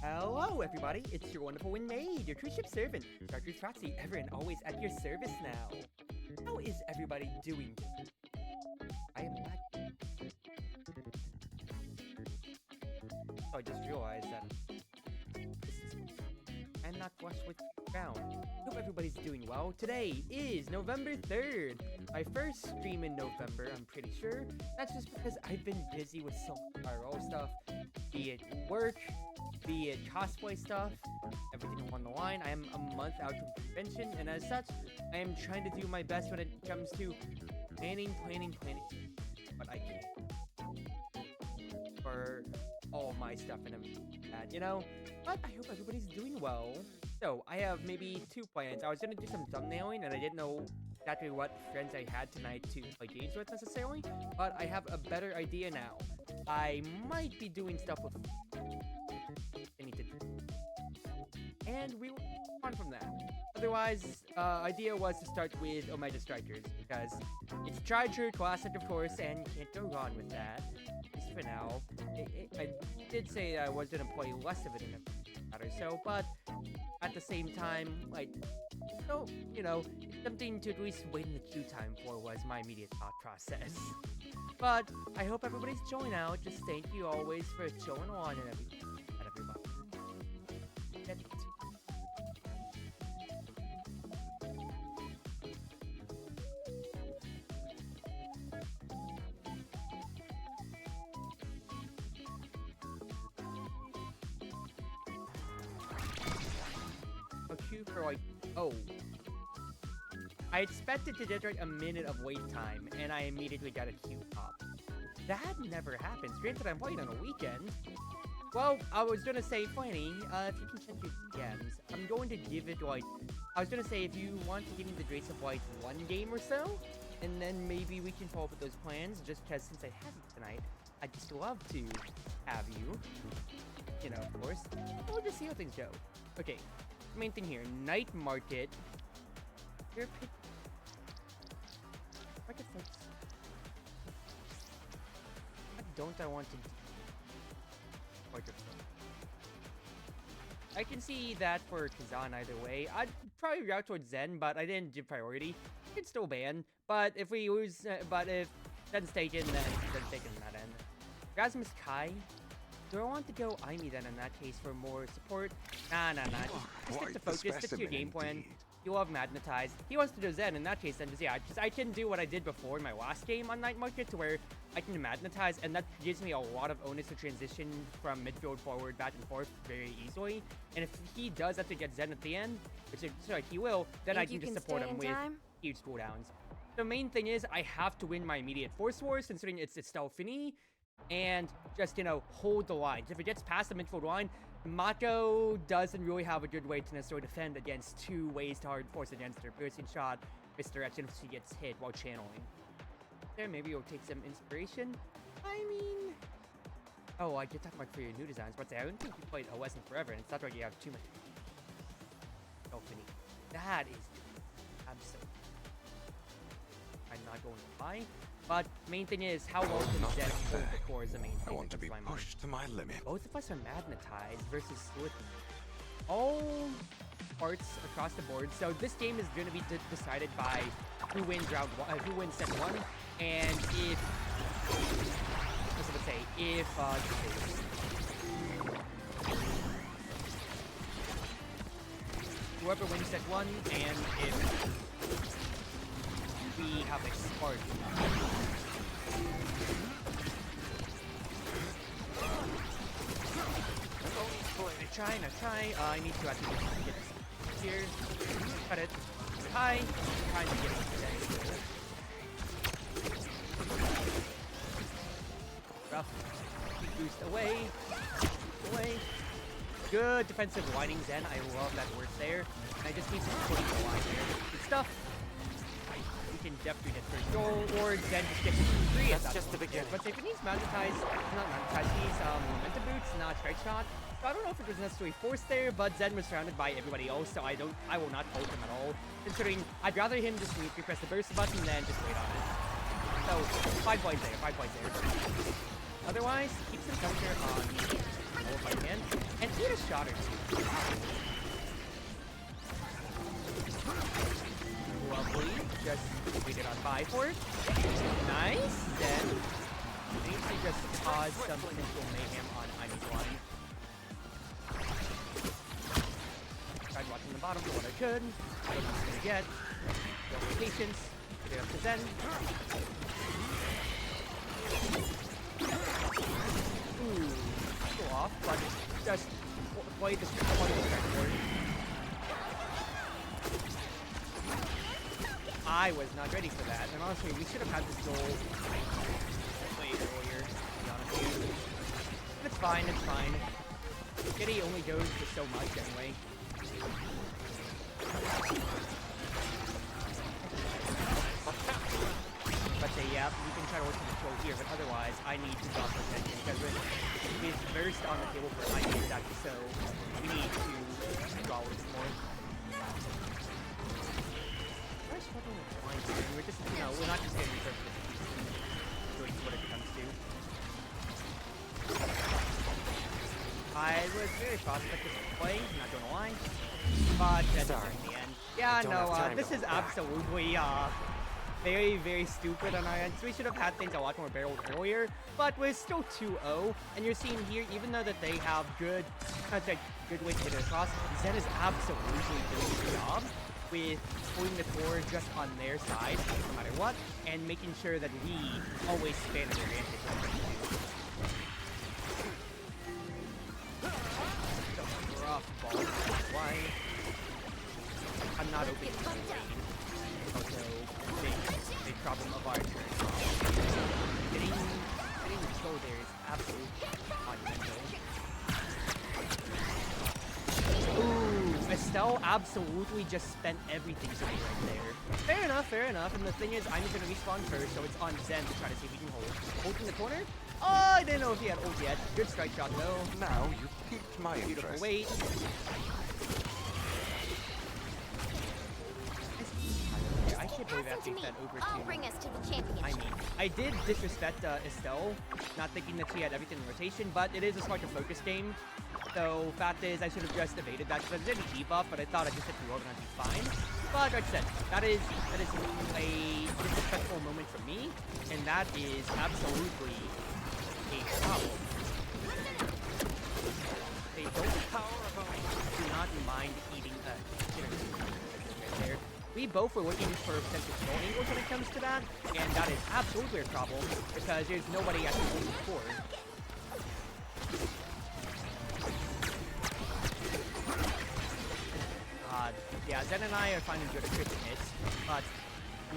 Hello, everybody. It's your Wonderful Wind Mage, your cruise ship servant, Chartreuse Proxy, ever and always at your service now. How is everybody doing? I am lagging. So I just realized that I'm not flush with ground. Hope everybody's doing well. Today is November 3rd, my first stream in November, I'm pretty sure. That's just because I've been busy with so much IRL stuff, be it work, be it cosplay stuff, everything on the line. I am a month out from convention, and as such, I am trying to do my best when it comes to planning, but I can't. For all my stuff and everything like that, you know? But I hope everybody's doing well. So, I have maybe 2 plans. I was gonna do some thumbnailing, and I didn't know exactly what friends I had tonight to play games with necessarily, but I have a better idea now. I might be doing stuff with I need to do. And we will move on from that. Otherwise, idea was to start with Omega Strikers, because it's tried true classic, of course, and you can't go wrong with that. Just for now. I did say I was going to play less of it in a matter so, but at the same time, like, so, you know, something to at least wait in the queue time for was my immediate thought process. But I hope everybody's chilling out. Just thank you always for chilling on and everything. A queue for like, oh. I expected to generate a minute of wait time, and I immediately got a queue up. That never happens. Granted, I'm playing on a weekend. Well, I was gonna say, Fanny, if you can check your DMs, I'm going to give it, like, I was gonna say, if you want to give me the grace of, like, 1 game or so, and then maybe we can follow up with those plans, just because since I have you tonight, I'd just love to have you, you know, of course. We'll just see how things go. Okay, main thing here, night market. Here, pick... Market folks. What don't I want to do? I can see that for Kazan either way. I'd probably route towards Zen, but I didn't give priority. You can still ban, but if we lose, but if Zen's taken, then Zen's taken on that end. Rasmus Kai, do I want to go Aimi then in that case for more support? Nah. Just stick to focus, stick to your game plan. You love Magnetize. He wants to do Zen in that case, then just, yeah, I can do what I did before in my last game on Night Market, to where I can Magnetize, and that gives me a lot of onus to transition from midfield forward, back and forth very easily. And if he does have to get Zen at the end, which it looks like he will, then I can just support him with huge cooldowns. The main thing is, I have to win my immediate Force Wars, considering it's Stealthini, and just, you know, hold the lines. If it gets past the midfield line, Mako doesn't really have a good way to necessarily defend against 2 ways to hard force against her. Piercing shot, misdirection if she gets hit while channeling. There, maybe you'll take some inspiration. I mean... Oh, I did talk about for your new designs, but I don't think you played OS in forever, and it's not like you have too much. Oh, Finny. That is absolutely... I'm not going to lie. But main thing is, how well can Zen hold the core is the main thing. I want to be pushed to my limit. Both of us are magnetized versus Slith. All parts across the board. So this game is going to be decided by who wins round one, who wins set 1, and if what's I gonna say? If whoever wins set 1, and if we have a spark. Try. I need to actually get this here. Cut it. Hi. Trying to get it today. Rough. Boost away. Good defensive lighting, Zen. I love that word there. And I just need some putting the line here. Good stuff. We can definitely get first goal, or Zen just gets it for free. That's just the beginning. But if it needs Magnetize, not Magnetize, he needs Momentum Boots, not Strike Shot. So I don't know if it was necessarily forced there, but Zen was surrounded by everybody else, so I will not ult him at all. Considering I'd rather him just press the burst button than just wait on it. So 5 points there, 5 points there. Otherwise, keep some counter on control if I can. And eat a shot or two. Lovely. Just waited on 5 for it. Nice. Then we need to just cause some potential mayhem on Ivy's line. Tried watching the bottom for what I could. I don't know what I'm gonna get. Don't have patience. Get it up to Zen. Ooh. Go off, but just play this one board. I was not ready for that, and honestly, we should have had this goal way earlier, to be honest with you. But it's fine, it's fine. Kitty only goes for so much anyway. But say, yeah, we can try to work the control here, but otherwise, I need to drop our attention, because with his burst on the table for I need exactly so, we need to draw a little bit more. We're just, you know, we're not just getting perfect. Doing what it comes to. I was very cautious at this play, not gonna lie. But that's in the end. Yeah, no, this is absolutely, very, very stupid on our end. So we should have had things a lot more barreled earlier, but we're still 2-0. And you're seeing here, even though that they have good ways to get it across, Zen is absolutely doing the job with pulling the core just on their side, no matter what, and making sure that we always span an advantage. Rough ball. Why? I'm not opening the lane. Also, big problem of our turn. Getting the control there is absolutely monumental. Ooh, Estelle absolutely just spent everything to me right there. Fair enough, fair enough. And the thing is, I'm gonna respawn first, so it's on Zen to try to see if he can hold. Holding the corner? Oh, I didn't know if he had ult yet. Good strike shot though. Now you piqued my Beautiful interest. wait. I can't believe that they fed over I'll to bring us to the championship. I mean, I did disrespect Estelle, not thinking that she had everything in rotation, but it is a smart to focus game. So, fact is, I should have just evaded that because I didn't debuff, but I thought I just hit the organ and I'd be fine. But like I said, that is a disrespectful moment for me, and that is absolutely a problem. They do not mind eating right there. We both were looking for potential control angles when it comes to that, and that is absolutely a problem because there's nobody at the holding forward. Yeah, Zen and I are finding good at critting hits, but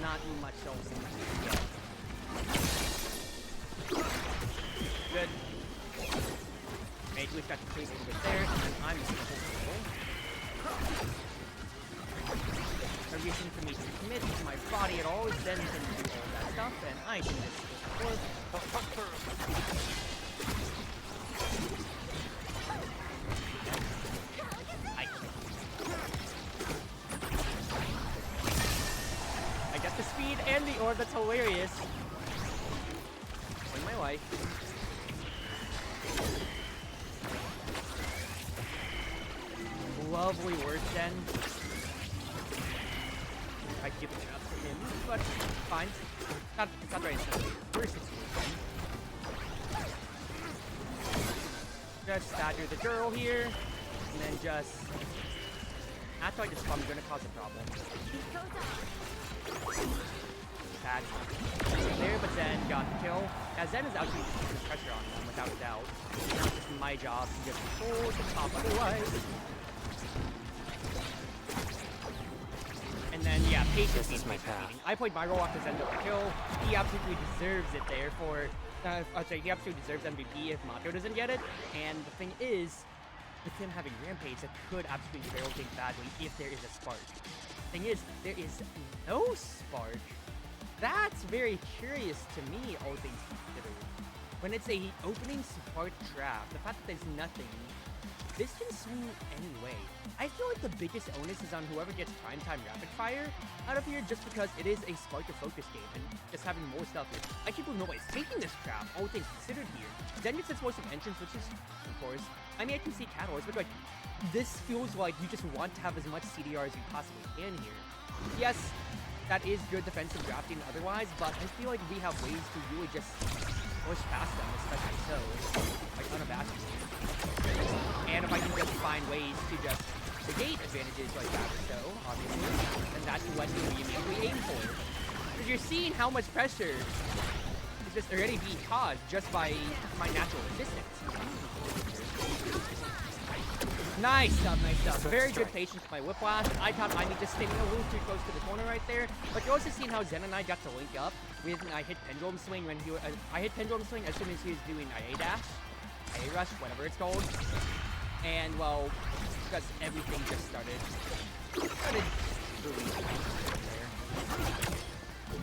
not much else in the game. Good. Maid, we've got the chase a little bit there, and I'm just gonna hold control. A reason for me to commit to my body at all is Zen can do all that stuff, and I can just go I got the speed and the orb, that's hilarious. Win my life. Lovely words then. I give it up to him, but fine. Not right instantly. First situation. Just stagger the girl here, and then just after I just come, I'm gonna cause a problem. Bad there, but Zen got the kill. Now Zen is actually putting pressure on them without a doubt. It's not just my job to just hold the top otherwise. And then, yeah, patience is my path. I played my role after Zen got the kill. He absolutely deserves it there for, I'd say he absolutely deserves MVP if Mato doesn't get it. And the thing is, with him having Rampage, that could absolutely barrel things badly if there is a spark. The thing is, there is no spark. That's very curious to me, all things considered. When it's a opening spark trap, the fact that there's nothing this can swing any way. I feel like the biggest onus is on whoever gets primetime rapid fire out of here, just because it is a spark to focus game and just having more stuff here. I can't believe nobody's taking this trap, all things considered here. Zen gets explosive entrance, which is, of course, I mean, I can see Catalyst, but like, this feels like you just want to have as much CDR as you possibly can here. Yes, that is good defensive drafting otherwise, but I feel like we have ways to really just push past them, especially so, like unabashedly. And if I can just find ways to just negate advantages like that or so, obviously, then that's what we immediately aim for. Because you're seeing how much pressure is just already being caused just by my natural resistance. Nice stuff, nice stuff. Very good patience with my Whiplash. I thought I need just staying a little too close to the corner right there. But you're also seeing how Zen and I got to link up. I hit Pendulum Swing when I hit Pendulum Swing as soon as he was doing IA Dash, IA Rush, whatever it's called. And well, because everything just started really there.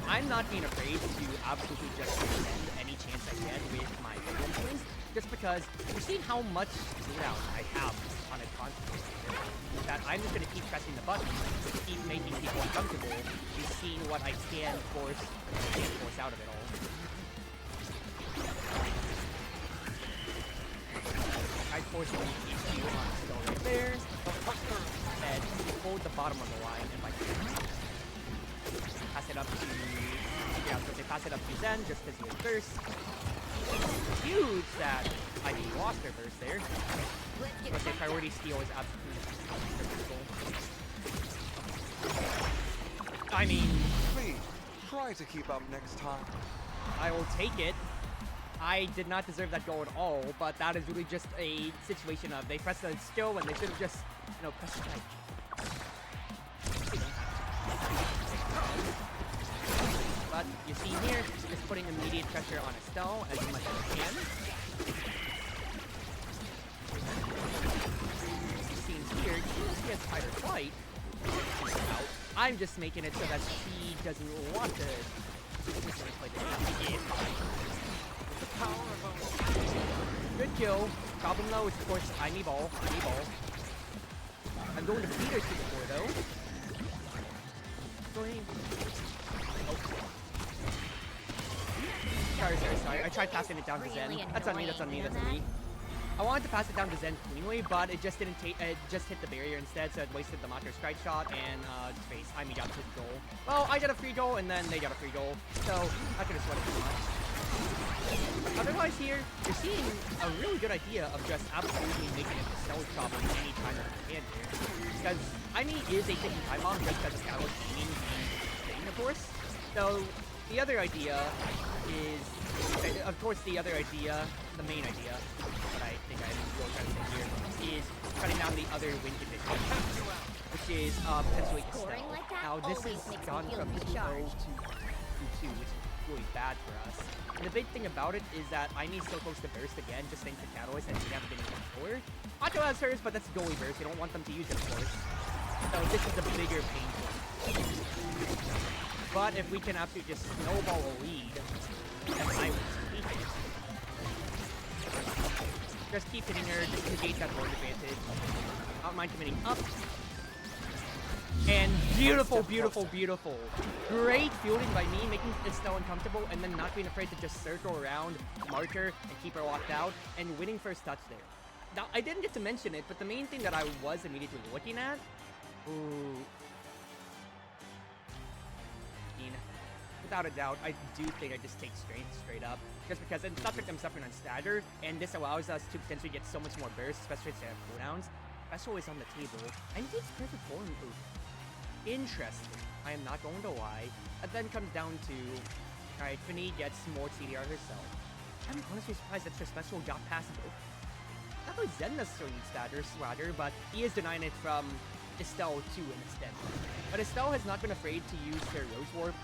I'm not being afraid to absolutely just defend any chance I get with my Pendulum Swings, just because you're seeing how much cooldown I have on a constant that I'm just going to keep pressing the button to keep making people uncomfortable and seeing what I can force out of it all. I force it to keep you on still right there. And hold the bottom of the line if I can. Pass it up to... Yeah, I was going to say pass it up to Zen just because he was first. Huge that I lost their burst there. But the priority steal is absolutely critical. I mean... Please, try to keep up next time. I will take it. I did not deserve that goal at all, but that is really just a situation of they pressed the skill when they should have just, you know, pressed strike. But you see here, just putting immediate pressure on Estelle as much as I can. Scenes here, she has fight or flight. I'm just making it so that she doesn't want to play the game. Good kill. Problem though is of course I need ball. I'm going to beat her to the floor though. Oh. Sorry. I tried passing it down to Zen. That's on me. I wanted to pass it down to Zen cleanly, but it just didn't take. It just hit the barrier instead, so it wasted the Macho strike shot and space. I got his goal. Well, I got a free goal and then they got a free goal, so I could have sweated too much. Otherwise here, you're seeing a really good idea of just absolutely making it a stealth problem any time that you can here. Because is a ticking time bomb just because it's kind of aiming the of course. So the other idea is, of course the main idea that I think I'm really trying to say here is cutting down the other win condition, which is potentially a stealth. Now this has gone from 2-0 to 2-2, which is really bad for us. And the big thing about it is that Aime's so close to burst again, just thanks to Catalyst, and we haven't been able to forward. Macho has hers, but that's goalie burst. You don't want them to use it, of course. So this is a bigger pain point. But if we can absolutely just snowball a lead, then I will keep it. Just keep hitting her, just negate that board advantage. Not mind committing up. And beautiful. Great fielding by me, making Estelle uncomfortable, and then not being afraid to just circle around, mark her, and keep her locked out, and winning first touch there. Now, I didn't get to mention it, but the main thing that I was immediately looking at... Ooh... Without a doubt, I do think I just take strength straight up. Just because it's not like I'm suffering on stagger, and this allows us to potentially get so much more burst, especially if they have cooldowns. Special is on the table. I think it's perfect form move. Interesting. I am not going to lie. It then comes down to, alright, Finny gets more CDR herself. I'm honestly surprised that her special got past both. Not that Zen necessarily needs Swagger, but he is denying it from Estelle too in extent. But Estelle has not been afraid to use their Rose Warp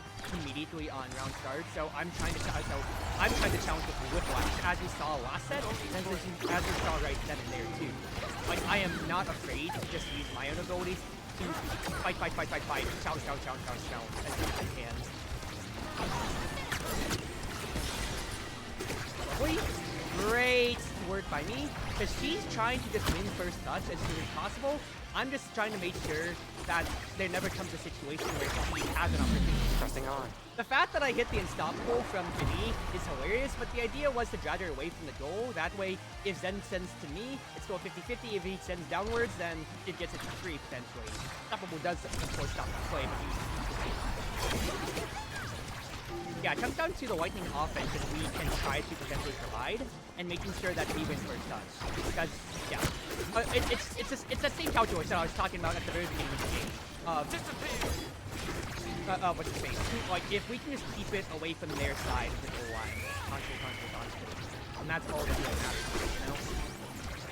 immediately on round start, so I'm trying to challenge with Whiplash, as we saw last set, and as we saw right then and there too. Like, I am not afraid to just use my own abilities to fight, challenge, as much as I can. Lovely. Great work by me, because she's trying to just win first touch as soon as possible. I'm just trying to make sure that there never comes a situation where she has an opportunity. Pressing on. The fact that I hit the unstoppable from Vinny is hilarious, but the idea was to drag her away from the goal. That way, if Zen sends to me, it's still 50-50. If he sends downwards, then it gets it to free, potentially. Unstoppable does, of course, stop that play, but yeah, it comes down to the lightning offense that we can try to potentially provide, and making sure that we win first touch. Because, yeah, it's that same calculus that I was talking about at the very beginning of the game. What's the face? Like, if we can just keep it away from their side of the goal line, constantly, and that's all that really matters, you know?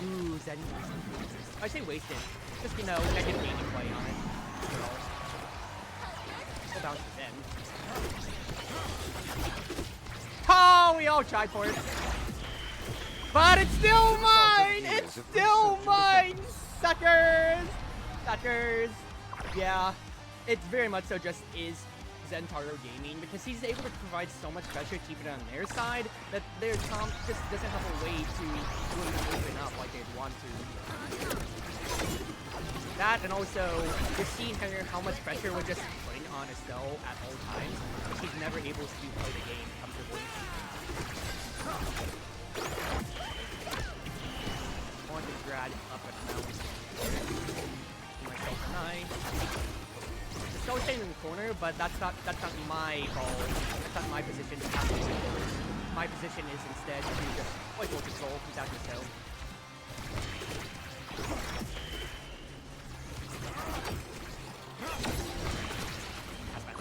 Ooh, Zen. I say wasted. Just, you know, negative gaming play on it. Still bounce to Zen. Oh, we all tried for it. But it's still mine! It's still mine! Suckers! Suckers! Yeah, it very much so just is Zentaro Gaming, because he's able to provide so much pressure to keep it on their side that their comp just doesn't have a way to really open up like they'd want to. That, and also, you're seeing here how much pressure we're just putting on Estelle at all times. He's never able to play the game comfortably. I want to drag up and down. Myself and I. Still staying in the corner, but that's not my ball. That's not my position to have those. My position is instead to just play full control, keep out yourself.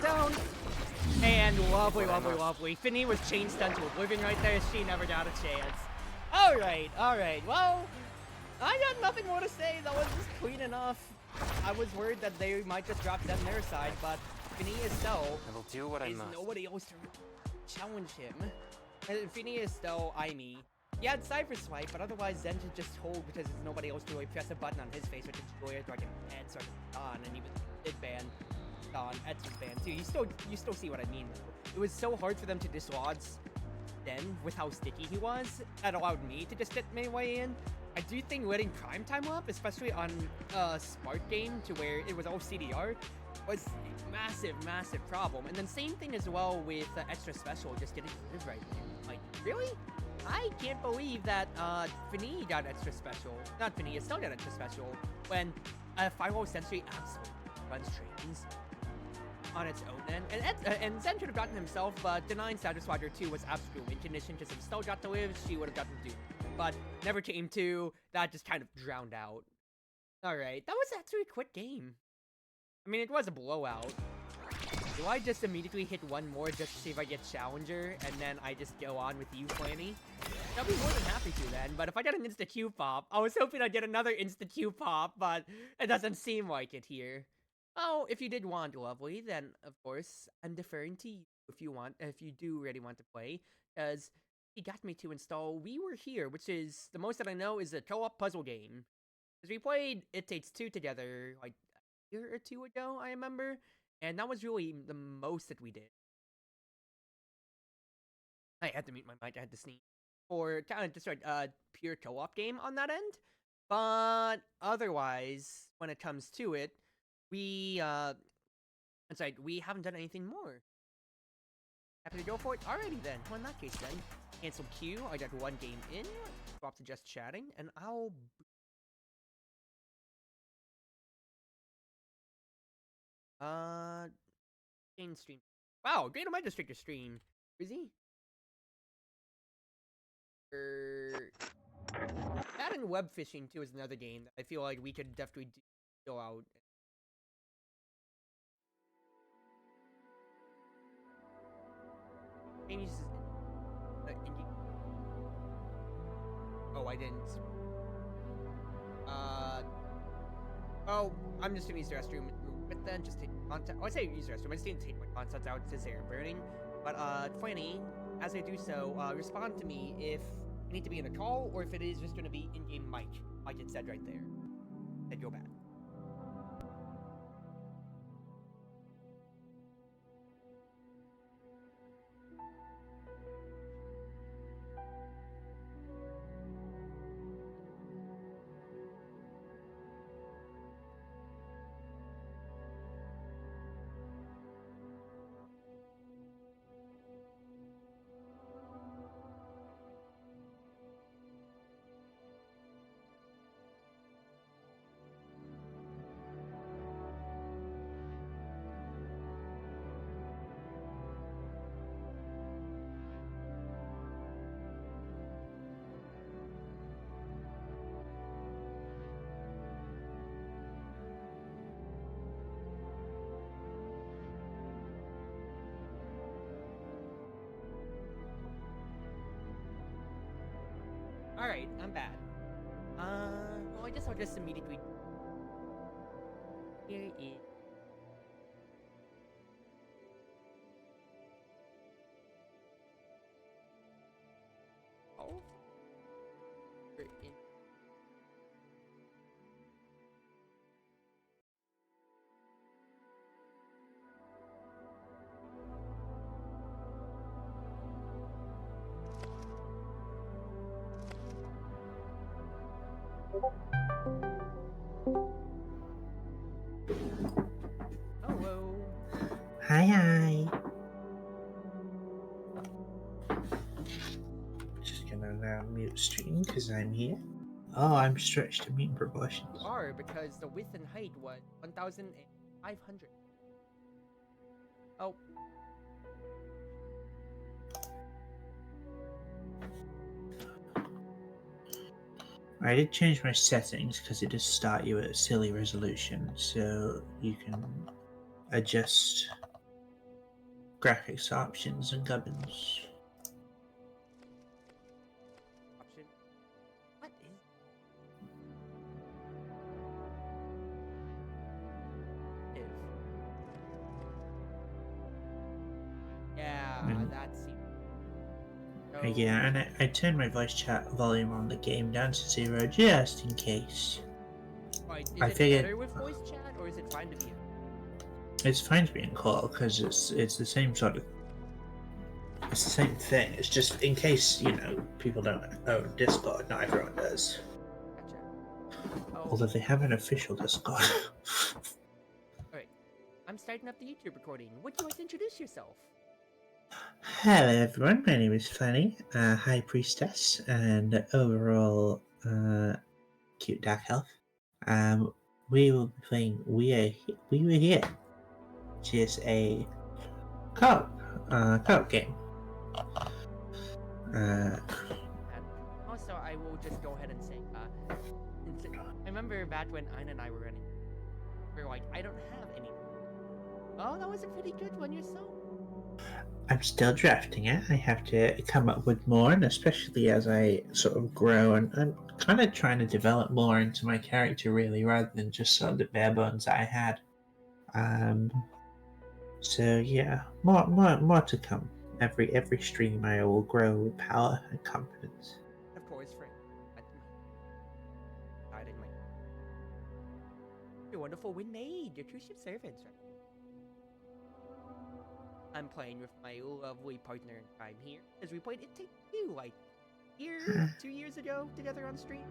Down. And lovely. Finny was chain stunned to oblivion right there. She never got a chance. Alright. Well, I got nothing more to say. That was just clean enough. I was worried that they might just drop them their side, but Finny Estelle is nobody else to challenge him. And Finny Estelle, me. He had Cypher Swipe, but otherwise Zen should just hold because there's nobody else to really press a button on his face, which is Joya, so I can ban, so I can on, and even did ban. Ets was banned too. You still see what I mean though. It was so hard for them to dislodge Zen with how sticky he was. That allowed me to just get my way in. I do think letting Prime Time up, especially on a smart game to where it was all CDR, was a massive problem. And then same thing as well with Extra Special, just getting rid right there. Like, really? I can't believe that Finny got Extra Special. Not Finny, Estelle got Extra Special when Firewall Sentry absolutely runs trains on its own then. And Zen should have gotten himself, but denying Satisfier 2 was absolute win condition, because if Estelle got to live, she would have gotten to do. But never came to, that just kind of drowned out. Alright, that was actually a quick game. I mean, it was a blowout. Do I just immediately hit one more just to see if I get Challenger, and then I just go on with you, Flanny? I'll be more than happy to then, but if I get an insta-Q pop, I was hoping I'd get another insta-Q pop, but it doesn't seem like it here. Oh, if you did want Lovely, then of course I'm deferring to you if you do really want to play, because he got me to install We Were Here, which is the most that I know is a co-op puzzle game. Because we played It Takes Two together like a year or two ago, I remember, and that was really the most that we did. I had to mute my mic, I had to sneeze. Or kind of just a pure co-op game on that end, but otherwise, when it comes to it, we haven't done anything more. Happy to go for it? Alrighty then. Well, in that case then, cancel queue. I got one game in. Swap to just chatting, and I'll... Game stream. Wow, Great Might District to stream. Cruzie? That and web fishing too is another game that I feel like we could definitely go out. Oh, I didn't. Oh, I'm just gonna use the restroom. But then just take content. Oh, I say use the restroom. I just didn't take my contents out since they're burning. But Flanny, as I do so, respond to me if you need to be in a call or if it is just gonna be in-game mic, like it said right there. Then go back. Alright, I'm bad. Well, I guess I'll just immediately... Here is... Oh? Hello. Hi. Just gonna now mute stream because I'm here. Oh, I'm stretched to mean proportions. You are, because the width and height was 1,500. Oh. I did change my settings because it does start you at a silly resolution, so you can adjust graphics options and gubbins. Option. What is... If. Yeah, Mm. that seems... Yeah, and I turned my voice chat volume on the game down to 0 just in case. Right, is I it figured- better with voice chat, or is it fine to be in? It's fine to be in call because it's the same sort of. It's the same thing. It's just in case people don't own Discord. Not everyone does. Gotcha. Oh, Although they have an official Discord. alright. I'm starting up the YouTube recording. Would you like to introduce yourself? Hello everyone, my name is Fanny, High Priestess, and overall cute dark elf. We will be playing We Were Here, which is a co-op game. And also, I will just go ahead and say, I remember back when Aina and I were running, we were like, I don't have any. Oh, that was a pretty good one yourself. I'm still drafting it. I have to come up with more, and especially as I sort of grow, and I'm kind of trying to develop more into my character, really, rather than just sort of the bare bones I had. So yeah, more to come. Every stream I will grow with power and confidence. Of course, friend. I didn't mind. Your wonderful Wind Mage, your Cruise Ship servants, right? I'm playing with my lovely partner in crime here, as we played It Takes Two, like, 2 years ago, together on stream.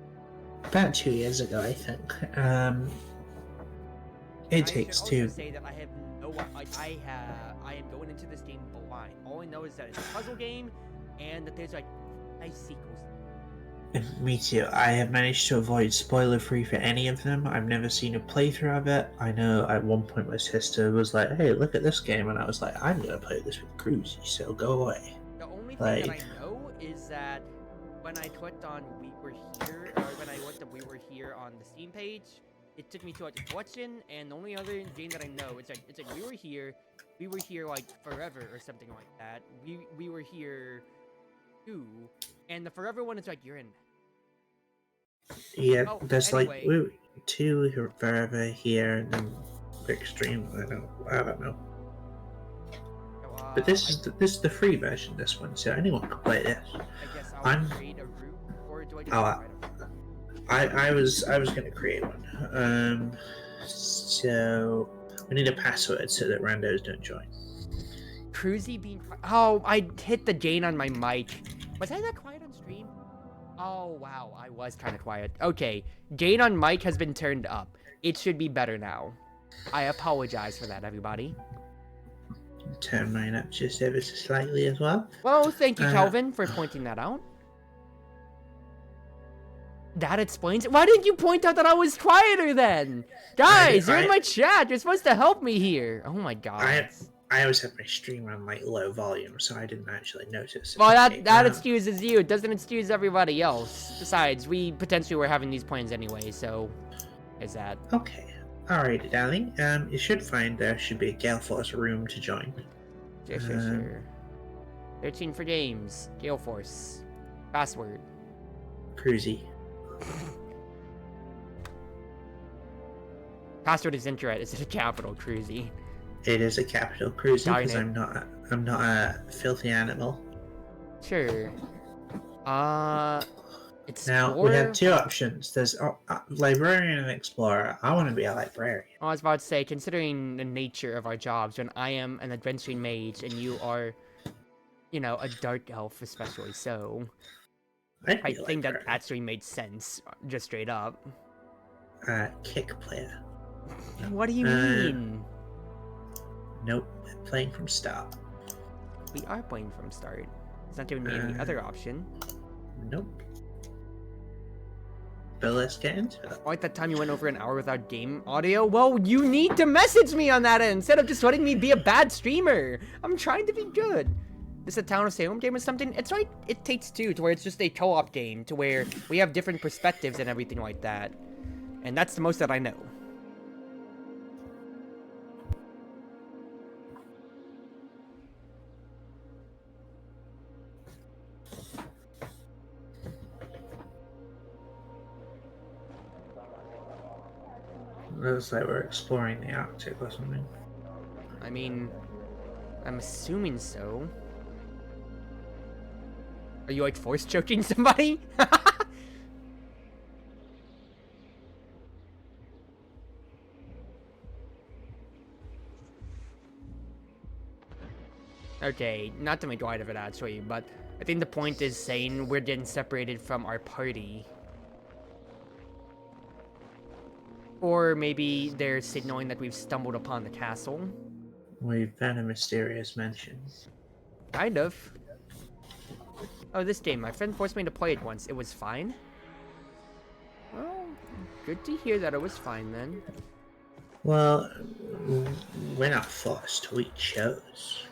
About 2 years ago, I think. It Takes I should Two. also say that I have no, I am going into this game blind. All I know is that it's a puzzle game, and that there's like 5 sequels. Me too. I have managed to avoid spoiler-free for any of them. I've never seen a playthrough of it. I know at one point my sister was like, "Hey, look at this game," and I was like, "I'm gonna play this with Cruzie, so go away." The only thing that I know is that when I clicked on We Were Here, or when I looked up We Were Here on the Steam page, it took me to like a collection, and the only other game that I know is like it's like We Were Here like forever or something like that. We Were Here 2, and the forever one is like you're in. Yeah, Oh, there's anyway. like 2 forever here, and then extreme. I don't know. So, But this is the free version. This one, so anyone can play this. I guess I'm- I'll create a route, or do I just Oh, write a route? I was gonna create one. So we need a password so that randos don't join. Cruzie being oh, I hit the Jane on my mic. Was I that quiet on stream? Oh wow, I was kind of quiet. Okay, Jane on mic has been turned up. It should be better now. I apologize for that, everybody. Turn mine up just ever so slightly as well. Well, thank you, Calvin, for pointing that out. That explains it. Why didn't you point out that I was quieter then? Guys, you're in my chat. You're supposed to help me here. Oh my god. I always have my stream on like low volume, so I didn't actually notice. Well, that excuses you. It doesn't excuse everybody else. Besides, we potentially were having these plans anyway, so is that. Okay. Alrighty, darling. You should find there should be a GaleForce room to join. Sure. 13 for James. GaleForce. Password. Cruzie. Password is incorrect. It's a capital, Cruzie. It is a capital Cruzie Darn because it. I'm not a filthy animal. Sure. Explore. Now we have two options. There's librarian and explorer. I want to be a librarian. I was about to say, considering the nature of our jobs, when I am an adventuring mage and you are, you know, a dark elf especially, so I think that actually made sense, just straight up. Kick player. What do you mean? Nope, playing from start. We are playing from start. It's not giving me any other option. Nope. But let's get into it. Like that time you went over an hour without game audio? Well, you need to message me on that end instead of just letting me be a bad streamer. I'm trying to be good. This a Town of Salem game or something? It's like It Takes Two, to where it's just a co-op game, to where we have different perspectives and everything like that. And that's the most that I know. Looks like we're exploring the Arctic or something. I mean, I'm assuming so. Are you like force choking somebody? Okay, not to make light of it actually, but I think the point is saying we're getting separated from our party. Or maybe they're signaling that we've stumbled upon the castle. We've found a mysterious mansion. Kind of. Oh, this game. My friend forced me to play it once. It was fine. Well, good to hear that it was fine then. Well, we're not forced. We chose.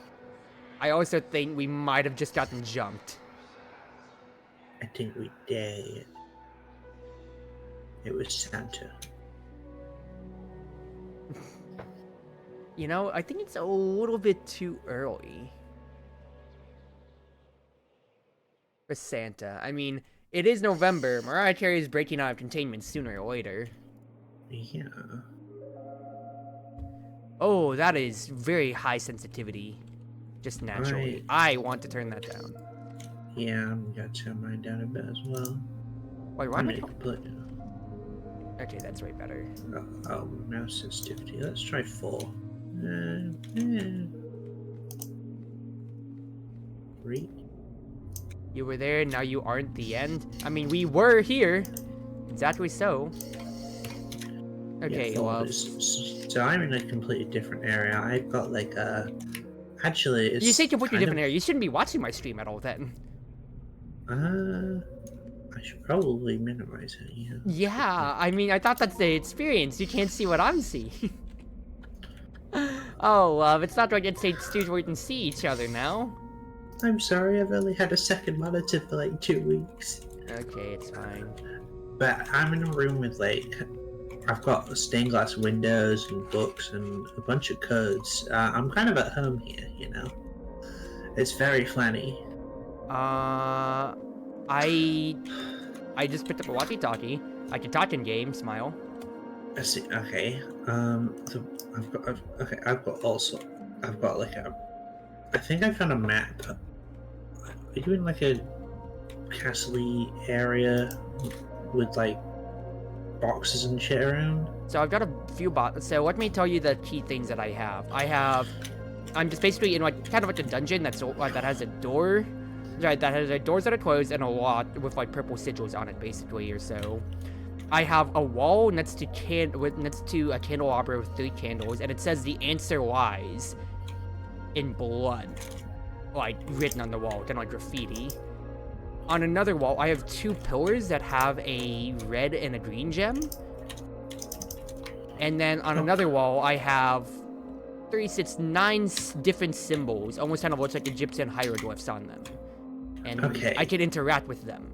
I also think we might have just gotten jumped. I think we did. It was Santa. You know, I think it's a little bit too early for Santa. I mean, it is November. Mariah Carey is breaking out of containment sooner or later. Yeah. Oh, that is very high sensitivity. Just naturally. I want to turn that down. Yeah, I'm gonna turn mine down a bit as well. Wait, why am I... Okay, that's way better. Oh, mouse sensitivity. Let's try 4. 3. You were there, now you aren't. The end. I mean, we were here. Exactly so. Okay, yeah, well... So I'm in a completely different area. I've got like a... Actually, it's... You say completely different area. You shouldn't be watching my stream at all then. I should probably minimize it, yeah. Yeah, I mean, I thought that's the experience. You can't see what I'm seeing. Oh, it's not like it takes two where we can see each other now. I'm sorry, I've only had a second monitor for like 2 weeks. Okay, it's fine. But I'm in a room with like... I've got stained glass windows and books and a bunch of codes. I'm kind of at home here, you know? It's very flanny. I just picked up a walkie-talkie. I can talk in game, smile. I see, okay. I've got like a... I think I found a map. Are you in like a castle-y area with like boxes and shit around? So I've got a few boxes. So let me tell you the key things that I have. I'm just basically in like kind of like a dungeon that has a door. Right, that has doors that are closed and a lot with like purple sigils on it, basically, or so. I have a wall next to a candelabra with 3 candles, and it says the answer lies in blood, like written on the wall, kind of like graffiti. On another wall, I have 2 pillars that have a red and a green gem. And then on another wall, I have 9 different symbols, almost kind of looks like Egyptian hieroglyphs on them. And I can interact with them.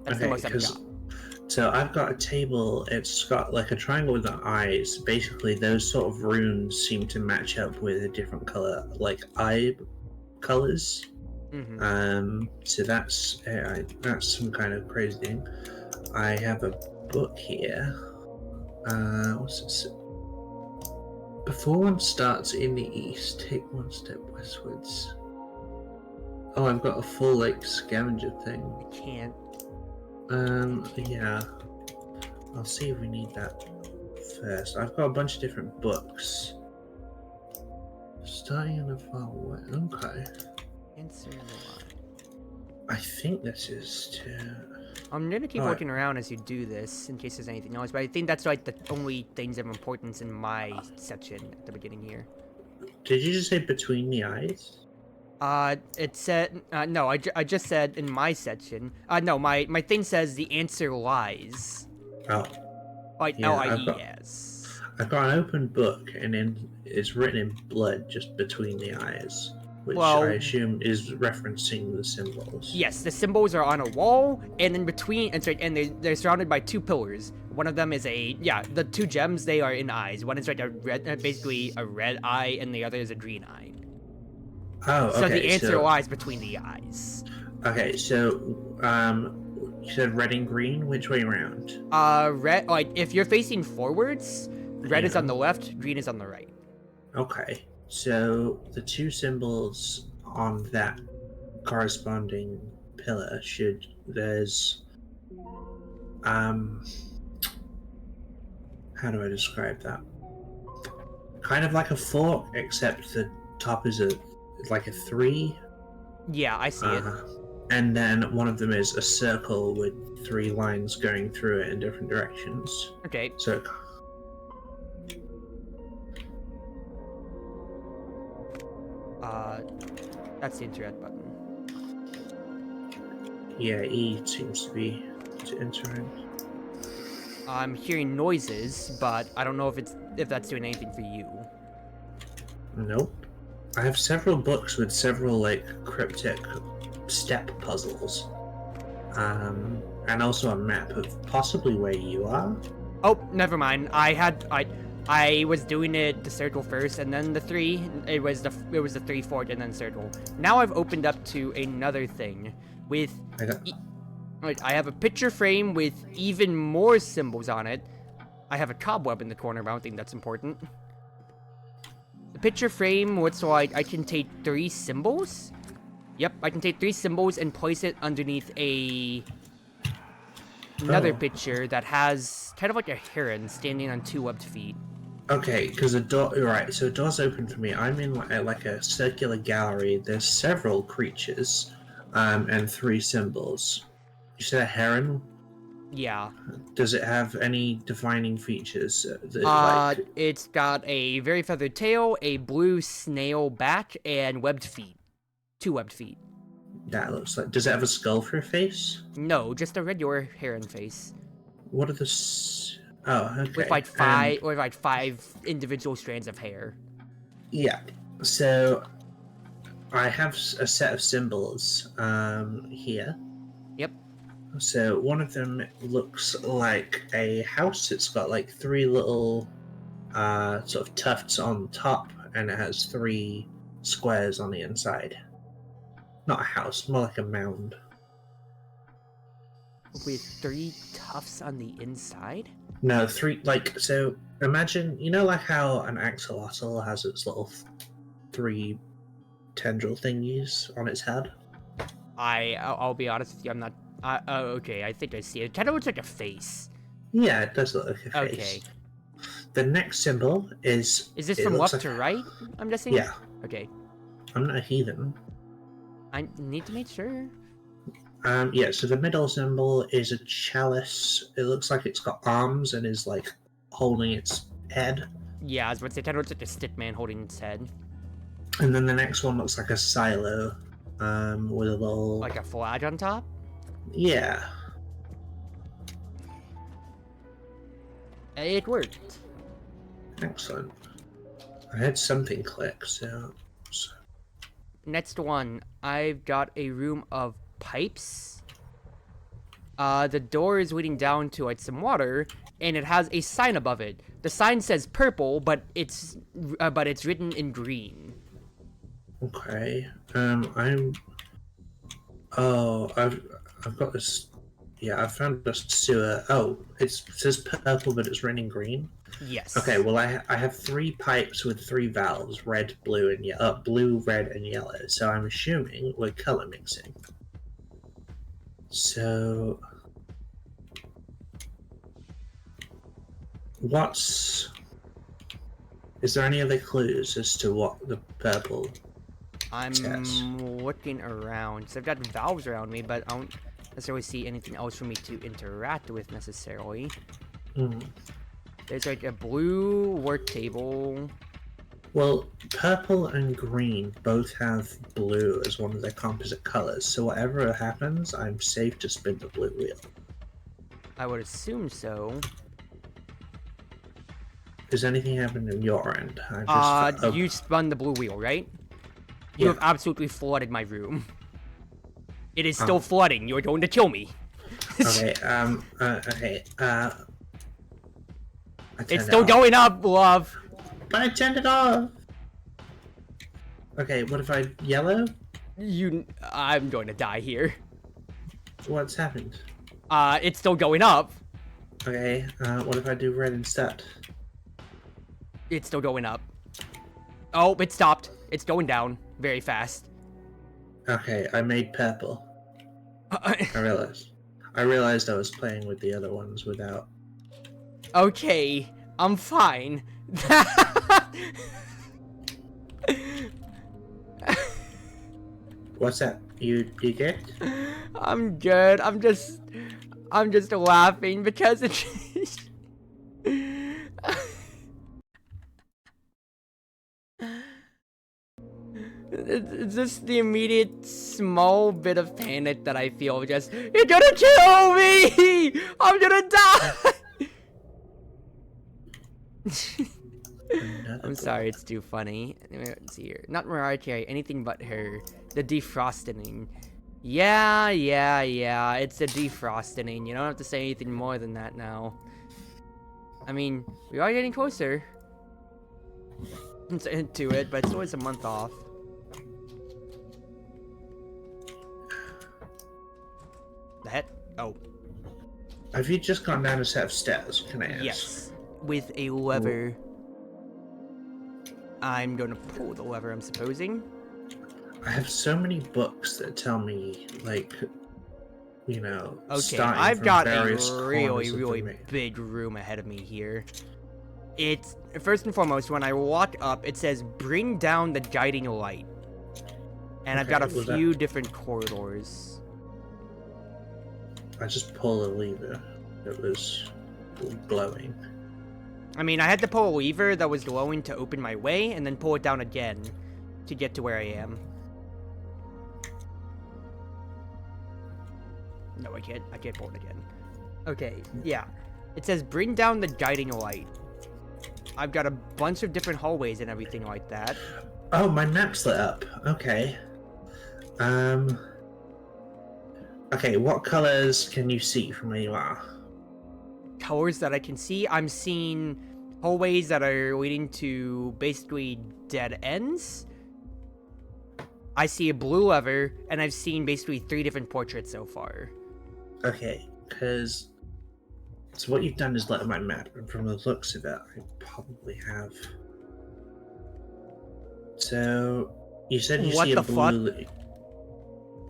That's the most I've got. So I've got a table, it's got like a triangle with the eyes. Basically, those sort of runes seem to match up with a different color, like eye colors. So that's some kind of crazy thing. I have a book here. What's this? Before one starts in the east, take one step westwards. Oh, I've got a full like scavenger thing. I can't. Yeah. I'll see if we need that first. I've got a bunch of different books. Starting on the far way. Okay. Answer the line. I think this is to. I'm gonna keep looking around as you do this in case there's anything else, but I think that's like the only things of importance in my section at the beginning here. Did you just say between the eyes? It said no. I just said in my section. No, my thing says the answer lies. Oh. Like Yeah, L-I-E-S. I've got an open book, and then it's written in blood just between the eyes, which Well, I assume is referencing the symbols. Yes, the symbols are on a wall, and in between, and they're surrounded by two pillars. One of them is the two gems, they are in eyes. One is like a red, basically a red eye, and the other is a green eye. Oh, okay. So the answer lies between the eyes. Okay, so, you said red and green? Which way around? Red, like, if you're facing forwards, red is on the left, green is on the right. Okay, so the two symbols on that corresponding pillar there's, how do I describe that? Kind of like a fork, except the top is like a 3. Yeah, I see it. And then one of them is a circle with 3 lines going through it in different directions. Okay. So. That's the interact button. Yeah, E seems to be to interact. I'm hearing noises, but I don't know if that's doing anything for you. Nope. I have several books with several like cryptic step puzzles. And also a map of possibly where you are. Oh, never mind. I was doing the circle first, and then the 3. It was the 3 fork, and then circle. Now I've opened up to another thing with. I have a picture frame with even more symbols on it. I have a cobweb in the corner, but I don't think that's important. The picture frame looks like I can take 3 symbols. Yep, I can take 3 symbols and place it underneath another picture that has kind of like a heron standing on 2 webbed feet. Okay, because the door. Right, so the door's open for me. I'm in like a circular gallery. There's several creatures, and 3 symbols. You said a heron? Yeah. Does it have any defining features? It's got a very feathered tail, a blue snail back, and webbed feet. 2 webbed feet. That looks like. Does it have a skull for a face? No, just a regular heron face. What are the? Oh, okay. With like 5 individual strands of hair. Yeah. So I have a set of symbols here. Yep. So one of them looks like a house. It's got like 3 little sort of tufts on top, and it has 3 squares on the inside. Not a house, more like a mound. With 3 tufts on the inside? No, 3, like, so imagine, like how an axolotl has its little 3 tendril thingies on its head? I'll be honest with you, I'm not. Okay, I think I see it. It kind of looks like a face. Yeah, it does look like a face. Okay. The next symbol is... Is this from left to right, I'm guessing? Yeah. Okay. I'm not a heathen. I need to make sure. Yeah, so the middle symbol is a chalice. It looks like it's got arms and is, like, holding its head. Yeah, I was about to say, it kind of looks like a stick man holding its head. And then the next one looks like a silo, with a little... Like a flag on top? Yeah. It worked. Excellent. I had something click, so... Next one, I've got a room of pipes. The door is leading down to like some water, and it has a sign above it. The sign says purple, but it's written in green. Okay. Oh, I've got this. Yeah, I found a sewer. Oh, it says purple, but it's running green. Yes. Okay, well I have 3 pipes with 3 valves: red, blue, and yellow. Blue, red, and yellow. So I'm assuming we're color mixing. So is there any other clues as to what the purple I'm says? looking around. So I've got valves around me, but I don't necessarily see anything else for me to interact with necessarily. Hmm. There's like a blue work table. Well, purple and green both have blue as one of their composite colors, so whatever happens, I'm safe to spin the blue wheel. I would assume so. Does anything happen on your end? You spun the blue wheel, right? You Yeah. have absolutely flooded my room. It is still flooding. You're going to kill me. Okay, It's still going up, love. But I turned it off! Okay, what if I yellow? I'm going to die here. What's happened? It's still going up. Okay, what if I do red instead? It's still going up. Oh, it stopped. It's going down very fast. Okay, I made purple. I realized I was playing with the other ones without. Okay, I'm fine. What's that? You good? I'm good. I'm just laughing because it's it's just the immediate small bit of panic that I feel. Just, you're gonna kill me! I'm gonna die! I'm sorry, it's too funny. Anyway, let's see here. Not Mariah Carey, anything but her. The defrosting. Yeah, it's the defrosting. You don't have to say anything more than that now. I mean, we are getting closer to it, but it's always a month off. The heck? Oh. Have you just gone down a set of stairs? Can I ask? Yes. With a lever. I'm gonna pull the lever, I'm supposing. I have so many books that tell me, like, you know, okay, I've got a really big room ahead of me here. It's, first and foremost, when I walk up, it says, bring down the guiding light. And I've got a few different corridors. I just pulled a lever that was glowing. I mean, I had to pull a lever that was glowing to open my way, and then pull it down again to get to where I am. No, I can't pull it again. Okay, yeah. It says, bring down the guiding light. I've got a bunch of different hallways and everything like that. Oh, my map's lit up. Okay. Okay, what colors can you see from where you are? Colors that I can see? I'm seeing hallways that are leading to basically dead ends. I see a blue lever, and I've seen basically 3 different portraits so far. Okay, because... So what you've done is lit up my map, and from the looks of it, I probably have... So... You said you see a blue...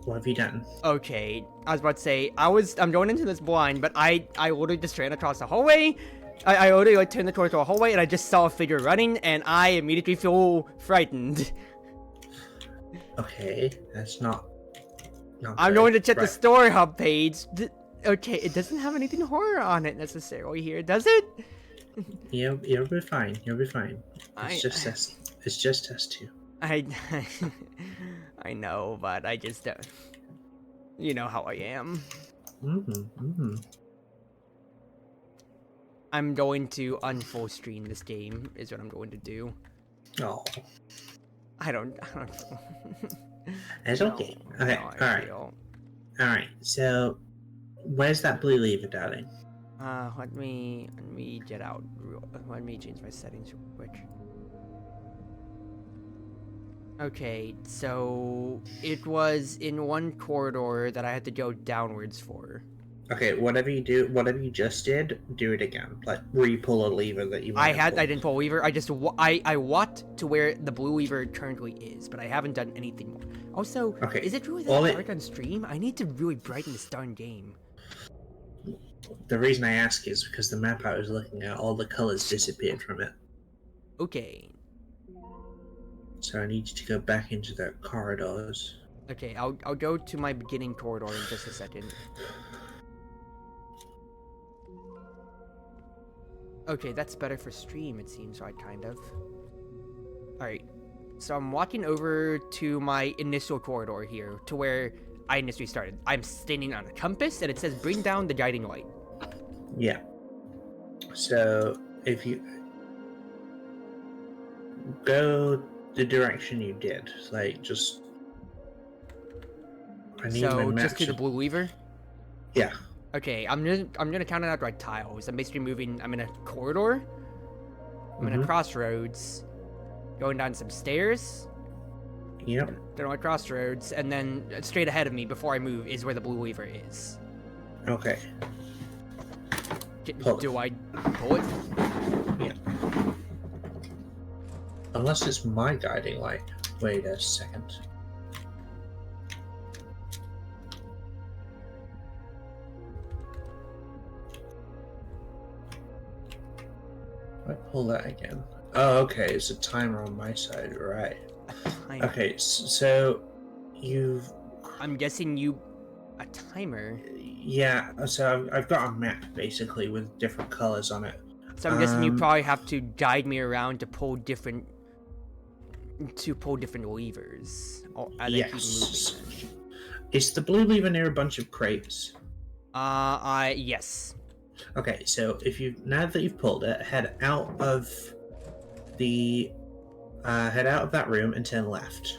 What have you done? Okay, I was about to say, I'm going into this blind, but I literally just ran across the hallway. I literally like turned the corner to a hallway, and I just saw a figure running, and I immediately feel frightened. Okay, that's not I'm going to check the story hub page. Okay, it doesn't have anything horror on it necessarily here, does it? You'll be fine. You'll be fine. It's just test 2. I know, but I just you know how I am. I'm going to unfull screen this game is what I'm going to do. Oh. I don't It's okay. Okay, alright. So where's that blue lever, darling? Let me get out. Let me change my settings real quick. Okay, so it was in one corridor that I had to go downwards for. Okay, whatever you just did, do it again. Like re-pull a lever that you. I didn't pull Weaver. I walked to where the blue Weaver currently is, but I haven't done anything more. Also, Okay, is it really that dark on stream? I need to really brighten this darn game. The reason I ask is because the map I was looking at, all the colors disappeared from it. Okay. So I need you to go back into the corridors. Okay, I'll go to my beginning corridor in just a second. Okay, that's better for stream, it seems like, kind of. Alright, so I'm walking over to my initial corridor here, to where I initially started. I'm standing on a compass, and it says bring down the guiding light. Yeah. So, if you go the direction you did, like, just... I need my map just to the blue Weaver? Yeah. Okay, I'm gonna count it out by tiles. I'm basically moving. I'm in a corridor. I'm in a crossroads, going down some stairs. Yep. Then on a crossroads, and then straight ahead of me before I move is where the blue Weaver is. Okay. Do I pull it? Yeah. Unless it's my guiding light. Wait a second. I pull that again. Oh, okay. It's a timer on my side, right? A timer. Okay, so you've. I'm guessing a timer. Yeah. So I've got a map basically with different colors on it. So I'm guessing you probably have to guide me around to pull different levers. Yes. Is the blue lever near a bunch of crates? Yes. Okay, so now that you've pulled it, head out of that room and turn left.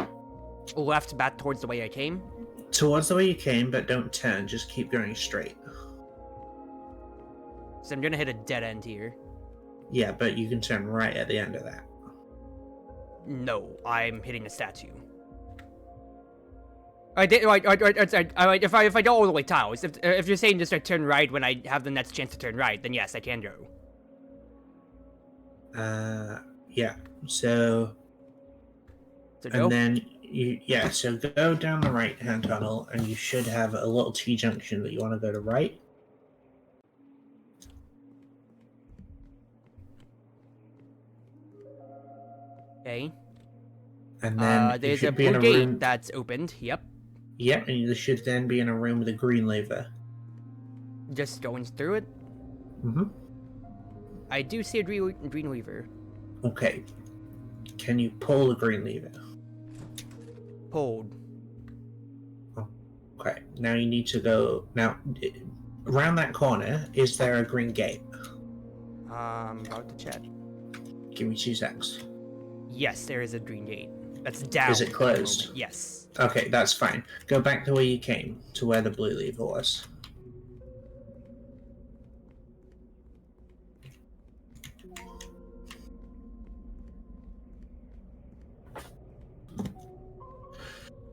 Left, back towards the way I came. Towards the way you came, but don't turn. Just keep going straight. So I'm gonna hit a dead end here. Yeah, but you can turn right at the end of that. No, I'm hitting a statue. If I go all the way tiles, if you're saying just I turn right when I have the next chance to turn right, then yes, I can go. Yeah. So go? And then so go down the right-hand tunnel, and you should have a little T-junction that you want to go to right. Okay. And then there's a blue gate that's opened. Yep. Yeah, and you should then be in a room with a green lever. Just going through it? Mm-hmm. I do see a green lever. Okay. Can you pull the green lever? Pulled. Okay. Now you need to go... Now, around that corner, is there a green gate? About to check. Give me 2 seconds. Yes, there is a green gate. That's down. Is it closed? Yes. Okay, that's fine. Go back to where you came, to where the blue lever was.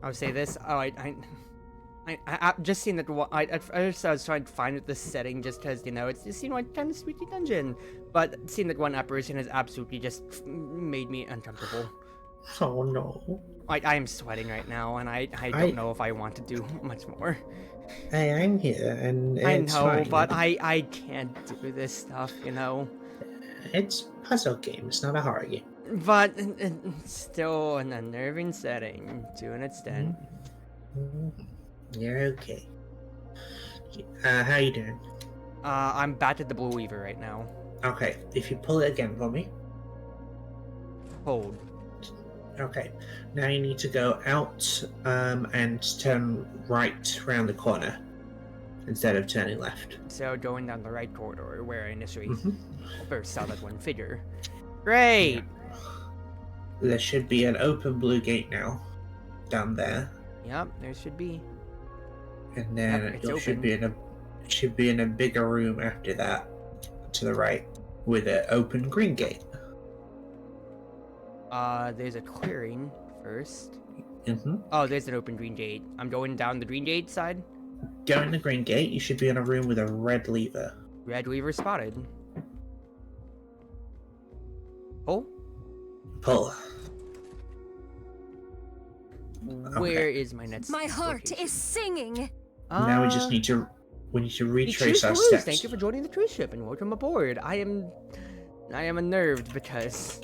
I'll say this. Oh, I just seen that. At first I was trying to find this setting just because it just seemed like kind of sweetie dungeon, but seeing that one apparition has absolutely just made me uncomfortable. Oh no. I am sweating right now, and I don't know if I want to do much more. Hey, I'm here, and I know, fine. but I can't do this stuff, It's a puzzle game. It's not a horror game. But it's still an unnerving setting to an extent. You're okay. How you doing? I'm back at the blue weaver right now. Okay, if you pull it again for me. Hold. Okay, now you need to go out and turn right around the corner instead of turning left. So going down the right corridor where I initially first saw that one figure. Great! Yeah. There should be an open blue gate now down there. Yep, there should be. And then it should be in a bigger room after that to the right with an open green gate. There's a clearing first. Mm-hmm. Oh, there's an open green gate. I'm going down the green gate side. Go in the green gate. You should be in a room with a red lever. Red weaver spotted. Oh, Pull. where is my next? My heart location? is singing. Now we just need to retrace our Cruz, steps. thank you for joining the cruise ship and welcome aboard. I am unnerved because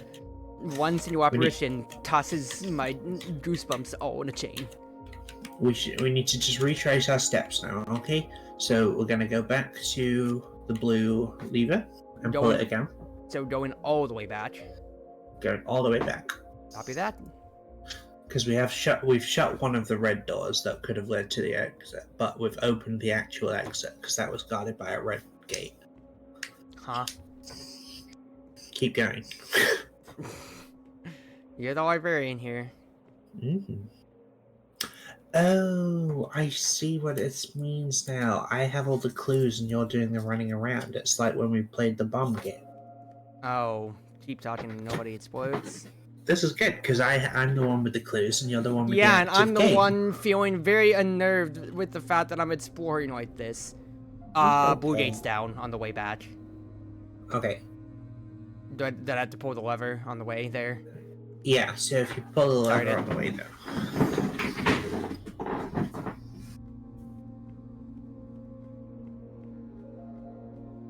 one new apparition tosses my goosebumps all in a chain. We need to just retrace our steps now, okay? So we're gonna go back to the blue lever and pull it again. So going all the way back. Going all the way back. Copy that. Because we've shut one of the red doors that could have led to the exit, but we've opened the actual exit because that was guarded by a red gate. Huh? Keep going. You're the librarian here. Mm-hmm. Oh, I see what it means now. I have all the clues and you're doing the running around. It's like when we played the bomb game. Oh, keep talking and nobody explodes. This is good, because I'm the one with the clues and you're the one with the Yeah, and I'm the game. one feeling very unnerved with the fact that I'm exploring like this. Blue gate's down on the way back. Okay. Did I have to pull the lever on the way there? Yeah, so if you pull the lever Alright. on the way there.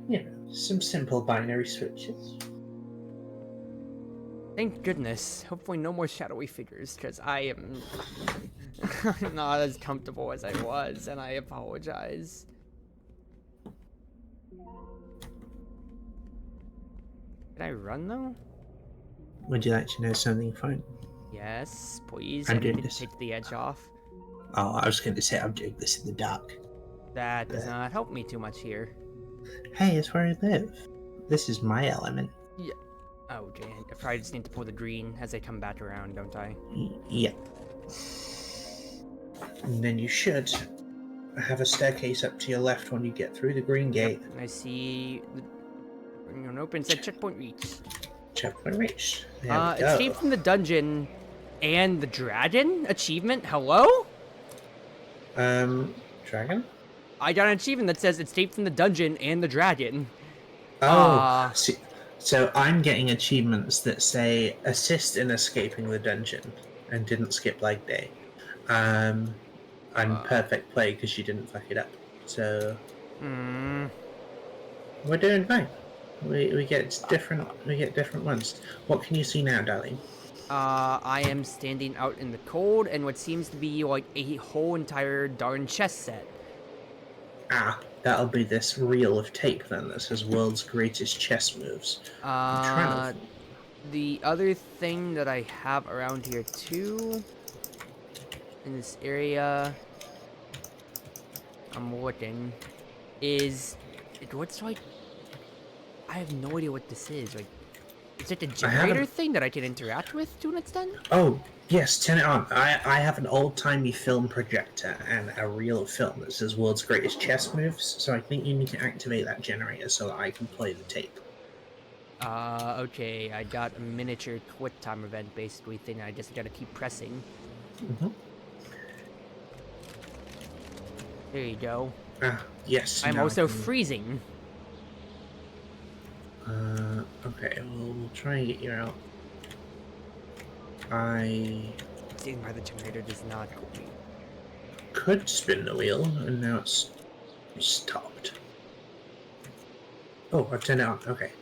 You know, some simple binary switches. Thank goodness. Hopefully no more shadowy figures, because I am not as comfortable as I was, and I apologize. Did I run, though? Would you like to know something fun? Yes, please. I'm I doing need to this. take the edge off. Oh, I was going to say I'm doing this in the dark. That does not help me too much here. Hey, it's where I live. This is my element. Oh, okay. I probably just need to pull the green as they come back around, don't I? Yep. And then you should have a staircase up to your left when you get through the green gate. And I see an open said checkpoint reached. Checkpoint reached. There we go. Escape from the dungeon and the dragon achievement. Hello? Dragon? I got an achievement that says escape from the dungeon and the dragon. Oh, see, so I'm getting achievements that say assist in escaping the dungeon and didn't skip leg day. And perfect play because you didn't fuck it up. So we're doing fine. We get different ones. What can you see now, darling? I am standing out in the cold and what seems to be like a whole entire darn chess set. Ah, that'll be this reel of tape then that says world's greatest chess moves. The other thing that I have around here too, in this area, I'm looking, is it looks like I have no idea what this is. Like, is it a generator thing that I can interact with to an extent? Oh, yes, turn it on. I have an old-timey film projector and a reel of film that says world's greatest chess moves, so I think you need to activate that generator so that I can play the tape. Okay, I got a miniature quick time event basically thing. I just gotta keep pressing. Mm-hmm. There you go. Yes. I'm now also I can- freezing. Okay, we'll try and get you out. Sitting by the generator does not cool me. Could spin the wheel, and now it's stopped. Oh, I've turned it on. Okay.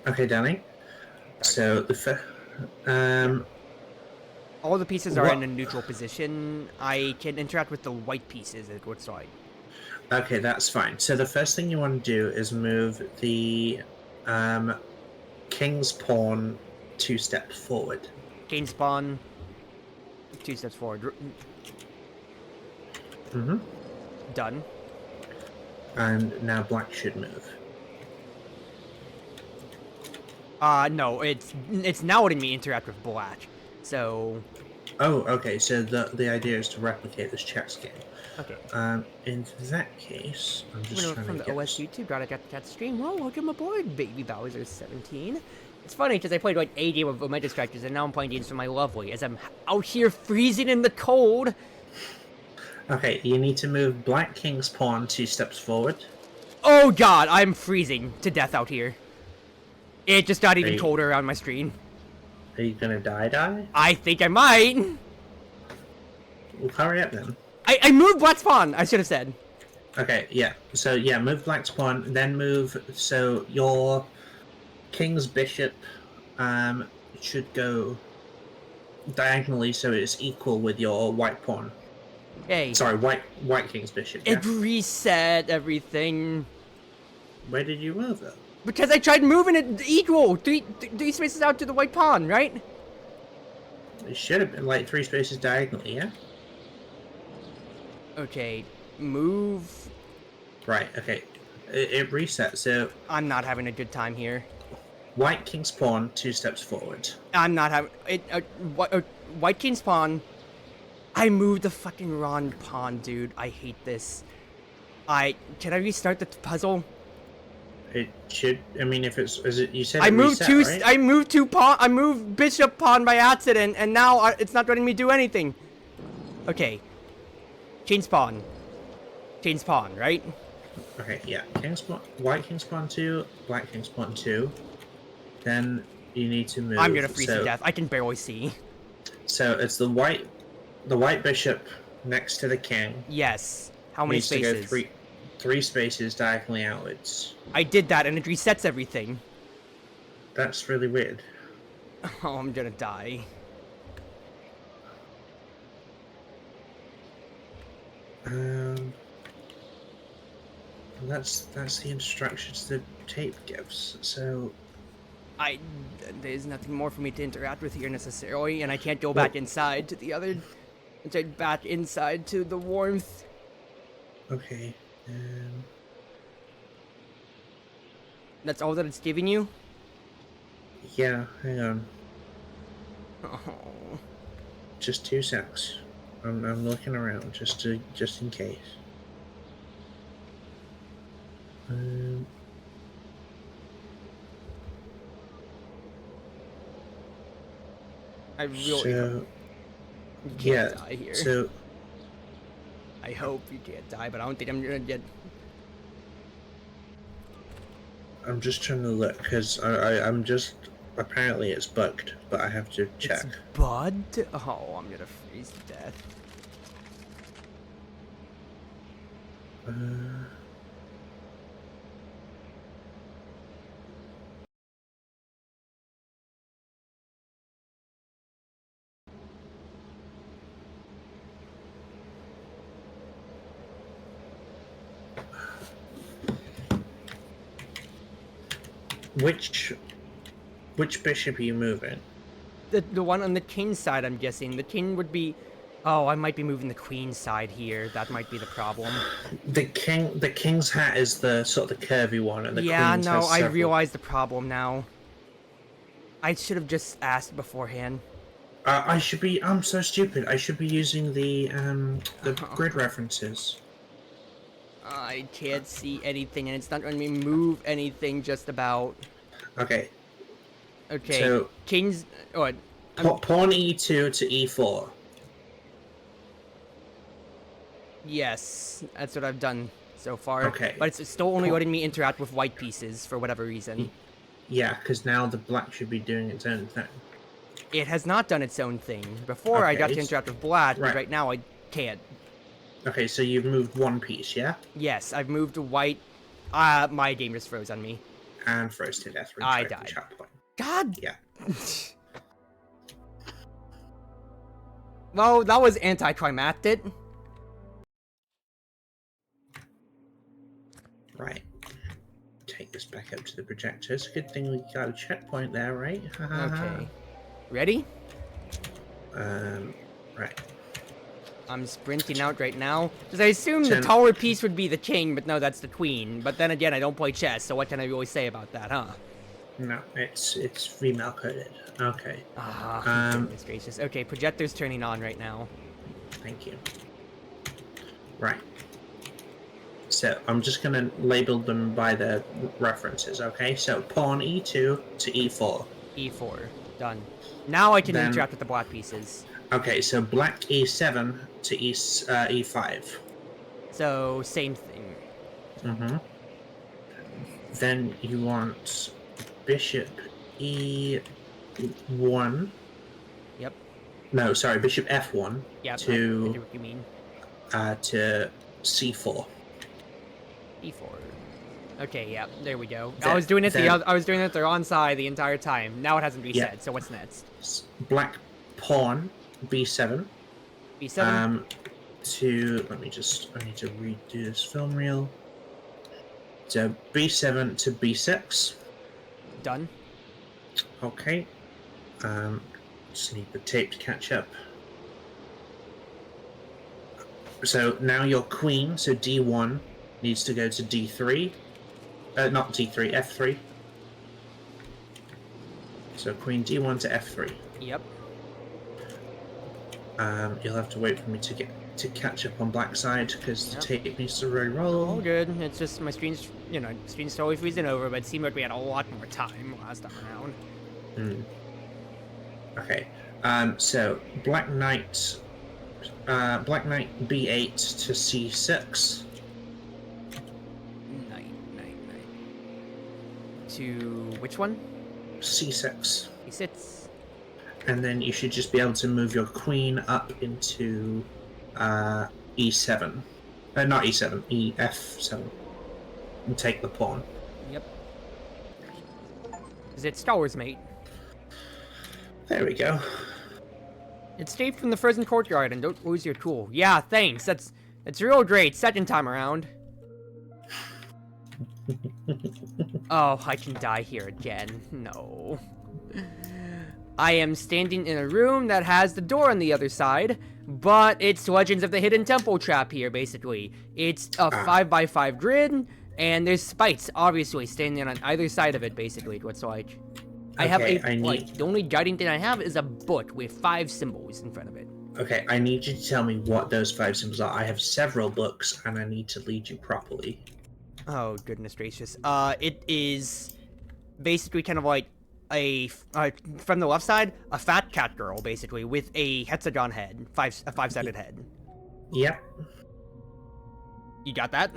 Okay, darling. So all the pieces are in a neutral position. I can interact with the white pieces, it looks like. Okay, that's fine. So the first thing you want to do is move the king's pawn 2 steps forward. Gain spawn, 2 steps forward. Mm-hmm. Done. And now black should move. No, it's now letting me interact with black. So. Oh, okay. So the idea is to replicate this chess game. Okay. In that case, I'm just trying From to the get OS YouTube, got to stream. Well, welcome aboard, Baby Bowser 17. It's funny because I played like a game of Omega Strikers and now I'm playing games for my lovely as I'm out here freezing in the cold. Okay, you need to move Black King's pawn 2 steps forward. Oh god, I'm freezing to death out here. It just got even Are you- colder around my screen. Are you gonna die? I think I might. Well, hurry up then. I moved Black's pawn, I should have said. Okay, yeah. So, yeah, move Black's pawn, then move... So, your King's bishop should go diagonally so it's equal with your white pawn. Hey. Sorry, white King's bishop, yeah? It reset everything. Where did you move it? Because I tried moving it equal. Three spaces out to the white pawn, right? It should have been like 3 spaces diagonally, yeah? Okay, move. Right, okay. It resets, so I'm not having a good time here. white King's pawn 2 steps forward. I'm not having it. White king's pawn. I moved the fucking wrong pawn, dude. I hate this. Can I restart the puzzle? It should. I mean, if it's as it, you said, I it moved reset, two. right? I moved 2 pawn. I moved bishop pawn by accident, and now it's not letting me do anything. Okay. King's pawn. King's pawn, right? Okay, yeah. King's pawn, white King's pawn 2, black King's pawn 2. Then you need to move. I'm gonna freeze to death. I can barely see. So it's the white bishop next to the king. Yes. How many needs spaces? to go 3 spaces diagonally outwards. I did that, and it resets everything. That's really weird. Oh, I'm gonna die. That's the instructions the tape gives. So There's nothing more for me to interact with here necessarily, and I can't go back inside to the other, back inside to the warmth. okay. That's all that it's giving you? Yeah, hang on. Oh. Just 2 secs. I'm looking around just in case. I really So you can't yeah, die here. so I hope you can't die, but I don't think I'm gonna get. I'm just trying to look because I'm just apparently it's bugged, but I have to check. It's bugged? Oh, I'm gonna freeze to death. Which bishop are you moving? The one on the king's side, I'm guessing. The king would be. Oh, I might be moving the queen's side here. That might be the problem. The king's hat is the sort of the curvy one, and the queen's has I several. realize the problem now. I should have just asked beforehand. I'm so stupid. I should be using the grid references. I can't see anything, and it's not letting me move anything. Just about. Okay. Okay. So King's. Oh, pawn e2 to e4. yes, that's what I've done so far. Okay. But it's still only letting me interact with white pieces for whatever reason. Yeah, because now the black should be doing its own thing. It has not done its own thing. Before I got to Okay, interact with black, but right. right now I can't. Okay, so you've moved 1 piece, yeah? Yes, I've moved to white. My game just froze on me. And froze to death. I Retrieve the died. chat point. God! Yeah. Well, that was anticlimactic. Right. Take this back up to the projectors. Good thing we got a checkpoint there, right? Okay. Ready? Right. I'm sprinting out right now. Because I assume the Ten- taller piece would be the king, but no, that's the queen. But then again, I don't play chess, so what can I really say about that, huh? No, it's female coded. Okay. Goodness gracious. Okay, projector's turning on right now. Thank you. Right. So I'm just gonna label them by the references, okay? So pawn e2 to e4. E4. Done. Now I can Then- interact with the black pieces. Okay, so black E7 to E5. So, same thing. Mm-hmm. Then you want bishop E1. Yep. No, sorry, bishop F1 Yeah, I to do what you mean. to C4. E4. Okay, yeah, there we go. I Then- was doing it then- I was doing it the wrong side the entire time. Now it hasn't reset. Yeah. So what's next? Black pawn B7. B7. To I need to redo this film reel. So B7 to B6. Done. Okay. Just need the tape to catch up. So now your queen, so D1, needs to go to D3. Not D3, F3. So queen D1 to F3. Yep. You'll have to wait for me to catch up on black side because the tape needs to re-roll. All good. It's just my screen's, screen's totally freezing over, but it seemed like we had a lot more time last time around. Okay. So black knight B8 to C6. Knight. To which one? C6. He sits. And then you should just be able to move your queen up into E7. Not E7, EF7. And take the pawn. Yep. Is it Star Wars, mate? There we go. Escape from the frozen courtyard and don't lose your cool. Yeah, thanks. That's real great. Second time around. Oh, I can die here again. No. I am standing in a room that has the door on the other side, but it's Legends of the Hidden Temple trap here, basically. It's a 5x5 grid, and there's spikes, obviously, standing on either side of it, basically, what's like. I have the only guiding thing I have is a book with 5 symbols in front of it. Okay, I need you to tell me what those 5 symbols are. I have several books, and I need to lead you properly. Oh, goodness gracious. It is basically kind of like from the left side, a fat cat girl, basically, with a hexagon head, a 5-sided head. Yep. You got that?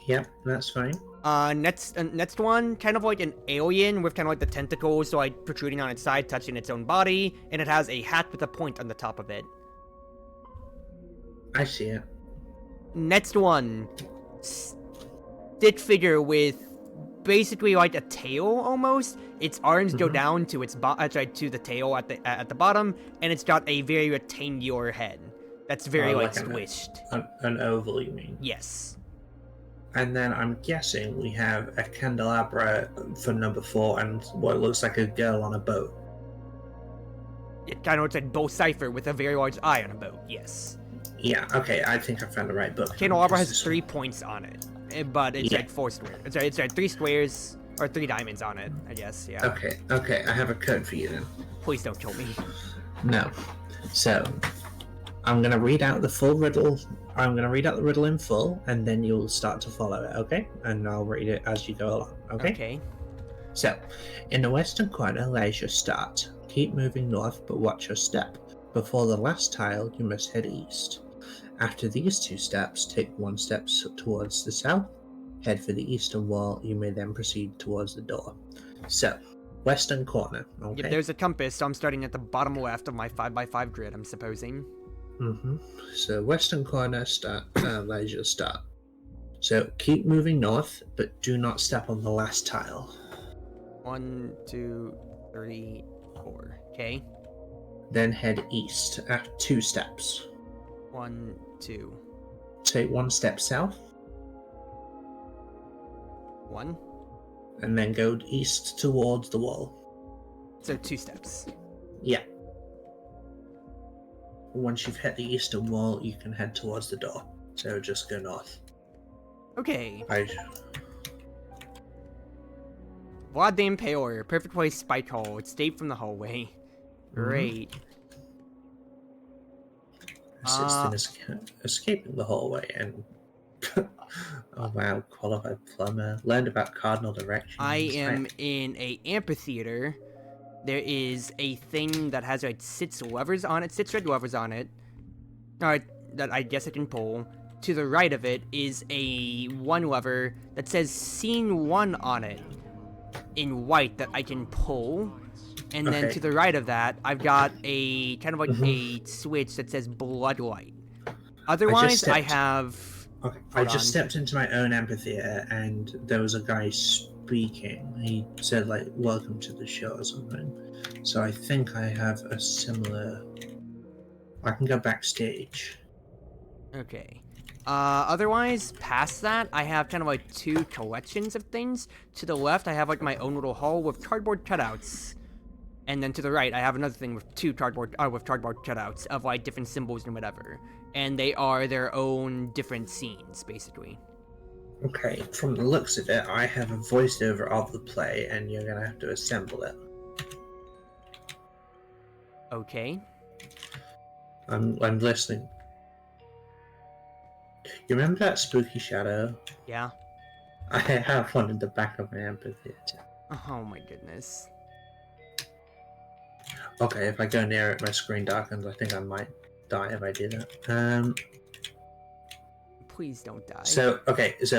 Yep, that's fine. Next one, kind of like an alien with kind of like the tentacles, so like protruding on its side, touching its own body, and it has a hat with a point on the top of it. I see it. Next one, stick figure with basically like a tail almost. Its arms go down to its to the tail at the bottom, and it's got a very rectangular head. That's very like squished. An oval, you mean? Yes. And then I'm guessing we have a candelabra for number 4 and what looks like a girl on a boat. It kind of looks like Bo Cipher with a very large eye on a boat, yes. Yeah, okay, I think I found the right book. Candelabra has 3 points on it, but it's like 4 squares. It's like 3 squares, or 3 diamonds on it, I guess, yeah. Okay, I have a code for you then. Please don't kill me. No. So, I'm going to read out the full riddle. I'm going to read out the riddle in full, and then you'll start to follow it, okay? And I'll read it as you go along, okay? Okay. So, in the western corner lies your start. Keep moving north, but watch your step. Before the last tile, you must head east. After these 2 steps, take 1 step towards the south. Head for the eastern wall. You may then proceed towards the door. So, western corner, okay? Yep, there's a compass, so I'm starting at the bottom left of my 5x5 grid, I'm supposing. So western corner lies your start. So keep moving north, but do not step on the last tile. 1, 2, 3, 4. Okay. Then head east at 2 steps. 1, 2. Take 1 step south. 1. And then go east towards the wall. So 2 steps. Yeah. Once you've hit the eastern wall, you can head towards the door. So just go north. Okay. Vlad the Impaler, perfect place spike hole. Escape from the hallway. Great. Assist in escaping the hallway and oh wow, qualified plumber. Learned about cardinal directions. I am in a amphitheater there is a thing that has like 6 levers on it, 6 red levers on it. Alright, that I guess I can pull. To the right of it is a 1 lever that says Scene 1 on it in white that I can pull. And then to the right of that, I've got a kind of like a switch that says Bloodlight. Otherwise, I have... Okay, I just stepped into my own amphitheater and there was a guy speaking. He said, like, welcome to the show or something. So I think I have a similar... I can go backstage. Okay. Otherwise, past that, I have kind of like 2 collections of things. To the left, I have like my own little hall with cardboard cutouts. And then to the right, I have another thing with 2 cardboard cutouts of like different symbols and whatever. And they are their own different scenes, basically. Okay, from the looks of it, I have a voiceover of the play, and you're gonna have to assemble it. Okay. I'm listening. You remember that spooky shadow? Yeah. I have one in the back of my amphitheater. Oh my goodness. Okay, if I go near it, my screen darkens. I think I might die if I do that. Please don't die. So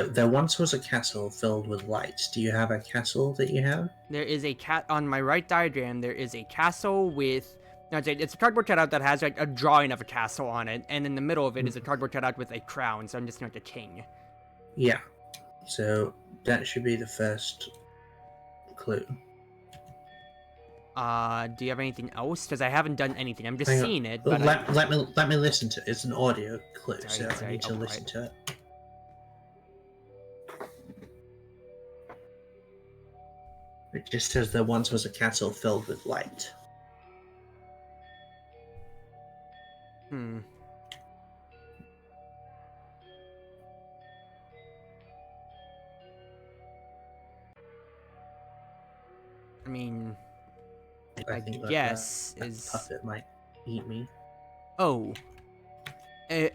there once was a castle filled with lights. Do you have a castle that you have? There is a on my right diagram, there is a castle with... No, it's a cardboard cutout that has like a drawing of a castle on it, and in the middle of it is a cardboard cutout with a crown, so I'm just like a king. Yeah. So that should be the first clue. Do you have anything else? Because I haven't done anything. I'm just seeing it. But let me listen to it. It's an audio clue, Sorry, I need to listen to it. It just says there once was a castle filled with light. I mean, I think guess that is... puppet might eat me. Oh. If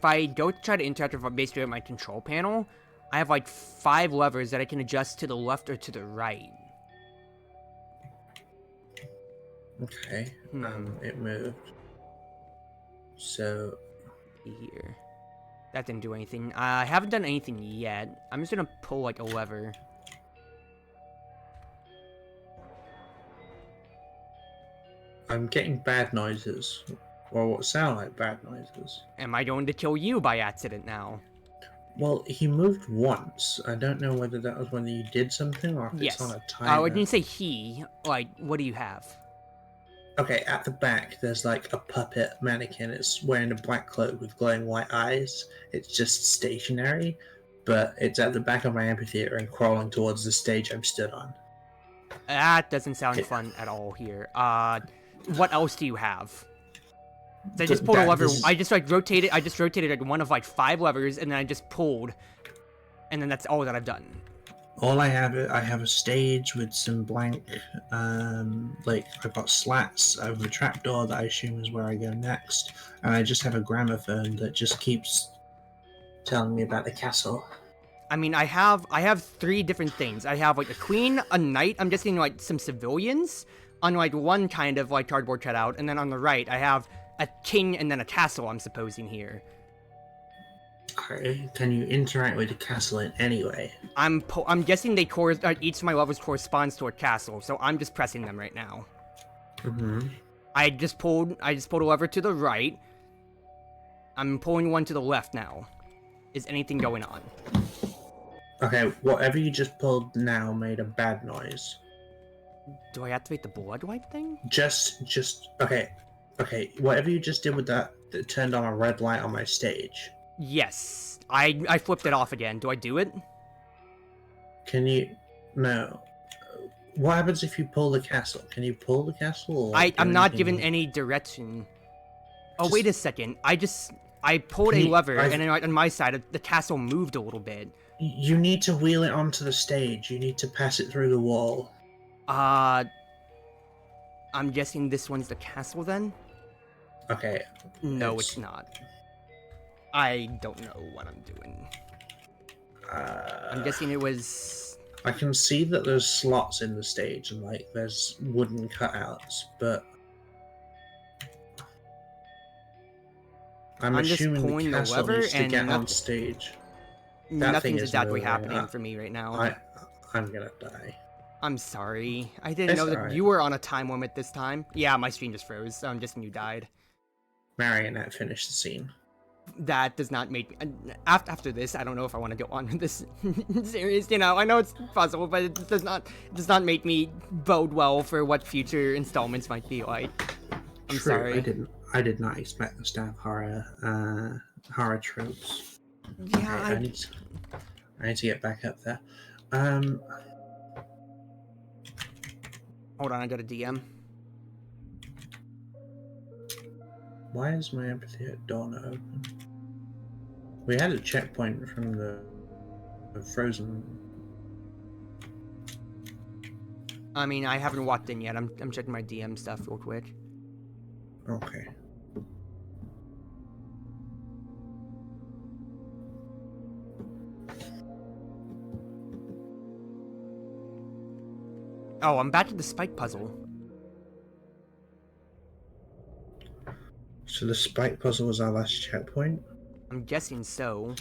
I go to try to interact with basically my control panel, I have like 5 levers that I can adjust to the left or to the right. Okay. It moved. So Here. That didn't do anything. I haven't done anything yet. I'm just gonna pull like a lever. I'm getting bad noises. Or what sound like bad noises. Am I going to kill you by accident now? Well, he moved once. I don't know whether that was when you did something or if Yes. it's on a timer. I didn't say he. Like, what do you have? Okay, at the back, there's like a puppet mannequin. It's wearing a black cloak with glowing white eyes. It's just stationary, but it's at the back of my amphitheater and crawling towards the stage I'm stood on. That doesn't sound fun at all here. What else do you have? So I just pulled a lever. I just rotated like one of like 5 levers, and then I just pulled, and then that's all that I've done. All I have a stage with some blank, like I've got slats. I have a trapdoor that I assume is where I go next, and I just have a gramophone that just keeps telling me about the castle. I mean, I have 3 different things. I have like a queen, a knight. I'm just getting like some civilians on like one kind of like cardboard cutout, and then on the right I have a king and then a castle. I'm supposing here. Okay, can you interact with the castle in any way? I'm guessing they each of my levels corresponds to a castle, so I'm just pressing them right now. I just pulled a lever to the right. I'm pulling one to the left now. Is anything going on? Okay, whatever you just pulled now made a bad noise. Do I activate the bloodlight thing? Okay, whatever you just did with that turned on a red light on my stage. Yes. I flipped it off again. Do I do it? Can you... No. What happens if you pull the castle? Can you pull the castle? Or I'm not given any direction. Oh, wait a second. I pulled a lever, and then on my side, the castle moved a little bit. You need to wheel it onto the stage. You need to pass it through the wall. I'm guessing this one's the castle then? Okay. No, it's not. I don't know what I'm doing. I'm guessing it was... I can see that there's slots in the stage and like there's wooden cutouts, but I'm just assuming the pulling the castle lever needs to and get on nothing, stage. That thing nothing's is exactly moving. happening for me right now. I'm gonna die. I'm sorry. I didn't It's know that alright. you were on a time limit this time. Yeah, my stream just froze, so I'm guessing you died. Marionette finished the scene. That does not make me... After this, I don't know if I want to go on with this series, you know. I know it's puzzle, but it does not make me bode well for what future installments might be like. I'm True, sorry. I did not expect us to have horror tropes. Yeah, Okay, I need to get back up there. Hold on, I got a DM. Why is my empathy at door not open? We had a checkpoint from the frozen. I mean, I haven't walked in yet. I'm checking my DM stuff real quick. Okay. Oh, I'm back to the spike puzzle. So the spike puzzle was our last checkpoint? I'm guessing so.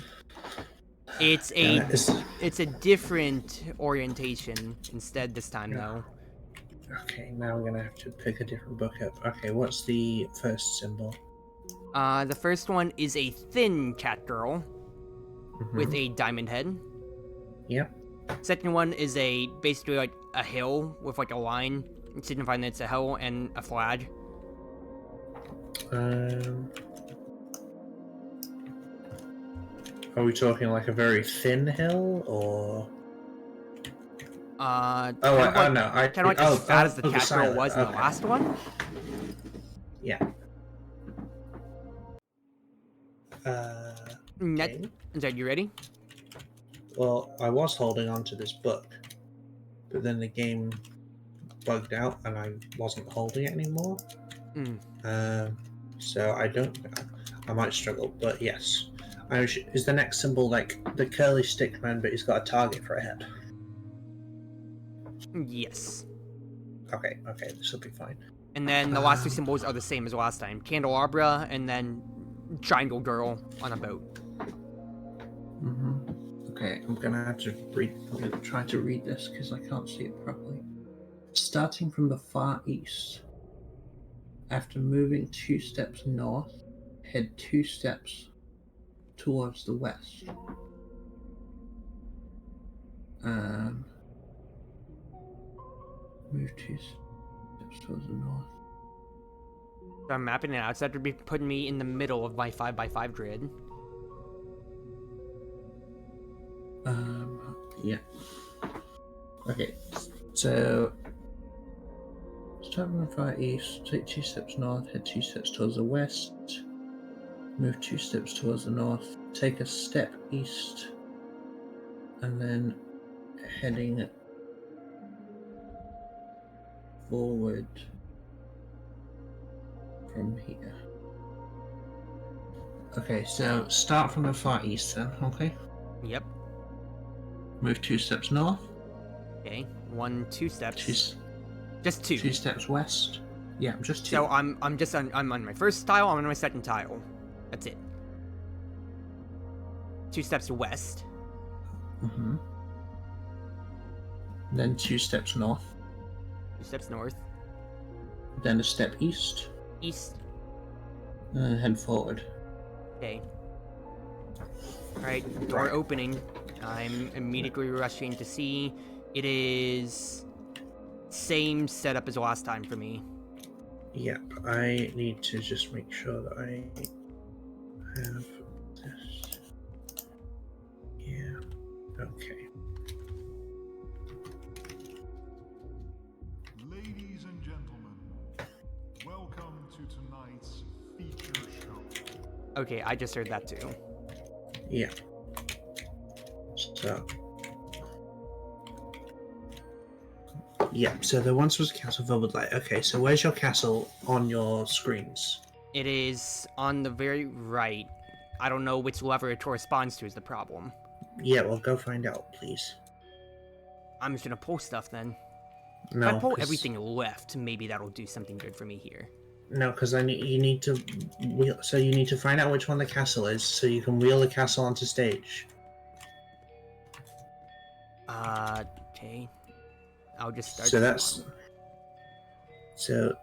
It's a different orientation instead this time, though. Okay, now we're gonna have to pick a different book up. Okay, what's the first symbol? The first one is a thin cat girl with a diamond head. Yep. Second one is basically like a hill with like a line signifying that it's a hill and a flag. Are we talking like a very thin hill, or? Kind of like as fat as the cat girl was in the last one. Yeah. Okay. Is that you ready? Well, I was holding on to this book, but then the game bugged out and I wasn't holding it anymore. So I might struggle, but yes. Is the next symbol like the curly stick man, but he's got a target for a head? Yes. Okay, this will be fine. And then the last two symbols are the same as last time. Candelabra and then triangle girl on a boat. Okay, I'm gonna try to read this because I can't see it properly. Starting from the far east, after moving 2 steps north, head 2 steps towards the west. Move 2 steps towards the north. So I'm mapping it out, so that would be putting me in the middle of my 5x5 grid. Yeah. Okay, so start from the far east, take 2 steps north, head 2 steps towards the west, move 2 steps towards the north, take a step east, and then heading forward from here. Okay, so start from the far east then, okay? Yep. Move 2 steps north. Okay, 2 steps. Just 2. 2 steps west. Yeah, just 2. So I'm on my first tile, I'm on my second tile. That's it. 2 steps west. Then 2 steps north. 2 steps north. Then a step east. East. And then head forward. Okay. Alright, door opening. I'm immediately rushing to see. It is same setup as last time for me. Yep, I need to just make sure that I have this. Yeah, okay. Ladies and gentlemen, welcome to tonight's feature show. Okay, I just heard that too. Yeah. So. Yeah, so there once was a castle filled with light. Okay, so where's your castle on your screens? It is on the very right. I don't know which lever it corresponds to is the problem. Yeah, well, go find out, please. I'm just gonna pull stuff then. No, if I pull 'cause- everything left, maybe that'll do something good for me here. No, because then you need to wheel. So you need to find out which one the castle is, so you can wheel the castle onto stage. Okay. I'll just start. So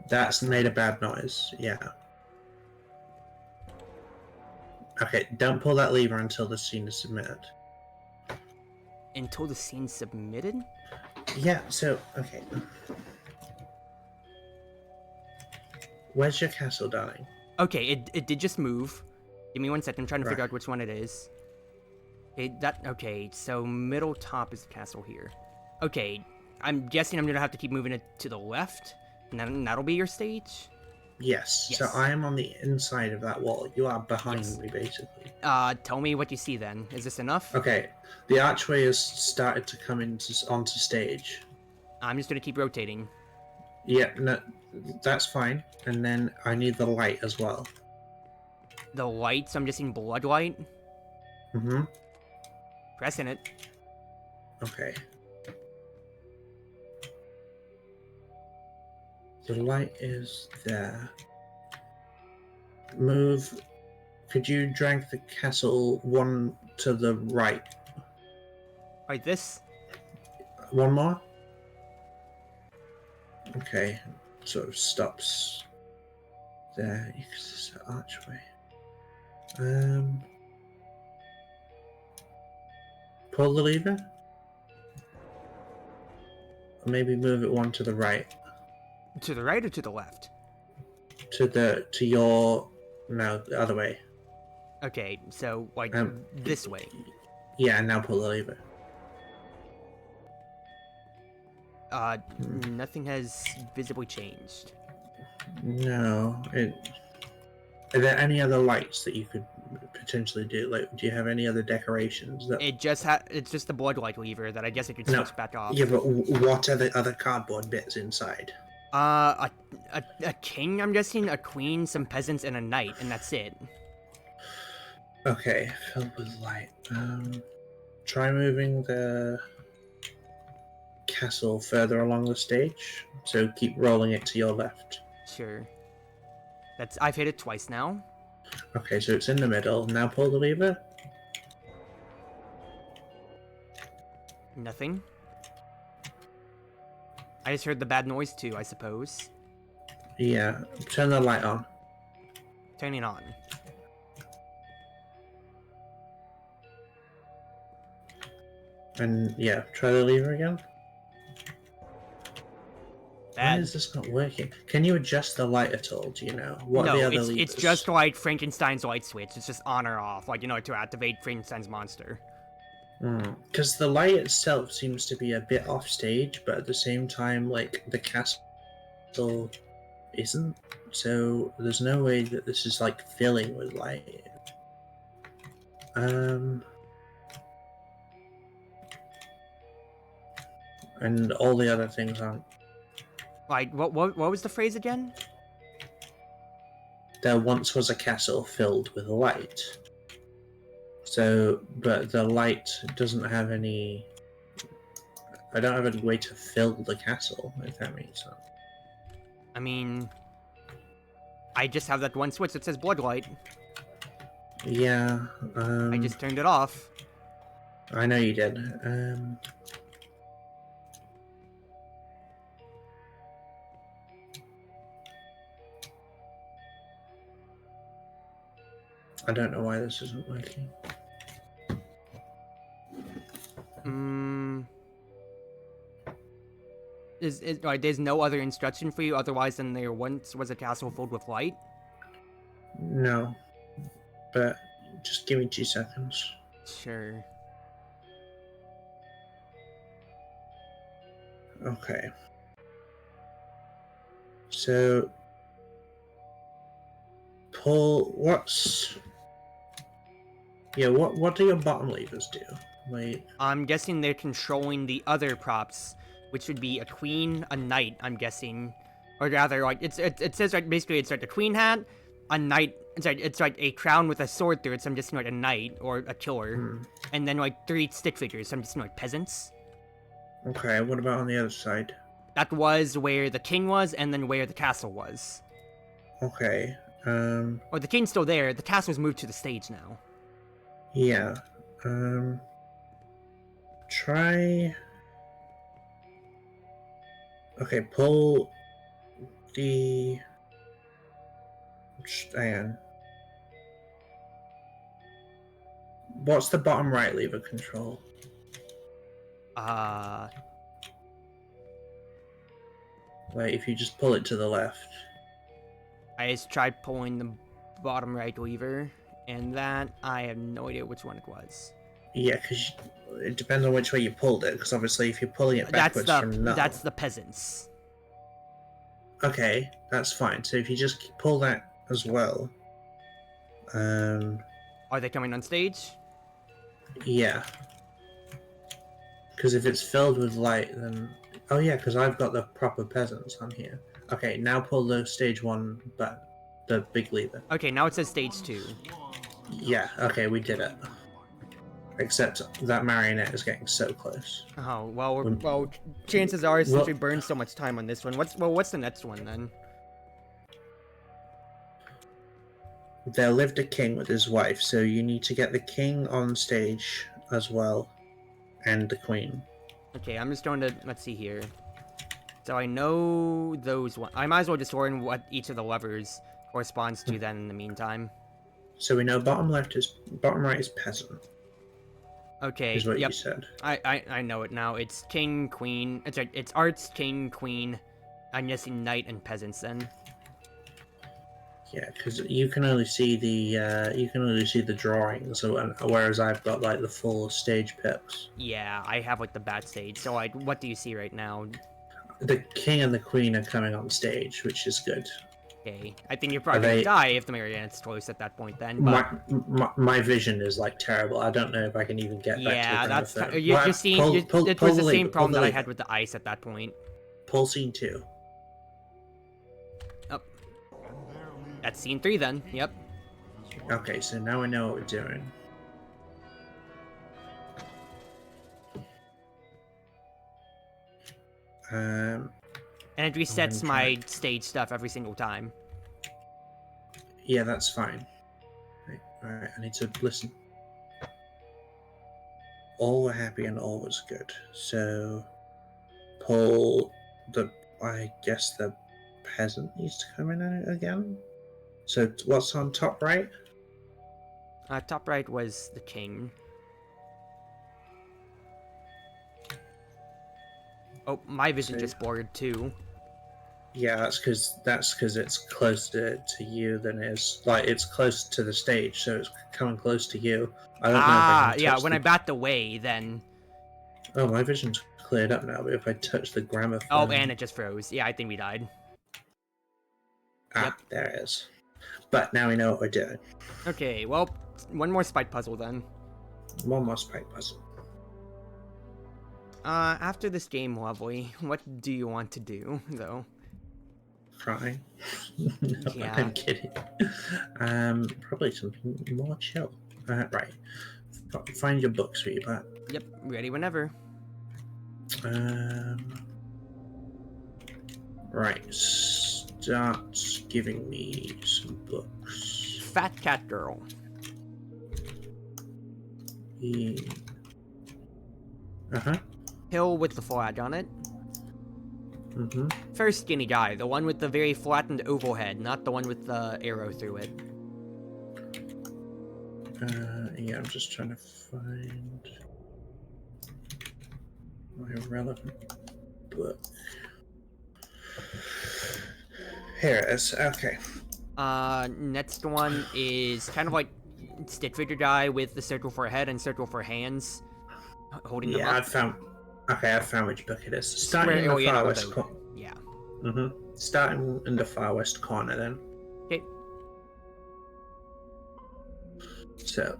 that's made a bad noise. Yeah. Okay, don't pull that lever until the scene is submitted. Until the scene's submitted? Yeah, so, okay. Where's your castle, darling? Okay, it did just move. Give me 1 second, I'm trying to figure Right. out which one it is. Okay, so middle top is the castle here. Okay, I'm guessing I'm gonna have to keep moving it to the left, and then that'll be your stage? Yes. So Yes. I am on the inside of that wall. You are behind Yes. me, basically. Tell me what you see then. Is this enough? Okay, the archway has started to come onto stage. I'm just gonna keep rotating. Yeah, no, that's fine. And then I need the light as well. The lights, I'm just seeing blood light. Mm-hmm. Pressing it. Okay. The light is there. Move. Could you drag the castle one to the right? Like this? One more? Okay. Sort of stops there. You can see the archway. Pull the lever? Or maybe move it one to the right. To the right or to the left? To your... No, the other way. Okay, so, like, this way. Yeah, now pull the lever. Nothing has visibly changed. No. Are there any other lights that you could potentially do? Like, do you have any other decorations? That... It's just the blood light lever that I guess I could No. switch back off. Yeah, but what are the other cardboard bits inside? A king, I'm guessing, a queen, some peasants, and a knight, and that's it. Okay, filled with light. Try moving the castle further along the stage. So keep rolling it to your left. Sure. I've hit it twice now. Okay, so it's in the middle. Now pull the lever. Nothing. I just heard the bad noise too, I suppose. Yeah, turn the light on. Turning on. And yeah, try the lever again. Why Bad. is this not working? Can you adjust the light at all? Do you know? What are the No, other it's levers? just like Frankenstein's light switch. It's just on or off, like, to activate Frankenstein's monster. Because the light itself seems to be a bit off stage, but at the same time, like, the castle isn't. So there's no way that this is like filling with light. And all the other things aren't. Like, what was the phrase again? There once was a castle filled with light. So, but the light doesn't have any... I don't have any way to fill the castle, if that makes sense. I mean, I just have that one switch that says blood light. Yeah, I just turned it off. I know you did. I don't know why this isn't working. Like, there's no other instruction for you otherwise than there once was a castle filled with light? No. But just give me 2 seconds. Sure. Okay. So pull what do your bottom levers do? Like, I'm guessing they're controlling the other props, which would be a queen, a knight, I'm guessing. Or rather, like, it says, like, basically it's like the queen hat, a knight. It's like a crown with a sword through it, so I'm just like a knight or a killer, and then like 3 stick figures, so I'm just like peasants. Okay, what about on the other side? That was where the king was, and then where the castle was. Okay, Or the king's still there. The castle's moved to the stage now. yeah, try... Okay, pull the... Hang on. What's the bottom right lever control? Like, if you just pull it to the left. I just tried pulling the bottom right lever, and that I have no idea which one it was. Yeah, because it depends on which way you pulled it, because obviously if you're pulling it backwards from null... That's the peasants. Okay, that's fine. So if you just pull that as well... Are they coming on stage? Yeah. Because if it's filled with light, then... Oh yeah, because I've got the proper peasants on here. Okay, now pull the stage 1 button. The big lever. Okay, now it says stage 2. Yeah, okay, we did it. Except that marionette is getting so close. Oh, well, chances are, since we burned so much time on this one, what's the next one then? There lived a king with his wife, so you need to get the king on stage as well, and the queen. Okay, I'm just going to, let's see here. So I know those one. I might as well just learn what each of the levers corresponds to then in the meantime. So we know bottom right is peasant. Okay, Is what yep. you said. I know it now. It's king, queen. It's arts, king, queen. I'm guessing knight and peasants then. Yeah, because you can only see the drawings, so, whereas I've got like the full stage pics. Yeah, I have like the bat stage. So what do you see right now? The king and the queen are coming on stage, which is good. Okay, I think you're probably gonna die if the marionette's close at that point then. But my vision is like terrible. I don't know if I can even get back to the that's you're seeing. It was the same problem that I had with the ice at that point. Pull scene 2. Oh, that's scene 3 then. Yep. Okay, so now we know what we're doing. And it resets my stage stuff every single time. Yeah, that's fine. Alright, I need to listen. All were happy and all was good. So, pull the... I guess the peasant needs to come in again? So, what's on top right? Top right was the king. Oh, my vision just blurred too. Yeah, that's because it's closer to you than it is. Like, it's close to the stage, so it's coming close to you. I don't know if I can touch when I backed away, then... Oh, my vision's cleared up now, but if I touch the gramophone... Oh, and it just froze. Yeah, I think we died. Yep. There it is. But now we know what we're doing. Okay, well, one more spike puzzle then. One more spike puzzle. After this game, Lovely, what do you want to do, though? Cry. No, Yeah. I'm kidding. Probably something more chill. Right. Find your book, sweetheart. Yep, ready whenever. Right. Start giving me some books. Fat Cat Girl. Uh-huh. Hill with the flag on it. Mm-hmm. First skinny guy, the one with the very flattened oval head, not the one with the arrow through it. Yeah, I'm just trying to find my relevant book. Here it is. Okay. Next one is kind of like stick figure guy with the circle for a head and circle for hands, holding them up. I found which book it is. Starting in the far west corner. Yeah. Starting in the far west corner, then. Okay. So,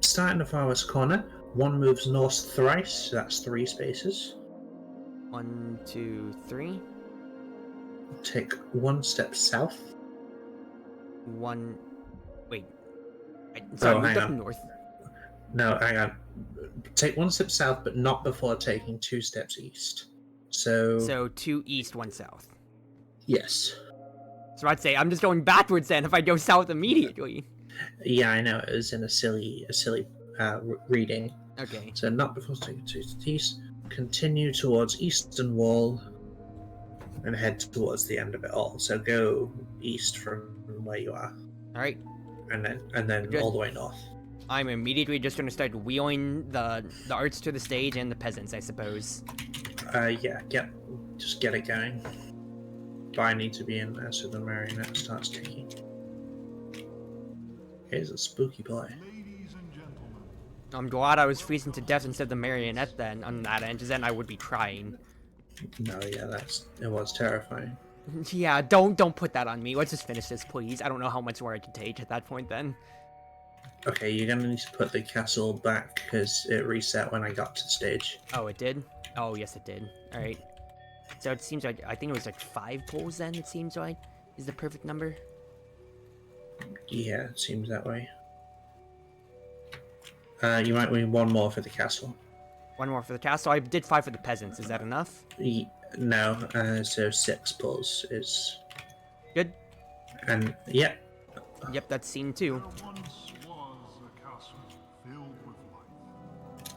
start in the far west corner. One moves north thrice. So that's 3 spaces. 1, 2, 3. Take 1 step south. one. Wait. Sorry, Oh, moved hang up on. north. No, hang on. Take 1 step south, but not before taking 2 steps east. So, So 2 east, 1 south. yes. So I'd say I'm just going backwards then if I go south immediately. Yeah, I know. It was in a silly reading. Okay. So not before taking 2 steps east. Continue towards eastern wall and head towards the end of it all. So go east from where you are, All right. and then Good. all the way north. I'm immediately just gonna start wheeling the arts to the stage and the peasants, I suppose. Yeah, just get it going. But I need to be in there so the marionette starts ticking. Here's a spooky boy. Ladies and gentlemen, I'm glad I was freezing to death instead of the marionette then on that end, 'cause then I would be crying. No, yeah, it was terrifying. Yeah, don't put that on me. Let's just finish this, please. I don't know how much more I can take at that point then. Okay, you're gonna need to put the castle back because it reset when I got to the stage. Oh, it did? Oh, yes, it did. All right. So it seems like, I think it was like 5 poles then, it seems like, is the perfect number. Yeah, it seems that way. You might need 1 more for the castle. 1 more for the castle. I did 5 for the peasants. Is that enough? No, so 6 pulls is... Good. And, yeah. Yep, that's scene 2. there once was a castle filled with light.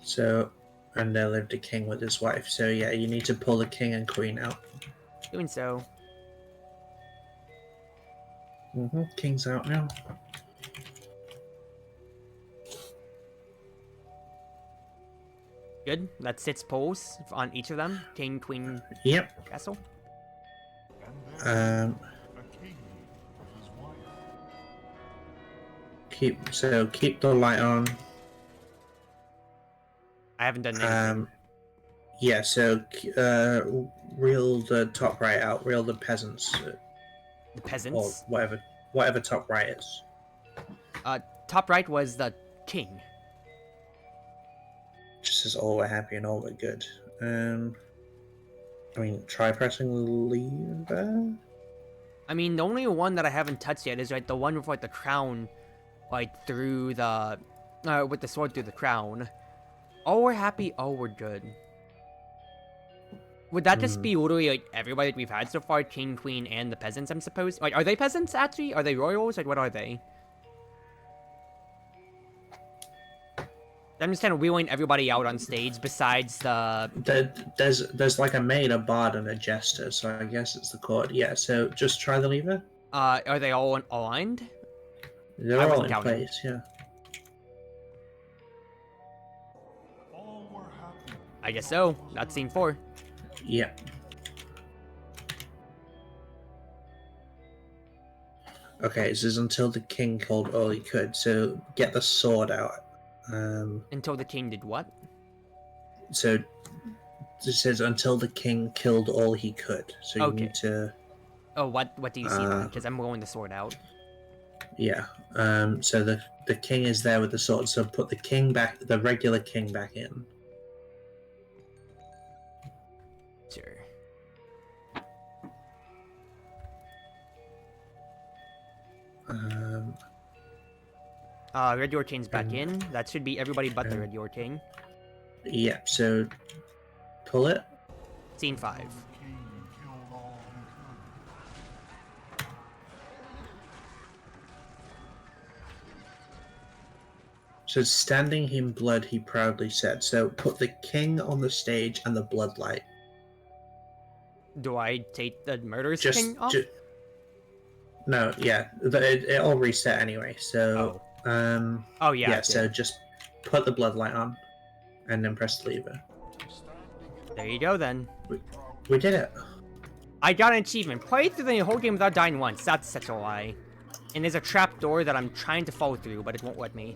So, and there lived a king with his wife. So, yeah, you need to pull the king and queen out. Doing so. King's out now. Good. That's 6 poles on each of them. King, queen, Yep. castle. And there Um, a king with his wife. keep the light on. I haven't done anything. Yeah, so reel the top right out, reel the peasants, The or peasants. whatever top right is. Top right was the king. Just says all we're happy and all we're good. I mean, try pressing the lever. I mean, the only one that I haven't touched yet is like the one with like the crown, like through the, with the sword through the crown. All we're happy, all we're good. Would that just be literally like everybody that we've had so far, king, queen, and the peasants? I'm supposed. Like, are they peasants actually? Are they royals? Like, what are they? I'm just kind of wheeling everybody out on stage besides the... There's like a maid, a bard, and a jester, so I guess it's the court. Yeah, so just try the lever. Are they all aligned? They're I all wasn't in counting. place, yeah. All were happy. I guess so. That's scene 4. Yeah. Okay, this is until the king called all he could, so get the sword out. Until the king did what? So it says until the king killed all he could. So you Okay. need to, Oh, what do you see then? Because I'm rolling the sword out. yeah. So the king is there with the sword. So put the king back, the regular king back in. Sure. Red Your King's back in. That should be everybody but the Red Your King. Yeah. So pull it. Scene 5. The king killed all he could. So standing in blood, he proudly said. So put the king on the stage and the bloodlight. Do I take the murderous Just, king off? no, yeah, it all reset anyway. So, Oh, yeah. yeah. it So did. just put the bloodlight on, and then press the lever. There you go then. We did it. I got an achievement. Played through the whole game without dying once. That's such a lie. And there's a trap door that I'm trying to fall through, but it won't let me.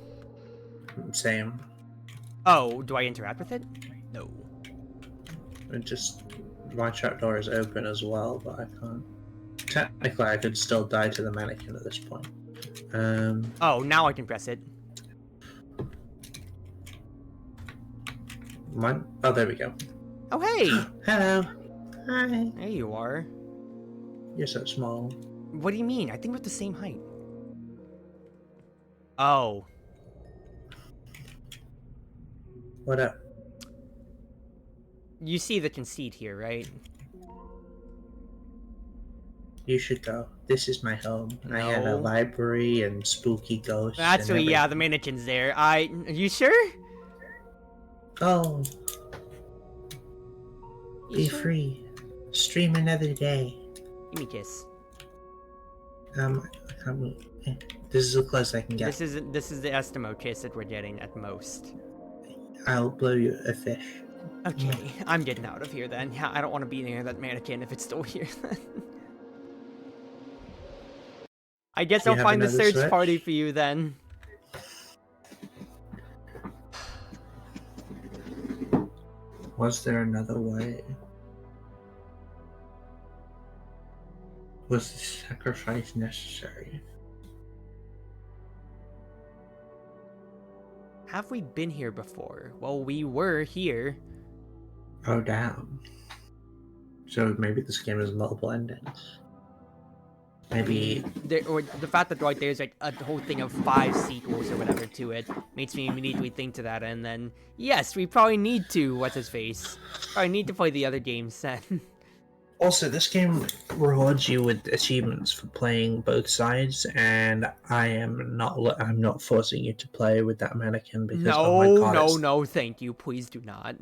Same. Oh, do I interact with it? No. It just my trapdoor is open as well, but I can't. Technically, I could still die to the mannequin at this point. Oh, now I can press it. Mine. Oh, there we go. Oh, hey! Hello. Hi. There you are. You're so small. What do you mean? I think we're the same height. Oh. What up? You see the conceit here, right? You should go. This is my home. I have a No. library and spooky ghosts. That's and what, yeah, everything. the mannequin's there. Are you sure? Oh, You be sure? free. Stream another day. Give me a kiss. This is as close as I can get. This is the Estimo kiss that we're getting at most. I'll blow you a fish. Okay, I'm getting out of here then. Yeah, I don't want to be near that mannequin if it's still here then. I guess Do you I'll have find the another search Switch? party for you then. Was there another way? Was the sacrifice necessary? Have we been here before? Well, we were here. Oh, damn. So maybe this game has multiple endings. Maybe. Or the fact that like there's like a whole thing of 5 sequels or whatever to it makes me immediately think to that, and then yes, we probably need to. What's his face? Probably need to play the other games then. Also, this game rewards you with achievements for playing both sides, and I'm not forcing you to play with that mannequin because oh my god, no, thank you. Please do not.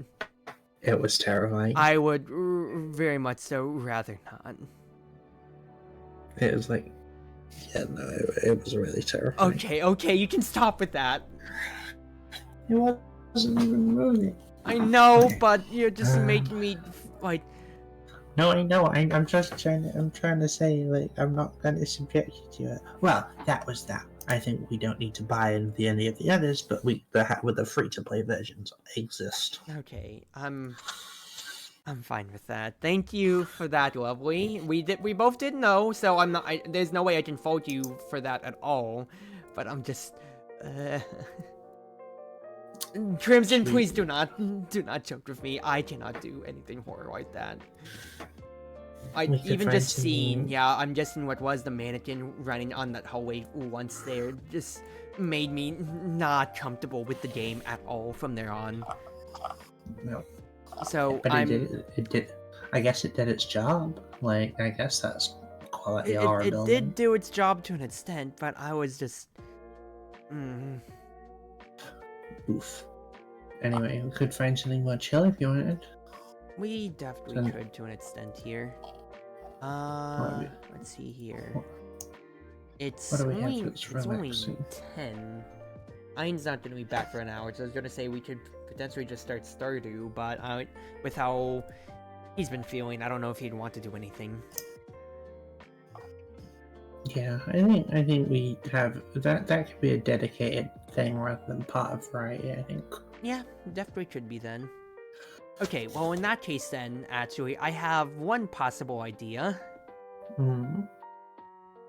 it was terrifying. I would very much so rather not. It was like, yeah, no, it was really terrifying. Okay, you can stop with that. It wasn't even moving. I know, Okay. but you're just making me like. No, I know. I'm just trying. I'm trying to say, like, I'm not going to subject you to it. Well, that was that. I think we don't need to buy into any of the others, but with the free-to-play versions exist. Okay, I'm fine with that. Thank you for that, lovely. We both did know, so I'm not. There's no way I can fault you for that at all. But I'm just. Crimson, Sweet. please do not joke with me. I cannot do anything horror like that. I We could even find just some- seen, yeah, I'm just seeing what was the mannequin running on that hallway once there. Just made me not comfortable with the game at all from there on. No. So But I'm. it did. I guess it did its job. Like, I guess that's quality horror It building. did do its job to an extent, but I was just. Oof. Anyway, we could find something more chill if you wanted. We definitely So- could to an extent here. we- Let's see here. What- It's what do we have only, that's it's only relaxing? 10. Ian's not gonna be back for an hour, so I was gonna say we could potentially just start Stardew, but with how he's been feeling, I don't know if he'd want to do anything. Yeah, I think we have that could be a dedicated thing rather than part of variety, I think. Yeah, definitely could be then. Okay, well in that case then, actually, I have one possible idea. Hmm.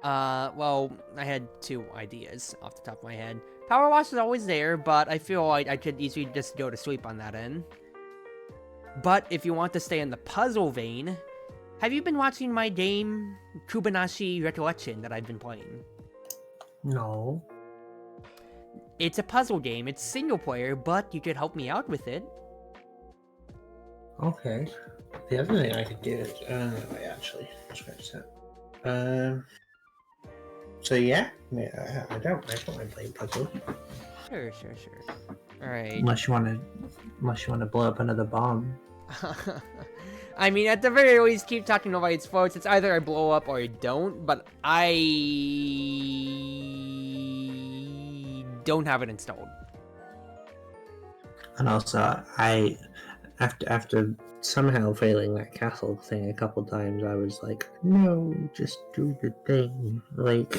Well, I had 2 ideas off the top of my head. Power Wash is always there, but I feel like I could easily just go to sleep on that end. But if you want to stay in the puzzle vein, have you been watching my game, Kubanashi Recollection, that I've been playing? No. It's a puzzle game. It's single player, but you could help me out with it. Okay. The other thing I could do is wait, actually, scratch that. So yeah, I don't mind playing puzzle. Sure. Alright. Unless you want to blow up another bomb. I mean, at the very least, keep talking over its floats. It's either I blow up or I don't, but I don't have it installed. And also, after somehow failing that castle thing a couple times, I was like, no, just do the thing. Like,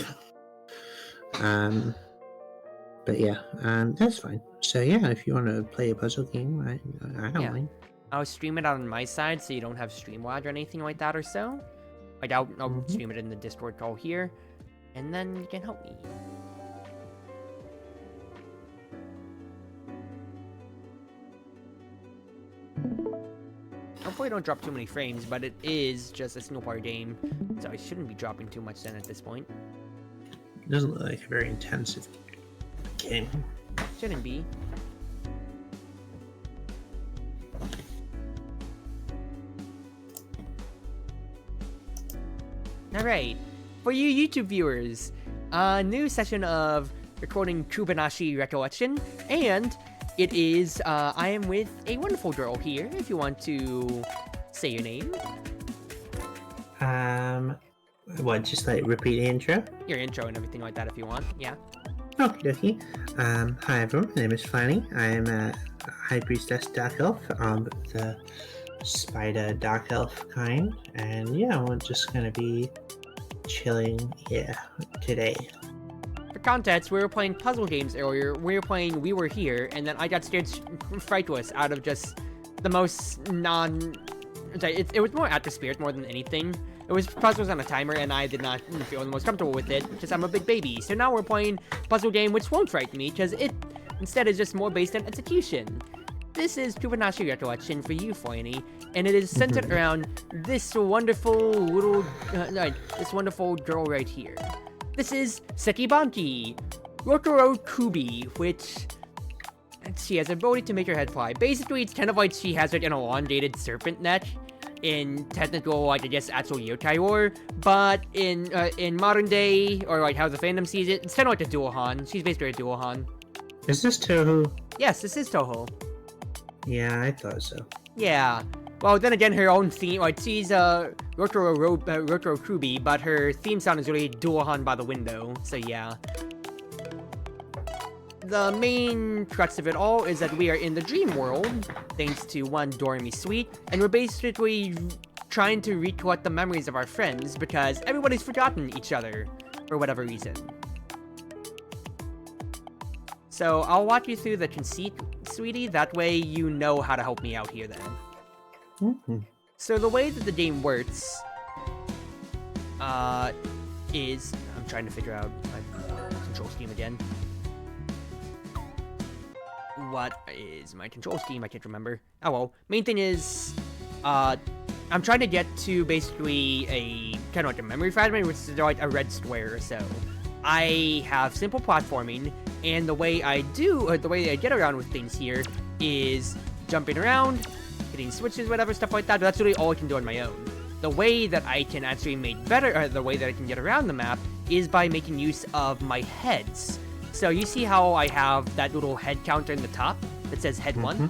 but yeah, that's fine. So yeah, if you want to play a puzzle game, I don't Yeah. mind. I'll stream it out on my side so you don't have stream lag or anything like that or so. Like, I'll Mhm. stream it in the Discord call here, and then you can help me. Oh, hopefully I don't drop too many frames, but it is just a single player game, so I shouldn't be dropping too much then at this point. It doesn't look like a very intensive game. Shouldn't be. Alright, for you YouTube viewers, a new session of recording Kubanashi Recollection, and it is, I am with a wonderful girl here, if you want to say your name. What, just like repeat the intro? Your intro and everything like that if you want, yeah. Okie dokie. Hi everyone, my name is Fanny. I am a High Priestess Dark Elf, the spider Dark Elf kind, and yeah, we're just gonna be chilling here today. For context, we were playing puzzle games earlier. We were playing We Were Here, and then I got scared frightless out of just the most it was more atmospheric more than anything. It was puzzles on a timer, and I did not feel the most comfortable with it, because I'm a big baby. So now we're playing puzzle game, which won't frighten me, because it instead is just more based on execution. This is Kubanashi Recollection for you, Fanny, and it is centered around this wonderful little, this wonderful girl right here. This is Sekibanki, Rokuro Kubi, which she has the ability to make her head fly. Basically, it's kind of like she has like an elongated serpent neck in technical, like, I guess, actual yokai lore, but in modern day, or like how the fandom sees it, it's kind of like a Duohan. She's basically a Duohan. Is this Toho? Yes, this is Toho. Yeah, I thought so. Yeah. Well, then again, her own theme, like, she's Rokuro Kubi, but her theme sound is really Duohan by the window, so yeah. The main crux of it all is that we are in the dream world, thanks to one Doremi Suite, and we're basically trying to recollect the memories of our friends, because everybody's forgotten each other, for whatever reason. So, I'll walk you through the conceit, sweetie, that way you know how to help me out here then. So the way that the game works, is... I'm trying to figure out my control scheme again. What is my control scheme? I can't remember. Oh well. Main thing is, I'm trying to get to basically a kind of like a memory fragment, which is like a red square or so. I have simple platforming, and the way I get around with things here is jumping around, hitting switches, whatever, stuff like that. But that's really all I can do on my own. The way that I can actually make better, the way that I can get around the map is by making use of my heads. So you see how I have that little head counter in the top that says head 1?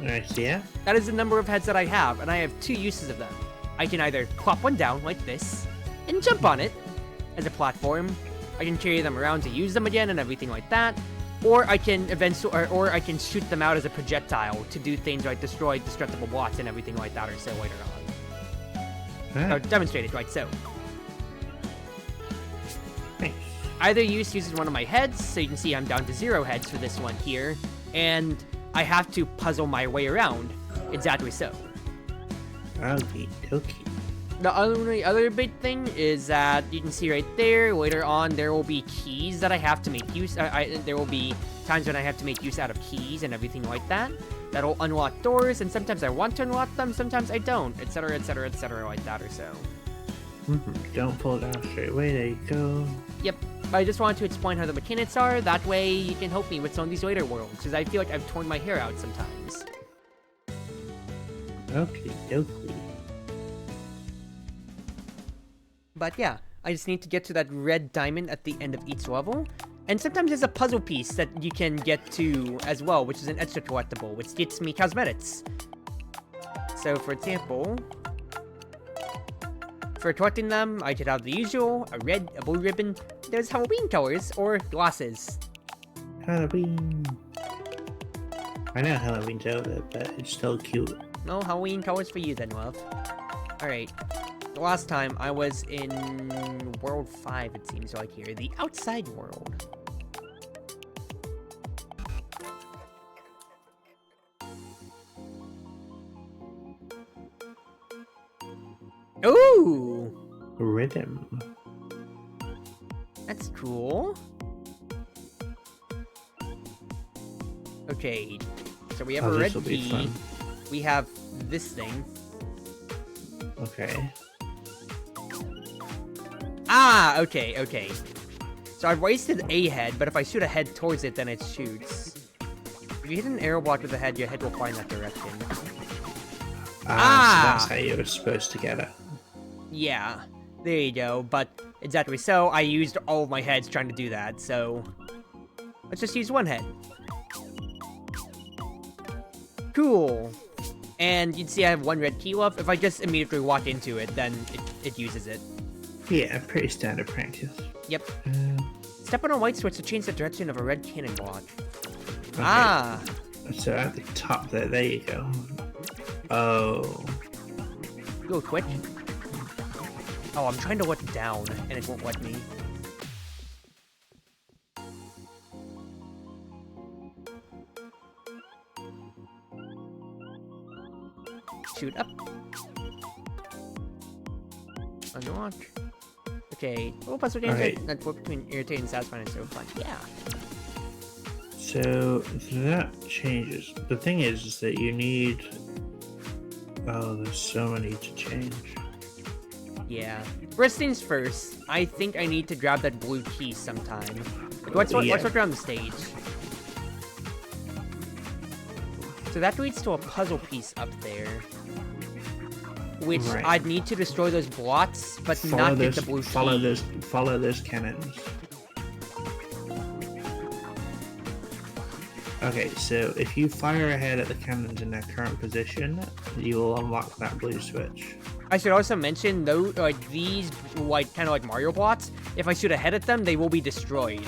Yeah. That is the number of heads that I have, and I have two uses of them. I can either plop one down like this and jump on it as a platform. I can carry them around to use them again and everything like that. Or I can or I can shoot them out as a projectile to do things like destroy destructible blocks and everything like that or so later on. Or demonstrate it like so. Either use uses one of my heads, so you can see I'm down to 0 heads for this one here, and I have to puzzle my way around. Exactly so. Okie dokie. The only other big thing is that you can see right there, later on, there will be keys that I have to make use, there will be times when I have to make use out of keys and everything like that. That'll unlock doors, and sometimes I want to unlock them, sometimes I don't, etc, etc, etc, like that or so. Don't pull down straight away, there you go. Yep, but I just wanted to explain how the mechanics are, that way you can help me with some of these later worlds, because I feel like I've torn my hair out sometimes. Okie dokie. But yeah, I just need to get to that red diamond at the end of each level, and sometimes there's a puzzle piece that you can get to as well, which is an extra collectible, which gets me cosmetics. So for example, for collecting them, I could have the usual, a red, a blue ribbon, there's Halloween colors, or glasses. Halloween. I know Halloween's over, but it's still cute. No Halloween colors for you then, love. Alright. The last time I was in World 5, it seems like here. The outside world. Ooh! Rhythm. That's cool. Okay, so we have a red key. We have this thing. Okay. Ah, okay, okay. So I've wasted a head, but if I shoot a head towards it, then it shoots. If you hit an arrow block with the head, your head will fly in that direction. So that's how you were supposed to get it. Yeah, there you go. But exactly, so I used all of my heads trying to do that, so let's just use one head. Cool. And you'd see I have one red key left. If I just immediately walk into it, then it uses it. Yeah, pretty standard practice. Yep. Step on a white switch to change the direction of a red cannon block. Okay. Ah. So at the top there you go. Oh. Go quick. Oh, I'm trying to look down, and it won't let me. Shoot up. Unlock. Okay. Oh, puzzle games that flip between irritating and satisfying is so fun. Yeah. So that changes. The thing is that you need. Oh, there's so many to change. Yeah. First things first, I think I need to grab that blue key sometime. Let's look around the stage. So that leads to a puzzle piece up there. Which I'd need to destroy those blocks, but not get the blue key. Follow those cannons. Okay, so if you fire ahead at the cannons in their current position, you will unlock that blue switch. I should also mention, though, like these, kind of like Mario blocks, if I shoot ahead at them, they will be destroyed.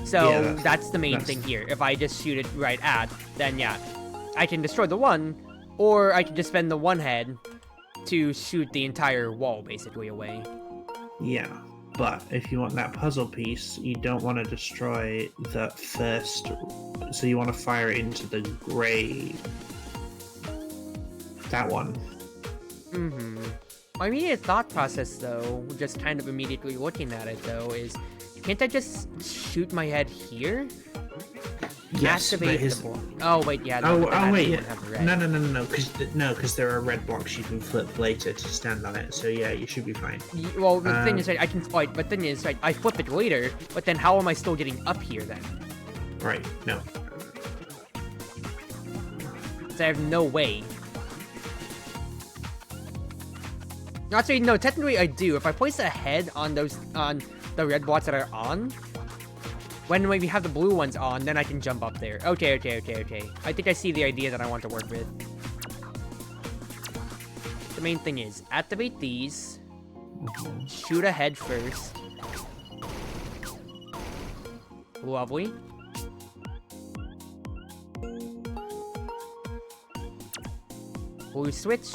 So yeah, that's the main thing here. If I just shoot it right at, then yeah, I can destroy the one, or I can just spend the one head to shoot the entire wall basically away. Yeah, but if you want that puzzle piece, you don't want to destroy the first, so you want to fire into the gray. That one. My immediate thought process, though, just kind of immediately looking at it, though, is can't I just shoot my head here? Yes, activate the block. Oh wait, yeah. Wait, yeah. No, because there are red blocks you can flip later to stand on it. So yeah, you should be fine. Well, the thing is, I can fight, but the thing is, I flip it later. But then, how am I still getting up here then? Right. No. So I have no way. Actually, no. Technically, I do. If I place a head on the red blocks that are on. When we have the blue ones on, then I can jump up there. Okay. I think I see the idea that I want to work with. The main thing is, activate these. Shoot ahead first. Lovely. Blue switch.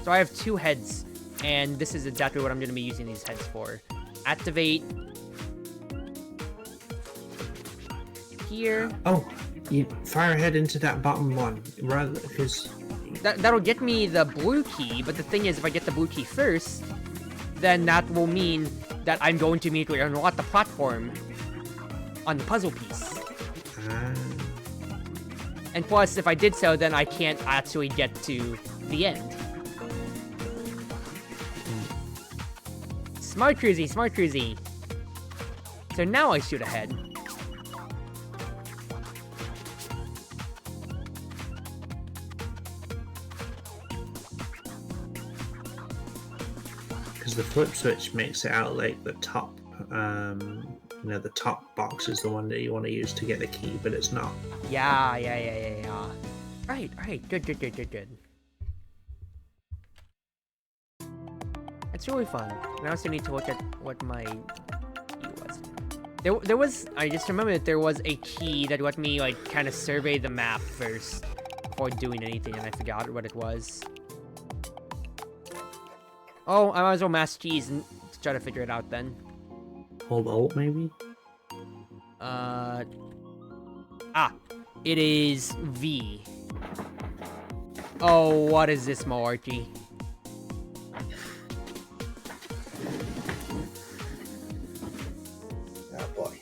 So I have two heads, and this is exactly what I'm going to be using these heads for. Activate... here. Oh, you fire ahead into that bottom one, rather, because that'll get me the blue key. But the thing is, if I get the blue key first, then that will mean that I'm going to immediately unlock the platform on the puzzle piece. And plus, if I did so, then I can't actually get to the end. Smart Cruzie. So now I shoot ahead. The flip switch makes it out like the top, the top box is the one that you want to use to get the key, but it's not. Yeah. Right. Good. It's really fun. And I also need to look at what my key was. I just remember that there was a key that let me, kind of survey the map first before doing anything, and I forgot what it was. Oh, I might as well mash cheese and try to figure it out then. Hold Alt, maybe? It is V. Oh, what is this malarkey? Oh boy.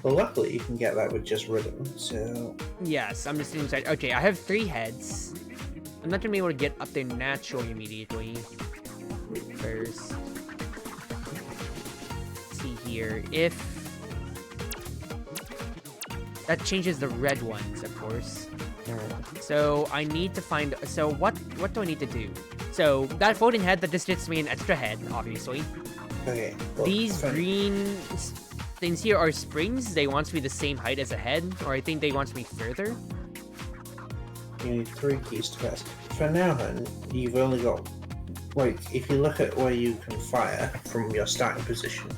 Well, luckily you can get that with just rhythm, so... Yes, I'm just inside. Okay, I have 3 heads. I'm not gonna be able to get up there naturally immediately. First. Let's see here. If... That changes the red ones, of course. So I need to find... So what do I need to do? So that floating head, that just gets me an extra head, obviously. Okay. Well, These green things here are springs. They want to be the same height as a head, or I think they want to be further. You need 3 keys to press. For now, hun, you've only got... Like, if you look at where you can fire from your starting position...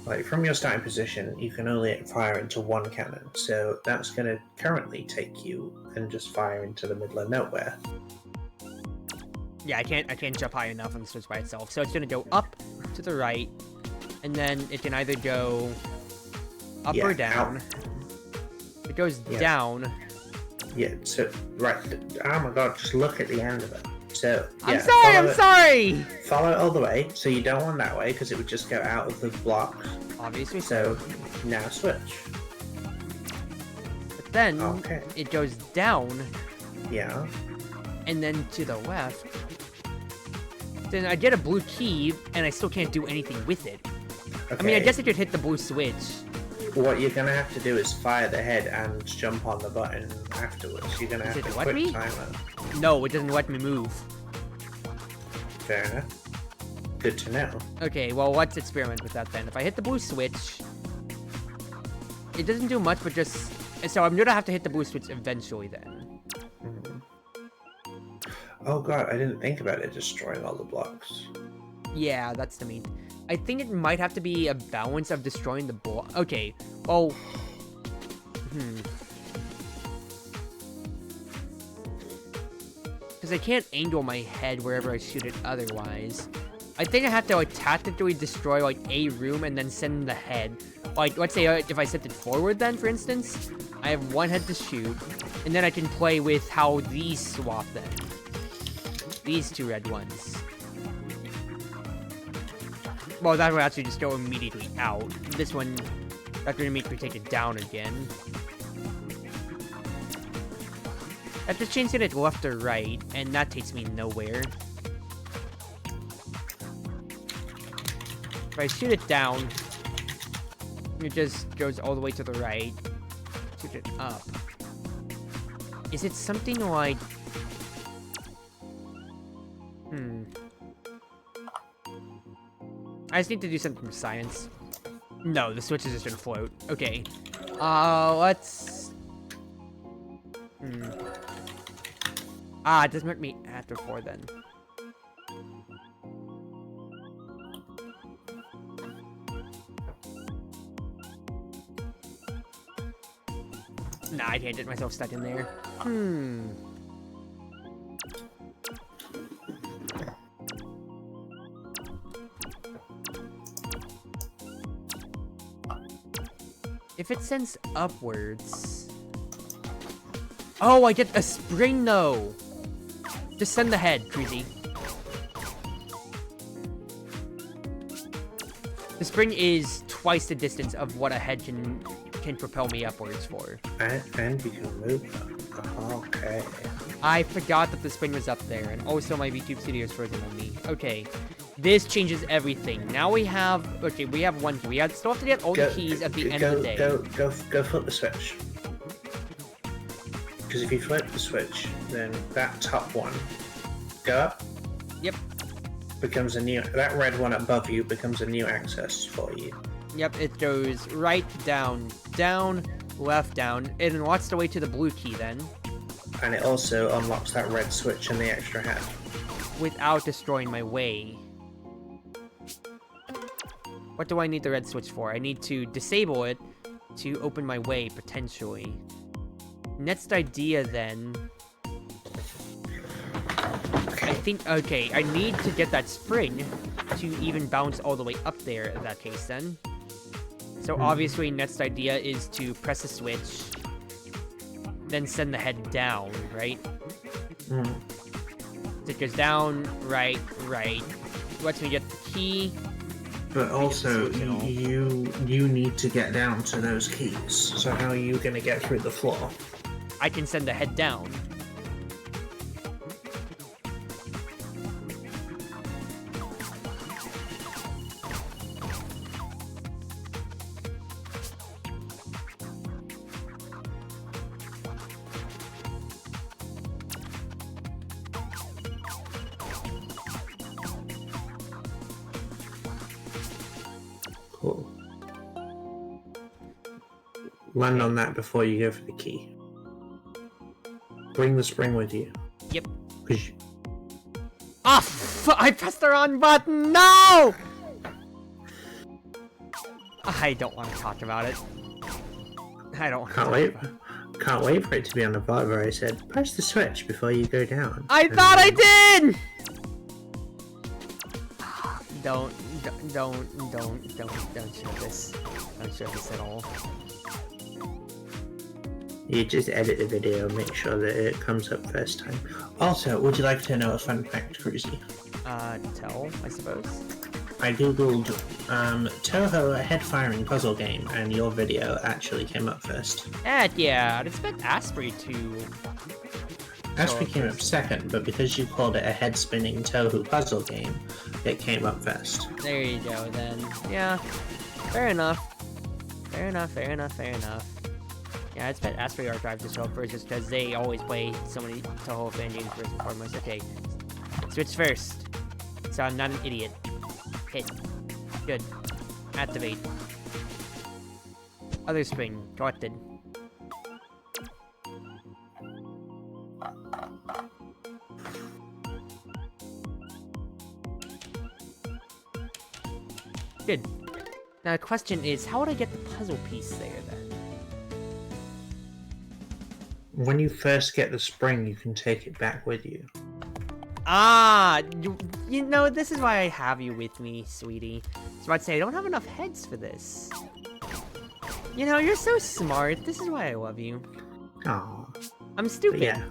Like, from your starting position, you can only fire into 1 cannon. So that's going to currently take you and just fire into the middle of nowhere. Yeah, I can't jump high enough on the switch by itself. So it's gonna go up to the right, and then it can either go up or down. It goes down. Yeah, so, right, oh my god, just look at the end of it. So, yeah, I'm sorry! Follow it all the way, so you don't want that way, because it would just go out of the block. Obviously. So, now switch. But then, it goes down. Yeah. And then to the left. Then I get a blue key, and I still can't do anything with it. Okay. I mean, I guess I could hit the blue switch. What you're gonna have to do is fire the head and jump on the button afterwards. You're gonna have to quit timer. No, it doesn't let me move. Fair enough. Good to know. Okay, well, let's experiment with that then. If I hit the blue switch, it doesn't do much, but just... So I'm gonna have to hit the blue switch eventually then. Oh god, I didn't think about it destroying all the blocks. Yeah, that's the main... I think it might have to be a balance of destroying the block. Okay, well... Because I can't angle my head wherever I shoot it otherwise. I think I have to, like, tactically destroy, like, a room and then send the head. Like, let's say if I sent it forward then, for instance, I have 1 head to shoot, and then I can play with how these swap then. These 2 red ones. Well, that would actually just go immediately out. This one, that's gonna make me take it down again. That just changing it left or right, and that takes me nowhere. If I shoot it down, it just goes all the way to the right. Shoot it up. Is it something like... I just need to do something with science. No, the switch is just gonna float. Okay. Let's... Ah, it doesn't let me add before then. Nah, I can't get myself stuck in there. If it sends upwards... Oh, I get a spring though! Just send the head, Cruzie. The spring is twice the distance of what a head can propel me upwards for. And you can move them. Okay. I forgot that the spring was up there, and also my VTube Studios frozen on me. Okay. This changes everything. Now we have... Okay, we have 1 key. We still have to get all the keys at the end of the day. Go flip the switch. Because if you flip the switch, then that top one, go up. Yep. Becomes a new... That red one above you becomes a new access for you. Yep, it goes right, down, down, left, down. It unlocks the way to the blue key then. And it also unlocks that red switch and the extra head. Without destroying my way. What do I need the red switch for? I need to disable it to open my way, potentially. Next idea, then... I think... Okay, I need to get that spring to even bounce all the way up there in that case, then. So, obviously, next idea is to press the switch, then send the head down, right? So it goes down, right, right. Lets me get the key, But also, switch and all. you need to get down to those keys. So how are you going to get through the floor? I can send the head down. Cool. Land on that before you go for the key. Bring the spring with you. Yep. 'Cause you- Ah, I pressed the wrong button. No! I don't want to talk about it. I don't want to Can't wait. Can't wait for it to be on the part where I said, press the switch before you go down. I And thought I then- did! Don't show this. Don't show this at all. You just edit the video, make sure that it comes up first time. Also, would you like to know a fun fact, Cruzie? Tell, I suppose. I googled Toho a head-firing puzzle game, and your video actually came up first. Yeah, I'd expect Asprey to... Asprey came up second, but because you called it a head-spinning Toho puzzle game, it came up first. There you go, then. Yeah, fair enough. Fair enough. Yeah, I expect Asprey Archive to show up first just because they always play so many Toho fan games first and foremost. Okay, switch first, so I'm not an idiot. Hit. Good. Activate. Other spring. Collected. Good. Now the question is, how would I get the puzzle piece there then? When you first get the spring, you can take it back with you. Ah, you know, this is why I have you with me, sweetie. So I'd say I don't have enough heads for this. You know, you're so smart. This is why I love you. Aww. I'm stupid. Yeah.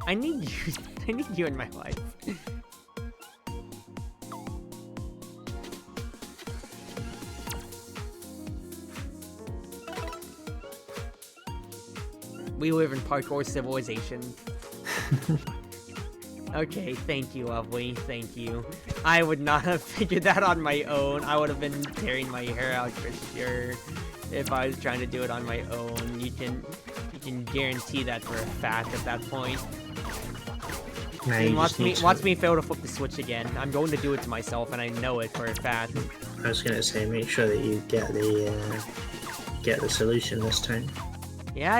I need you. I need you in my life. We live in parkour civilization. Okay, thank you, lovely. Thank you. I would not have figured that on my own. I would have been tearing my hair out for sure if I was trying to do it on my own. You can guarantee that for a fact at that point. Now And you watch just need to- me fail to flip the switch again. I'm going to do it to myself, and I know it for a fact. I was gonna say, make sure that you get the solution this time. Yeah.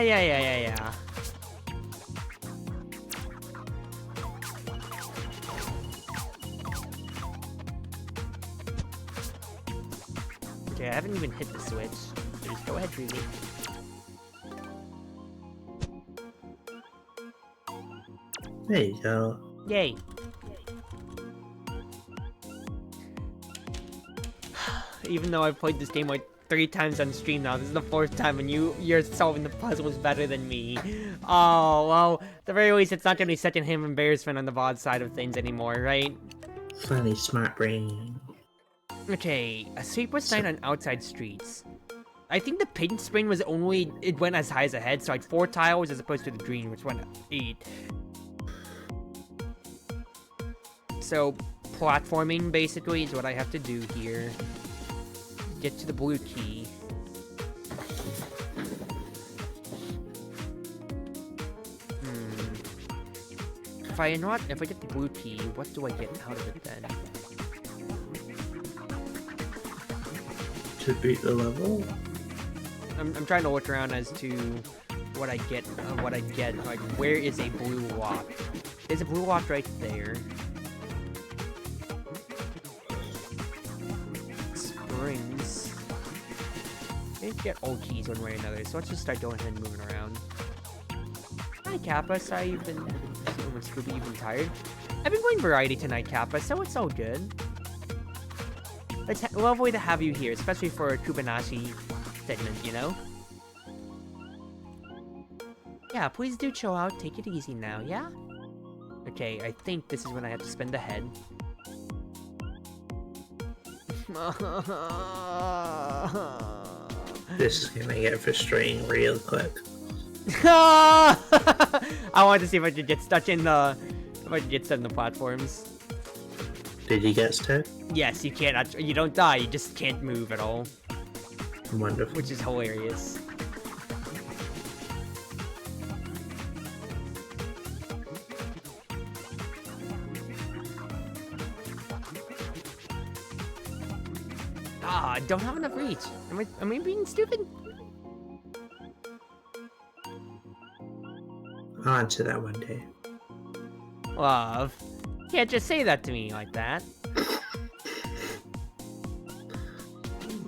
Okay, I haven't even hit the switch. So just go ahead, Cruzie. There you go. Yay. Even though I've played this game like 3 times on stream now, this is the 4th time and you're solving the puzzles better than me. Oh, well, at the very least, it's not gonna be such an embarrassment on the VOD side of things anymore, right? Funny smart brain. Okay, a sleepless night on outside streets. I think the pink spring was it went as high as a head, so like 4 tiles as opposed to the green, which went 8. So, platforming basically is what I have to do here. Get to the blue key. If I get the blue key, what do I get out of it then? To beat the level? I'm trying to look around as to what I get. Like, where is a blue lock? There's a blue lock right there. Springs. I need to get all keys one way or another, so let's just start going ahead and moving around. Hi, Kappa. Sorry you've been... Scooby, you've been tired. I've been playing variety tonight, Kappa, so it's all good. It's lovely to have you here, especially for a Kubanashi segment, you know? Yeah, please do chill out. Take it easy now, yeah? Okay, I think this is when I have to spend the head. This is gonna get frustrating real quick. I wanted to see if I could get stuck in the platforms. Did you get stuck? Yes, you can't. You don't die. You just can't move at all, Wonderful. which is hilarious. I don't have enough reach. Am I being stupid? I'll answer that one day. Love. Can't just say that to me like that.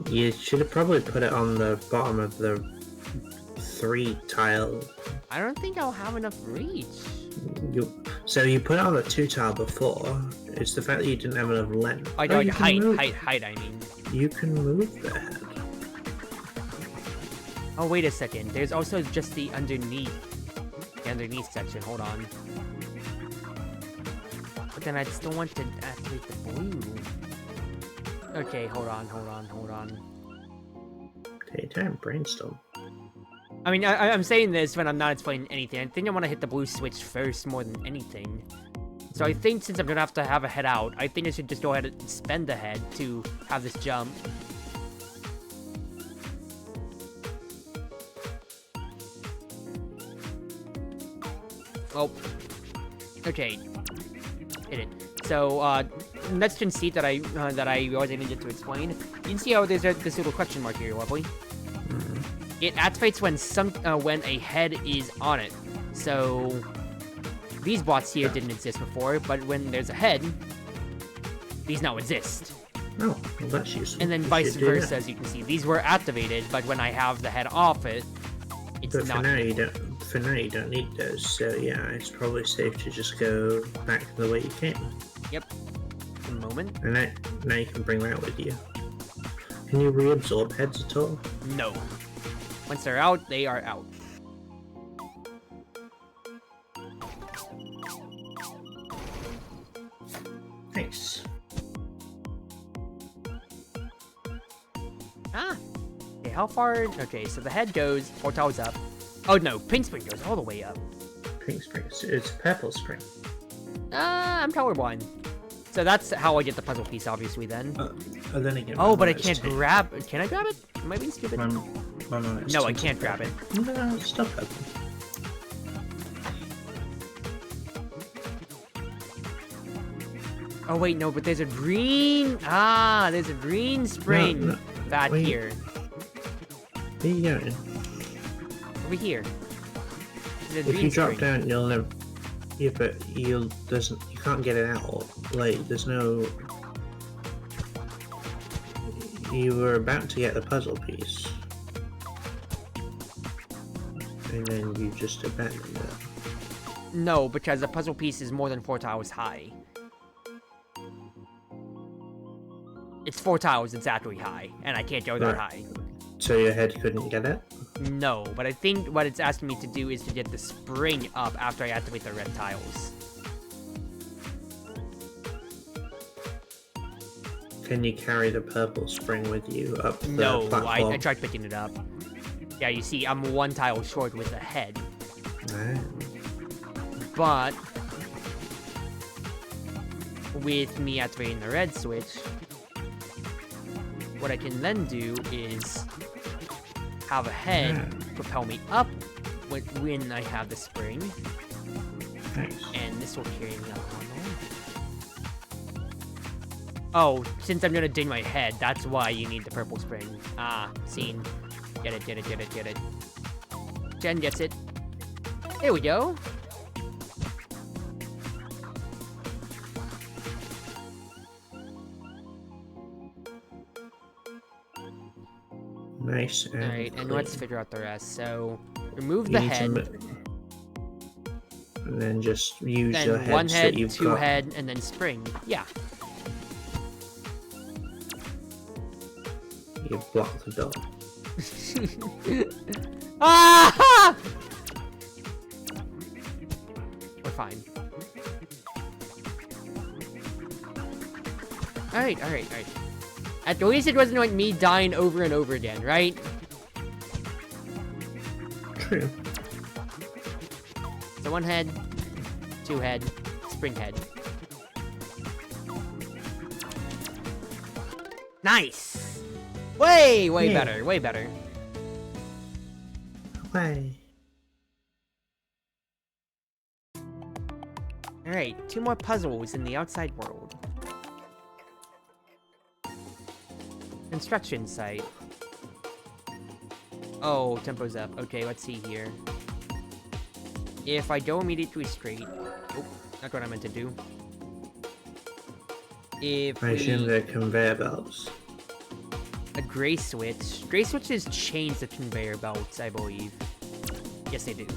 You should have probably put it on the bottom of the 3 tile. I don't think I'll have enough reach. So you put it on the 2 tile before. It's the fact that you didn't have enough length. I Oh, don't you can move. height, I mean. You can move the head. Oh, wait a second. There's also just the underneath section. Hold on. But then I'd still want to activate the blue. Okay, hold on. Okay, time brainstorm. I mean, I'm saying this when I'm not explaining anything. I think I want to hit the blue switch first more than anything. So I think since I'm going to have a head out, I think I should just go ahead and spend the head to have this jump. Oh. Okay. Hit it. So, next conceit that I wasn't needed to explain. You can see how there's this little question mark here, lovely. It activates when a head is on it. So these blocks here didn't exist before, but when there's a head, these now exist. Oh, well that's useful. And then vice versa, as you can see. These were activated, but when I have the head off it, it's but not. For now you don't need those, so yeah, it's probably safe to just go back to the way you came. Yep. A moment. And now you can bring that with you. Can you reabsorb heads at all? No. Once they're out, they are out. Nice. Ah. Okay, how far? Okay, so the head goes 4 tiles up. Oh no, pink spring goes all the way up. Pink spring. It's purple spring. I'm colorblind. So that's how I get the puzzle piece, obviously, then. Then again, Oh, but I can't grab... Can I grab it? Am I being stupid? No, I can't grab it. No, stop that. Oh, wait, no, but there's a green... Ah, there's a green spring back wait. here. Where you going? Over here. There's a If green you drop spring. down, you'll never... Yeah, but you can't get it out. Like, there's no... You were about to get the puzzle piece. And then you just abandoned it. No, because the puzzle piece is more than 4 tiles high. It's 4 tiles exactly high, and I can't go that high. So your head couldn't get it? No, but I think what it's asking me to do is to get the spring up after I activate the red tiles. Can you carry the purple spring with you up the No, platform? I tried picking it up. Yeah, you see, I'm 1 tile short with the head. Right. But with me activating the red switch, what I can then do is have a head propel me up when I have the spring, Nice. and this will carry me up on the way. Oh, since I'm gonna ding my head, that's why you need the purple spring. Ah, seen. Get it. Jen gets it. There we go. Nice. Alright, and let's clean. figure out the rest. So, remove You the need to head, and then just use your then heads 1 head, that you've 2 got. head, and then spring. Yeah. You block the door. Ah! We're fine. Alright. At least it wasn't like me dying over and over again, right? True. So 1 head, 2 head, spring head. Nice! Way Yeah. better, way better. Why? Alright, 2 more puzzles in the outside world. Construction site. Oh, tempo's up. Okay, let's see here. If I go immediately straight... Oh, not what I meant to do. If I assume they're conveyor belts. a gray switch. Gray switches change the conveyor belts, I believe. Yes, they do.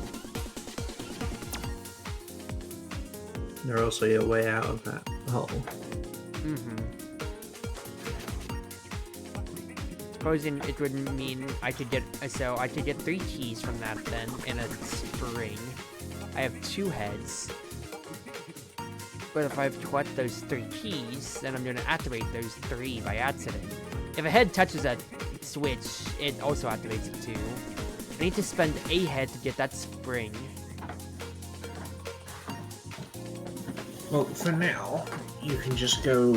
They're also your way out of that hole. Mm-hmm. Supposing it would mean I could get... So, I could get 3 keys from that then, and a spring. I have 2 heads. But if I've collect those 3 keys, then I'm gonna activate those 3 by accident. If a head touches that switch, it also activates it too. I need to spend a head to get that spring. Well, for now, you can just go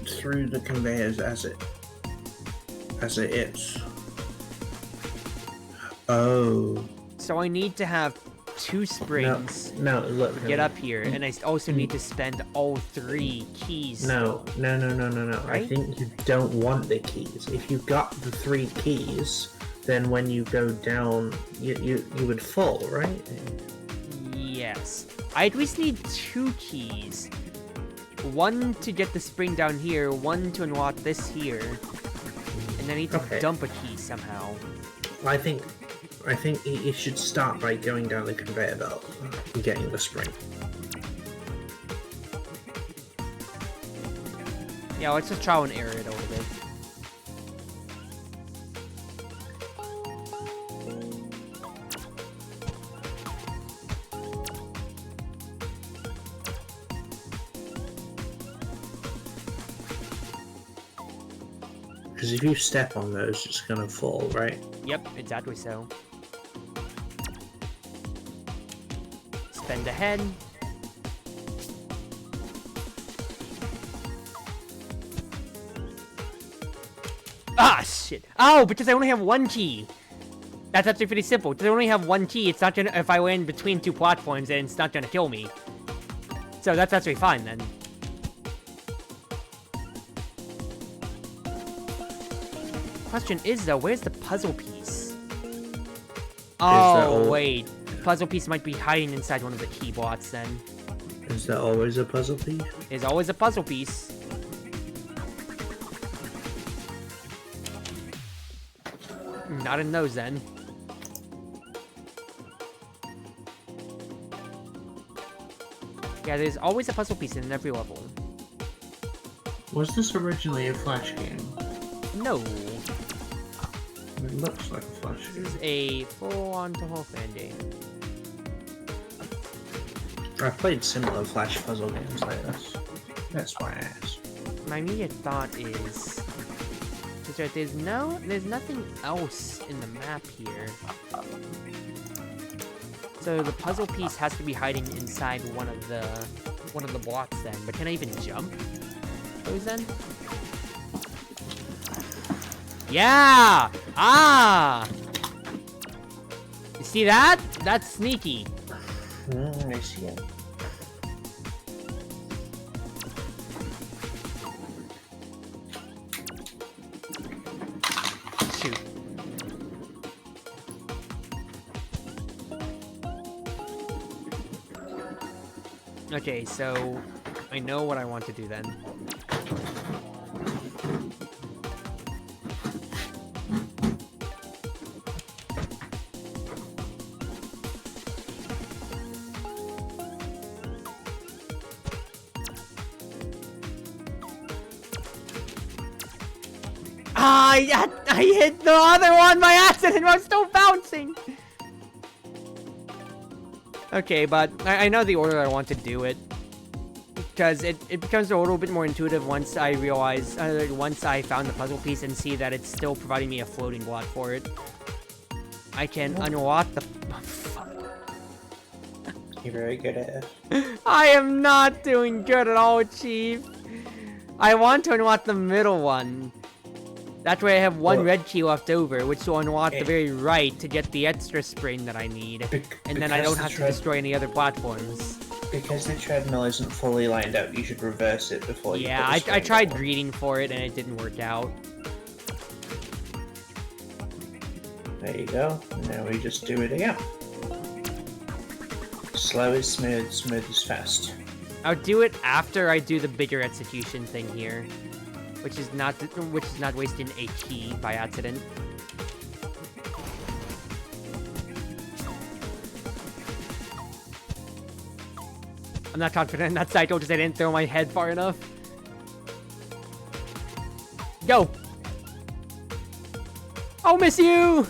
through the conveyors as it is. Oh. So I need to have 2 springs No, look. to get up here, and I also need to spend all 3 keys. No. I Right? think you don't want the keys. If you got the 3 keys, then when you go down, you would fall, right? Yes. I at least need 2 keys. 1 to get the spring down here, 1 to unlock this here. And I need to Okay. dump a key somehow. I think you should start by going down the conveyor belt and getting the spring. Yeah, let's just trial and error it a little bit. Because if you step on those, it's gonna fall, right? Yep, exactly so. Spend a head. Ah, shit. Oh, because I only have 1 key. That's actually pretty simple. Because I only have 1 key, it's not gonna... If I land between 2 platforms, then it's not gonna kill me. So that's actually fine, then. Question is, though, where's the puzzle piece? Oh, wait. The puzzle piece might be hiding inside one of the key blocks, then. Is there always a puzzle piece? There's always a puzzle piece. Not in those, then. Yeah, there's always a puzzle piece in every level. Was this originally a Flash game? No. It looks like a Flash This game. is a full-on Toho fan game. I've played similar Flash puzzle games like this. That's why I asked. My immediate thought is... There's nothing else in the map here. So the puzzle piece has to be hiding inside one of the blocks then. But can I even jump those then? Yeah! Ah! You see that? That's sneaky. I see it. Shoot. Okay, so I know what I want to do then. I hit the other one by accident. I was still bouncing. Okay, but I know the order I want to do it. because it becomes a little bit more intuitive once I realize, once I found the puzzle piece and see that it's still providing me a floating block for it. I can unlock the... Oh, fuck. You're very good at it. I am not doing good at all, Chief. I want to unlock the middle one. That way I have one red key left over, which will unlock the very right to get the extra spring that I need. And then I don't have to destroy any other platforms. Because the treadmill isn't fully lined up, you should reverse it before you Yeah, I tried greeting for it and it didn't work out. There you go. Now we just do it again. Slow is smooth, smooth is fast. I'll do it after I do the bigger execution thing here, which is not wasting a key by accident. I'm not confident in that cycle because I didn't throw my head far enough. Go! I'll miss you!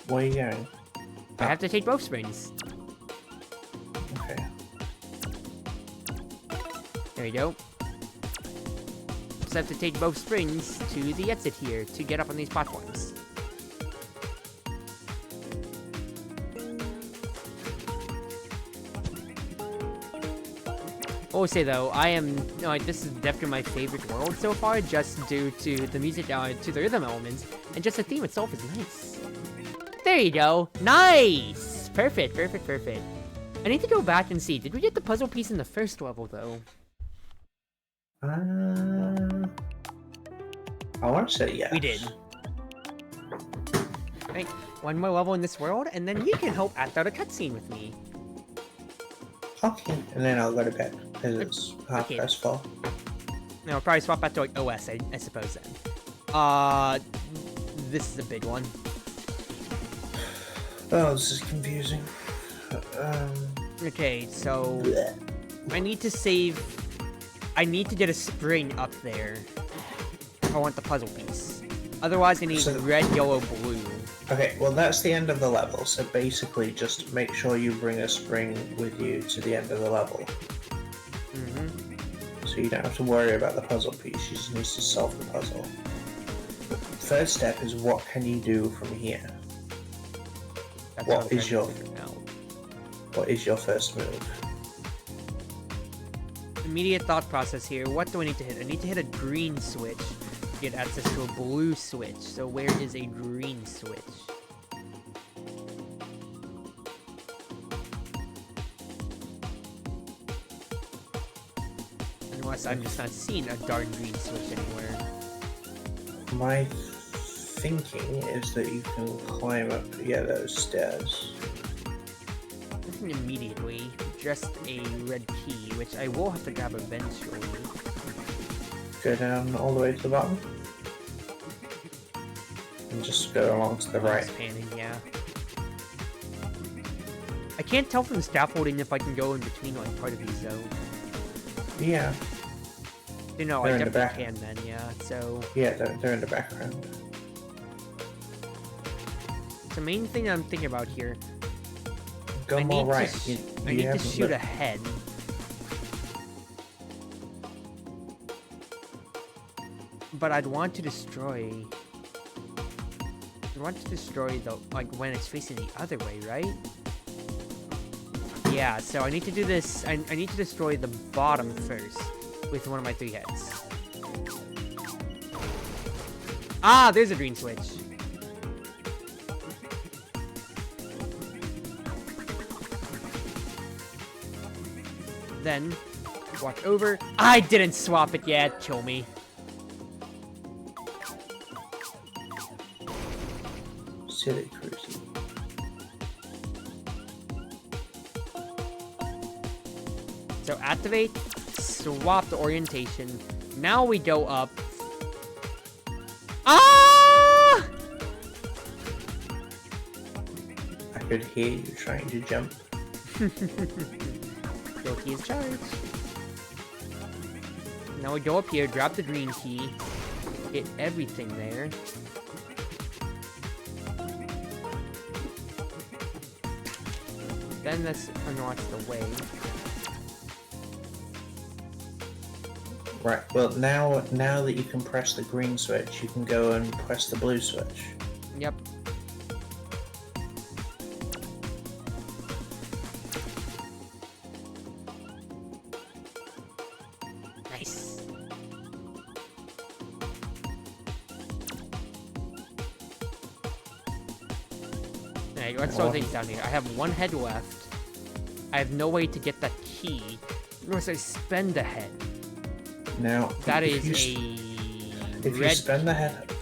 Where are you going? I have to take both springs. Okay. There we go. Just have to take both springs to the exit here to get up on these platforms. I will say though, this is definitely my favorite world so far, just due to the music, to the rhythm elements, and just the theme itself is nice. There you go. Nice! Perfect, perfect, perfect. I need to go back and see. Did we get the puzzle piece in the first level, though? I want to say yes. We did. Right, one more level in this world, and then you can help act out a cutscene with me. Okay, and then I'll go to bed, because it's half past 4. No, I'll probably swap back to like OS, I suppose then. This is a big one. Oh, this is confusing. Okay, so I need to save. I need to get a spring up there if I want the puzzle piece. Otherwise, I need red, yellow, blue. Okay, well that's the end of the level, so basically just make sure you bring a spring with you to the end of the level. So you don't have to worry about the puzzle piece, you just need to solve the puzzle. The third step is what can you do from here? What is your first move? Immediate thought process here. What do I need to hit? I need to hit a green switch to get access to a blue switch. So where is a green switch? Unless I'm just not seeing a dark green switch anywhere. My thinking is that you can climb up, those stairs. Nothing immediately, just a red key, which I will have to grab eventually. Go down all the way to the bottom. And just go along to the right. Panning, yeah. I can't tell from the scaffolding if I can go in between like part of these though. Yeah. You know, I definitely can then, yeah, so... Yeah, they're in the background. The main thing I'm thinking about here... Go more right. I need to shoot ahead. But I'd want to destroy... I want to destroy the... like, when it's facing the other way, right? Yeah, so I need to do this... I need to destroy the bottom first. With one of my 3 heads. Ah, there's a green switch. Then, watch over. I didn't swap it yet. Kill me. Silly Cruzie. So activate. Swap the orientation. Now we go up. Ah! I could hear you trying to jump. Guilty as charged. Now we go up here, grab the green key, hit everything there. Then let's unlock the way. Right, well now that you can press the green switch, you can go and press the blue switch. Yep. Nice. Alright, let's throw things down here. I have one head left. I have no way to get that key unless I spend a head. Now, That is if you spend the head,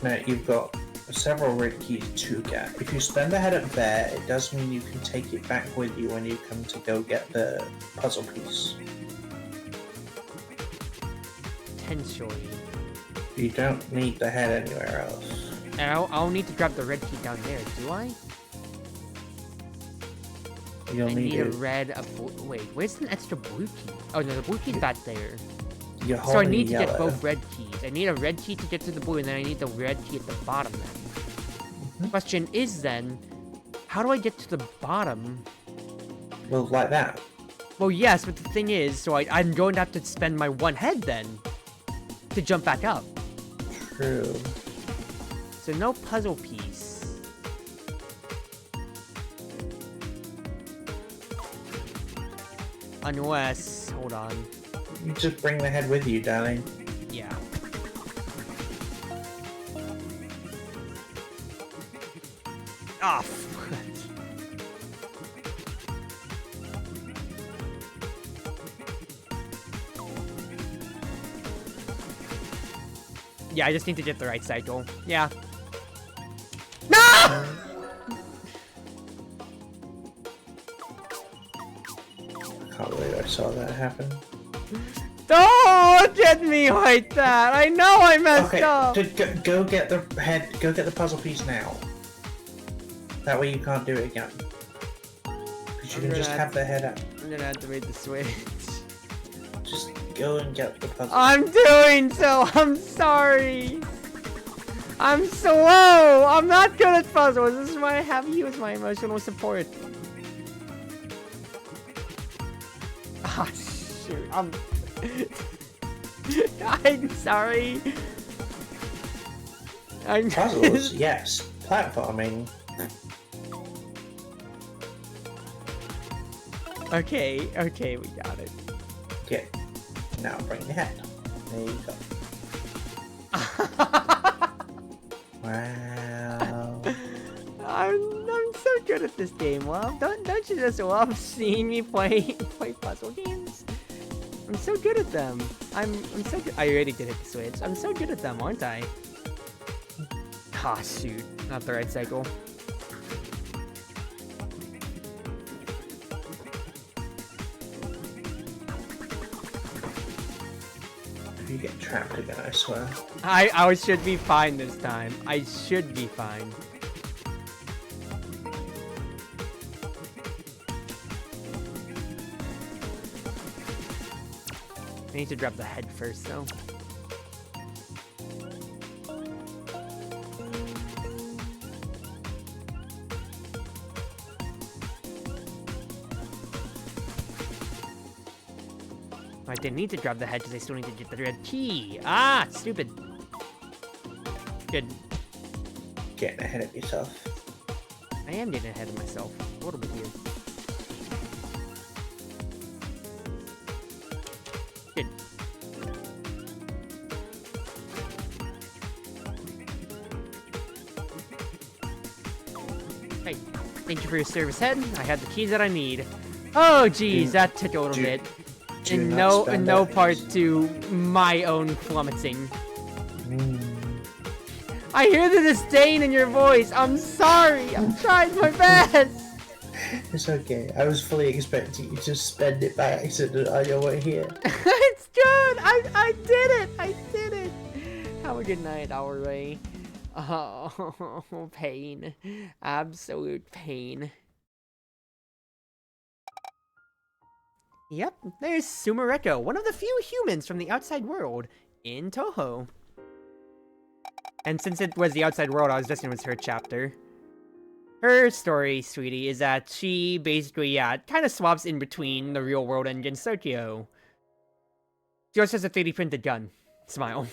now you've got several red keys to get. If you spend the head up there, it does mean you can take it back with you when you come to go get the puzzle piece. Potentially. You don't need the head anywhere else. And I'll need to grab the red key down there, do I? You'll I need need a it. red, a blue. Wait, where's an extra blue key? Oh no, the blue key's back there. You're So I holding need to yellow. get both red keys. I need a red key to get to the blue, and then I need the red key at the bottom then. Question is then, how do I get to the bottom? Well, like that. Well, yes, but the thing is, so I'm going to have to spend my one head then to jump back up. True. So no puzzle piece. Unless, hold on. You just bring the head with you, darling. Yeah. Ah, yeah, I just need to get the right cycle. Yeah. No! I can't believe I saw that happen. Don't look at me like that! I know I messed Okay, up! go get the head. Go get the puzzle piece now. That way you can't do it again. Because you can just have the head up. I'm gonna activate the switch. Just go and get the puzzle. I'm doing so! I'm sorry! I'm slow! I'm not good at puzzles! This is why I have you as my emotional support. Ah, shoot. I'm sorry. Puzzles, yes. Platforming. Okay, we got it. Okay. Now bring the head. There you go. Wow. I'm so good at this game, love. Don't you just love seeing me play puzzle games? I'm so good at them. I'm so good. I already did hit the switch. I'm so good at them, aren't I? Ah, shoot. Not the right cycle. If you get trapped again, I swear. I should be fine this time. I should be fine. I need to grab the head first, though. I didn't need to grab the head because I still need to get the red key. Ah, stupid. Good. Getting ahead of yourself. I am getting ahead of myself. A little bit here. Good. Hey, thank you for your service, head. I had the keys that I need. Oh, geez, that took a little bit. And no part to my own flummoxing. I hear the disdain in your voice. I'm sorry. I'm trying my best. It's okay. I was fully expecting you to spend it by accident on your way here. It's good. I did it. I did it. Have a good night, our way. Oh, pain. Absolute pain. Yep, there's Sumereko, one of the few humans from the outside world in Toho. And since it was the outside world, I was guessing it was her chapter. Her story, sweetie, is that she basically, yeah, kind of swaps in between the real world and Gensokyo. She also has a 3D printed gun. Smile.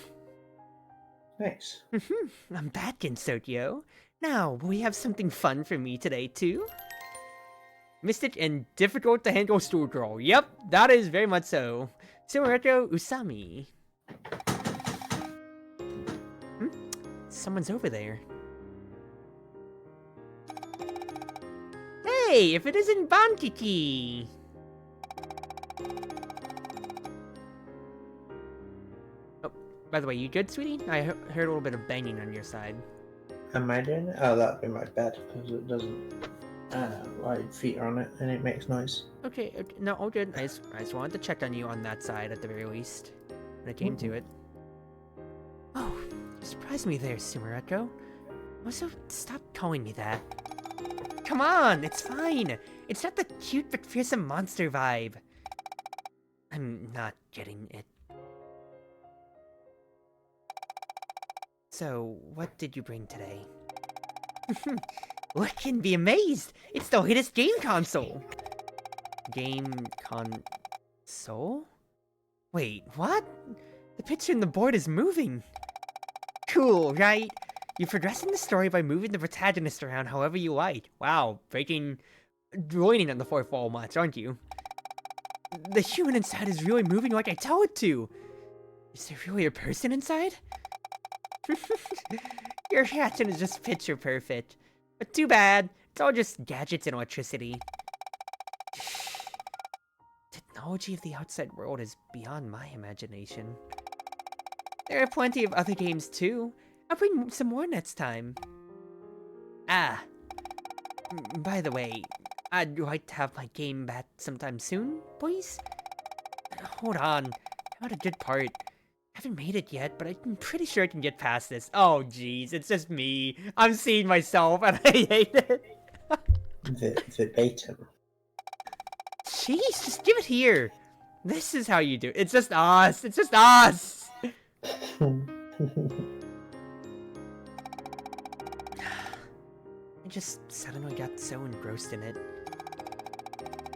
Nice. I'm back, Gensokyo. Now, we have something fun for me today, too. Mystic and difficult to handle stool girl. Yep, that is very much so. Sumaretto Usami. Someone's over there. Hey, if it isn't Bankiki! Oh, by the way, you good, sweetie? I heard a little bit of banging on your side. Am I doing it? Oh, that'd be my bed, because it doesn't... my feet are on it, and it makes noise. Okay, no, all good. I just wanted to check on you on that side at the very least, when it came to it. Oh, you surprised me there, Sumaretto. Also, stop calling me that. Come on, it's fine. It's not the cute but fearsome monster vibe. I'm not getting it. So, what did you bring today? Look and be amazed! It's the latest game console! Game console? Wait, what? The picture in the board is moving! Cool, right? You progress in the story by moving the protagonist around however you like. Wow, joining on the fourth wall much, aren't you? The human inside is really moving like I tell it to! Is there really a person inside? Your reaction is just picture perfect. But too bad, it's all just gadgets and electricity. Technology of the outside world is beyond my imagination. There are plenty of other games too. I'll bring some more next time. Ah. By the way, I'd like to have my game back sometime soon, please? Hold on, I'm at a good part. Haven't made it yet, but I'm pretty sure I can get past this. Oh, jeez, it's just me. I'm seeing myself, and I hate it. Verbatim. Jeez, just give it here. This is how you do it. It's just us. It's just us. I just suddenly got so engrossed in it.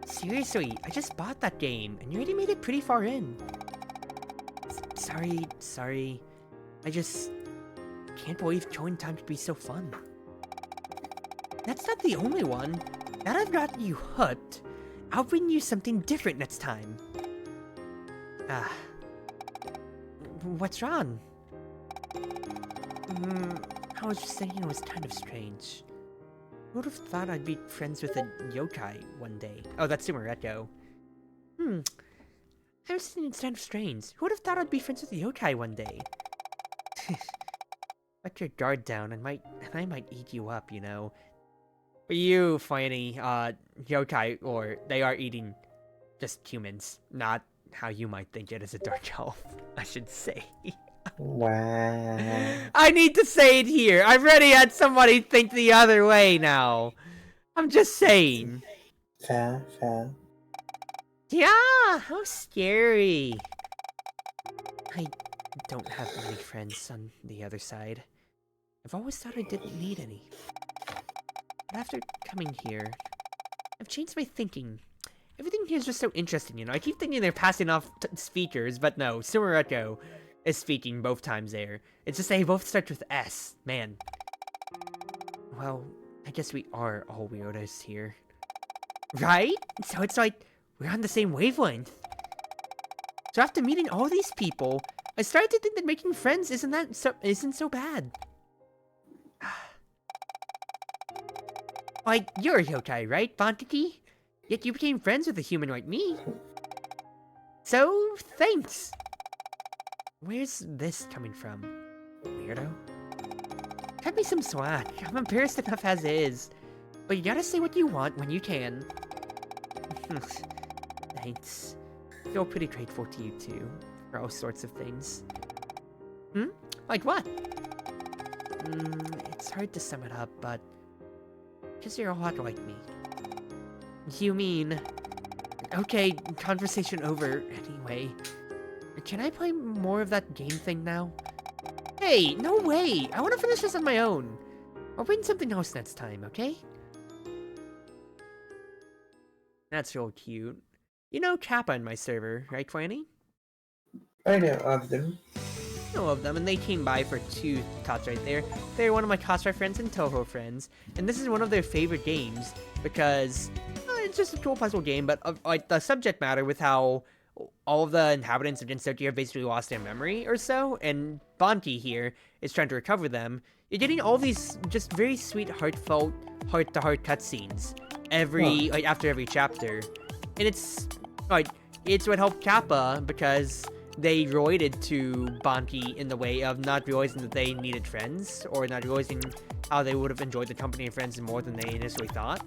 Seriously, I just bought that game, and you already made it pretty far in. Sorry. I just can't believe Killing Time could be so fun. That's not the only one. Now that I've got you hooked, I'll bring you something different next time. What's wrong? I was just thinking it was kind of strange. Who would have thought I'd be friends with a yokai one day? Oh, that's Sumaretto. I was thinking it's kind of strange. Who would have thought I'd be friends with a yokai one day? Let your guard down and I might eat you up, you know. But you, funny, yokai, or they are eating just humans, not how you might think it as a dark elf, I should say. Wow. I need to say it here. I've already had somebody think the other way now. I'm just saying. Fair. Yeah, how scary. I don't have many friends on the other side. I've always thought I didn't need any. But after coming here, I've changed my thinking. Everything here is just so interesting, you know. I keep thinking they're passing off speakers, but no, Sumaretto is speaking both times there. It's just they both start with S. Man. Well, I guess we are all weirdos here. Right? So it's like, we're on the same wavelength. So after meeting all these people, I started to think that making friends isn't so bad. Like, you're a yokai, right, Bankiki? Yet you became friends with a human like me. So, thanks. Where's this coming from? Weirdo? Cut me some slack. I'm embarrassed enough as is. But you gotta say what you want when you can. Thanks. I feel pretty grateful to you too, for all sorts of things. Like what? It's hard to sum it up, but because you're a lot like me. You mean... Okay, conversation over, anyway. Can I play more of that game thing now? Hey, no way! I want to finish this on my own. I'll bring something else next time, okay? That's real cute. You know Kappa in my server, right, Franny? I know of them. Know of them, and they came by for 2 tots right there. They're one of my cosplay friends and Toho friends, and this is one of their favorite games because it's just a cool puzzle game. But like the subject matter with how all of the inhabitants of Dinstoti have basically lost their memory or so, and Bonki here is trying to recover them. You're getting all these just very sweet, heartfelt, heart-to-heart cutscenes like after every chapter, and it's what helped Kappa because they related to Bonki in the way of not realizing that they needed friends, or not realizing how they would have enjoyed the company of friends more than they initially thought.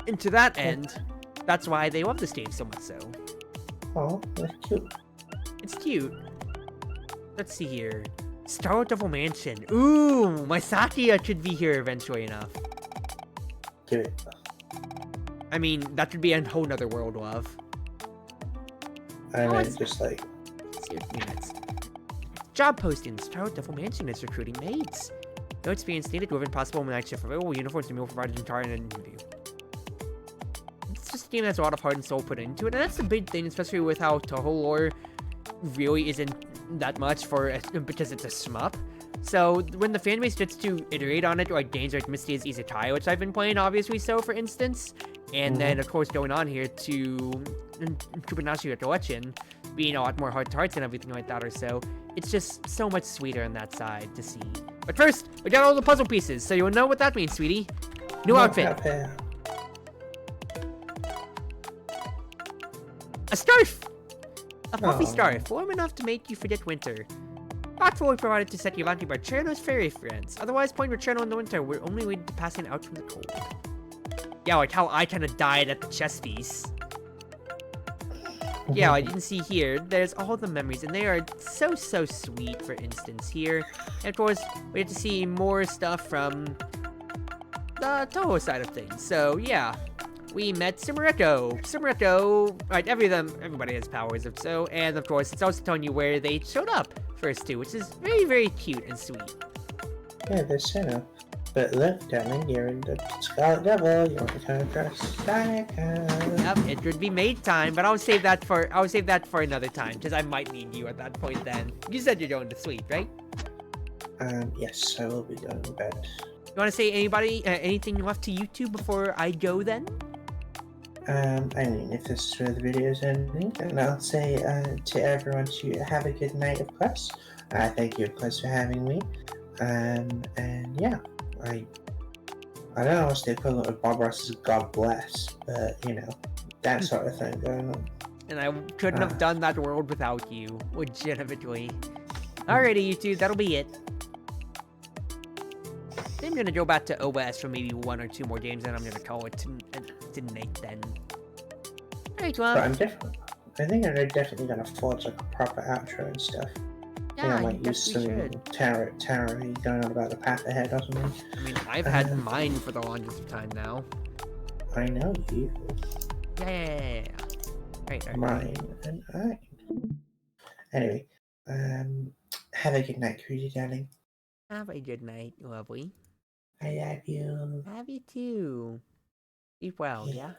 And to that end, that's why they love this game so much so. Oh, that's cute. It's cute. Let's see here. Star Devil Mansion. Ooh, my Sakia should be here eventually enough. Give it. I mean, that could be a whole nother world, love. I Oh, mean, it's- just like, Let's see what minutes. Job postings. Star Devil Mansion is recruiting maids. No experience needed, within possible night shift available, uniforms and meal provided entirely in an interview. It's just a game that has a lot of heart and soul put into it, and that's the big thing, especially with how Toho lore really isn't that much because it's a shmup. So when the fanbase gets to iterate on it, like games like Misty is Isekai, which I've been playing, obviously so, for instance, and then of course going on here to Kubanashi Recollection, being a lot more heart to hearts and everything like that or so, it's just so much sweeter on that side to see. But first, we got all the puzzle pieces, so you'll know what that means, sweetie. New outfit. A scarf! A fluffy scarf, warm enough to make you forget winter. Thoughtfully provided to set Giovanni by Cherno's fairy friends. Otherwise, point with Cherno in the winter, we're only waiting to passing out from the cold. Yeah, like how I kind of died at the chess piece. Yeah, you can see here, there's all the memories, and they are so sweet, for instance, here. And of course, we get to see more stuff from the Toho side of things. So, yeah, we met Sumereko. Sumereko, right, everybody has powers, if so, and of course, it's also telling you where they showed up first, too, which is very cute and sweet. Yeah, they're Senna. But look, darling, you're in the Scarlet Devil. You want to come across Danica. Yep, it would be Maid time, but I'll save that for another time, because I might need you at that point then. You said you're going to sleep, right? Yes, I will be going to bed. You want to say anything left to YouTube before I go then? I mean, if this is where the video is ending, then I'll say to everyone to have a good night, of course. Thank you, of course, for having me. And yeah, I don't know what's the equivalent of Bob Ross's God Bless, but you know, that sort of thing going on. And I couldn't have done that world without you, legitimately. Alrighty, YouTube, that'll be it. I'm gonna go back to OS for maybe 1 or 2 more games, and I'm gonna call it tonight then. Alright, well. But I think I'm definitely gonna forge like a proper outro and stuff. Yeah, I might use some tarot going on about the path ahead or something. I mean, I've had mine for the longest of time now. I know you. Yeah. Right. Mine and I. Anyway, have a good night, Cruzie, darling. Have a good night, lovely. I love you. Love you too. Sleep well, yeah?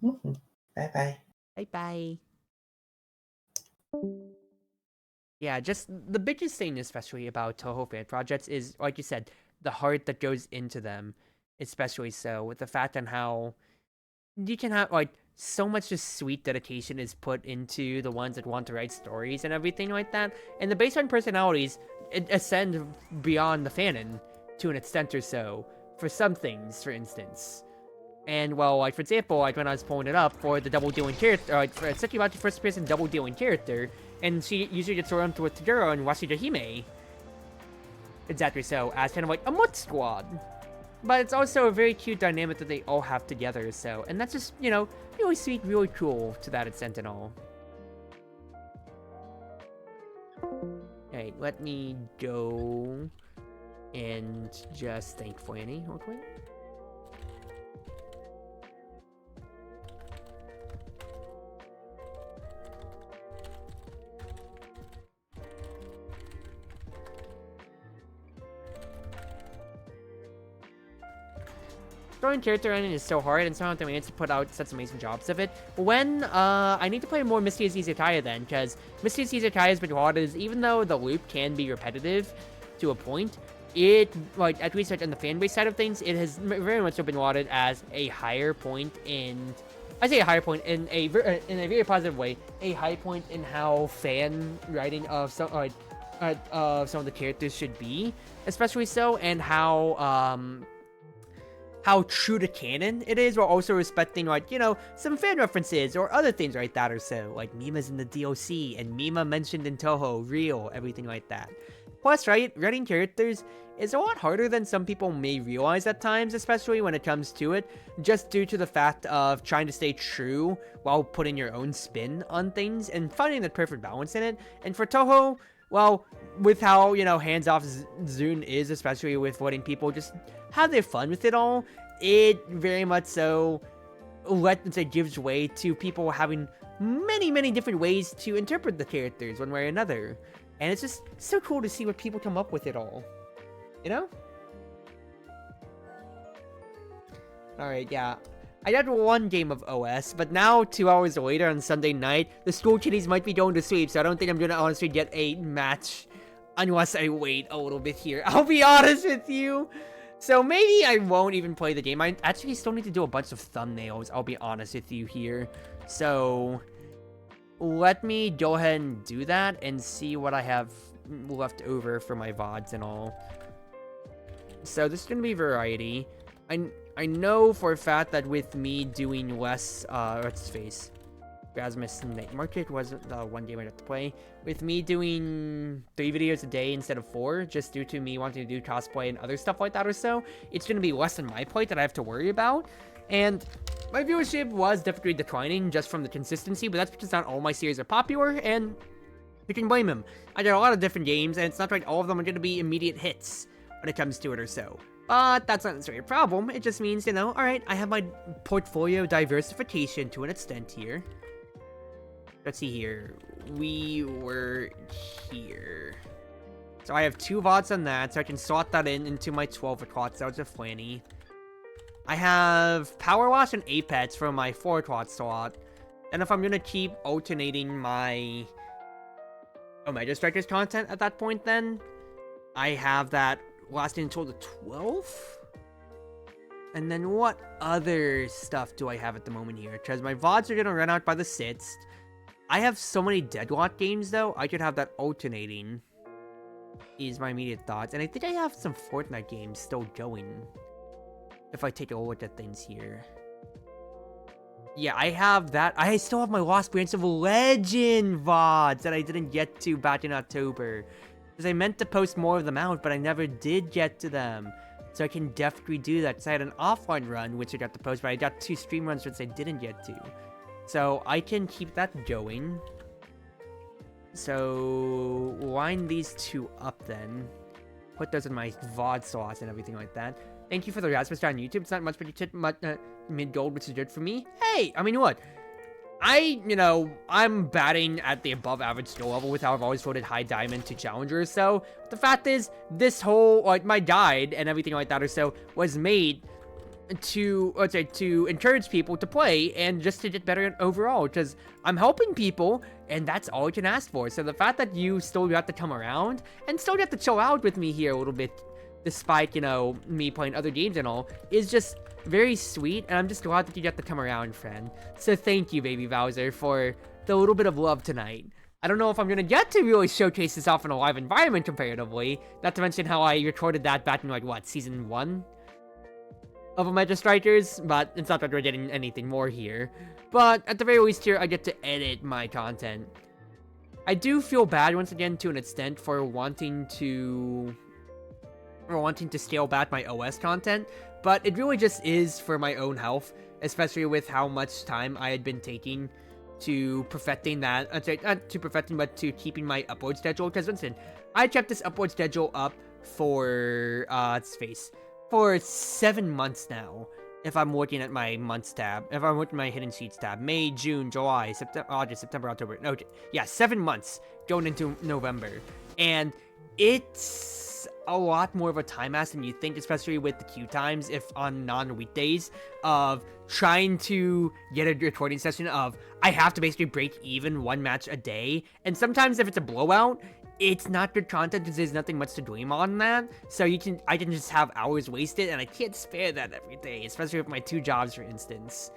Bye-bye. Bye-bye. Yeah, just the biggest thing, especially about Toho fan projects, is, like you said, the heart that goes into them, especially so, with the fact on how you can have, like, so much just sweet dedication is put into the ones that want to write stories and everything like that, and the baseline personalities ascend beyond the fanon to an extent or so, for some things, for instance. And, well, like, for example, like, when I was pulling it up for the double-dealing character, like, for essentially about the first-person double-dealing character, and she usually gets thrown to a Taguro and Washida Hime. Exactly so, as kind of like a Mut Squad. But it's also a very cute dynamic that they all have together, so, and that's just, you know, really sweet, really cool to that extent and all. Alright, let me go and just thank Flanny real quick. throwing character running is so hard, and somehow they managed to put out such amazing jobs of it. When, I need to play more Mystius Izakaya then, because Mystius Izakaya has been lauded as, even though the loop can be repetitive to a point, it, like, at least like, on the fanbase side of things, it has very much so been lauded as a higher point in, I say a higher point in a very positive way, a high point in how fan writing of some, some of the characters should be, especially so, and how true to canon it is, while also respecting, like, you know, some fan references or other things like that or so, like Mima's in the DOC, and Mima mentioned in Toho, real, everything like that. Plus, right, writing characters is a lot harder than some people may realize at times, especially when it comes to it, just due to the fact of trying to stay true while putting your own spin on things and finding the perfect balance in it. And for Toho, well, with how, you know, hands-off Zune is, especially with letting people just have their fun with it all, it very much so gives way to people having many different ways to interpret the characters one way or another. And it's just so cool to see what people come up with it all. You know? Alright, yeah. I had one game of OS, but now 2 hours later on Sunday night, the school kiddies might be going to sleep, so I don't think I'm gonna honestly get a match unless I wait a little bit here. I'll be honest with you. So maybe I won't even play the game. I actually still need to do a bunch of thumbnails, I'll be honest with you here. So let me go ahead and do that and see what I have left over for my VODs and all. So this is going to be variety. I know for a fact that with me doing less, what's his face? Rasmus Night Market wasn't the one game I'd have to play. With me doing 3 videos a day instead of 4, just due to me wanting to do cosplay and other stuff like that or so, it's going to be less on my plate that I have to worry about. And my viewership was definitely declining just from the consistency, but that's because not all my series are popular, and you can blame him. I got a lot of different games, and it's not like all of them are going to be immediate hits when it comes to it or so. But that's not necessarily a problem. It just means, you know, alright, I have my portfolio diversification to an extent here. Let's see here. We were here. So I have 2 VODs on that, so I can slot that into my 12 o'clock. So that was a Flanny. I have Power Wash and Apex for my 4 o'clock slot. And if I'm gonna keep alternating my Omega Strikers content at that point, then I have that lasting until the 12th? And then what other stuff do I have at the moment here? Because my VODs are gonna run out by the 6th. I have so many Deadlock games, though, I could have that alternating, is my immediate thoughts. And I think I have some Fortnite games still going, if I take a look at things here. Yeah, I have that. I still have my Lost Branch of Legend VODs that I didn't get to back in October. Because I meant to post more of them out, but I never did get to them. So I can definitely do that. Because I had an offline run, which I got to post, but I got 2 stream runs, which I didn't get to. So I can keep that going. So line these 2 up then. Put those in my VOD slots and everything like that. Thank you for the Rasmus on YouTube. It's not much, but you took mid-gold, which is good for me. Hey, I mean, what? I'm batting at the above average skill level with how I've always voted high diamond to challenger or so. But the fact is, this whole, like, my guide and everything like that or so was made to encourage people to play and just to get better overall, because I'm helping people and that's all I can ask for. So the fact that you still got to come around and still got to chill out with me here a little bit, despite, you know, me playing other games and all, is just very sweet, and I'm just glad that you got to come around, friend. So thank you, Baby Bowser, for the little bit of love tonight. I don't know if I'm gonna get to really showcase this off in a live environment comparatively, not to mention how I recorded that back in, like, what, Season 1? Of Omega Strikers, but it's not that we're getting anything more here. But at the very least here, I get to edit my content. I do feel bad, once again, to an extent, for wanting to scale back my OS content, but it really just is for my own health, especially with how much time I had been taking to perfecting that, not to perfecting, but to keeping my upload schedule, because once again, I kept this upload schedule up for, for 7 months now, if I'm looking at my months tab, if I'm looking at my hidden sheets tab, May, June, July, September, August, September, October. No, yeah, 7 months going into November. And it's a lot more of a time ask than you think, especially with the queue times, if on non-weekdays, of trying to get a recording session of, I have to basically break even 1 match a day. And sometimes if it's a blowout, it's not good content because there's nothing much to dream on that. So I can just have hours wasted, and I can't spare that every day, especially with my 2 jobs, for instance.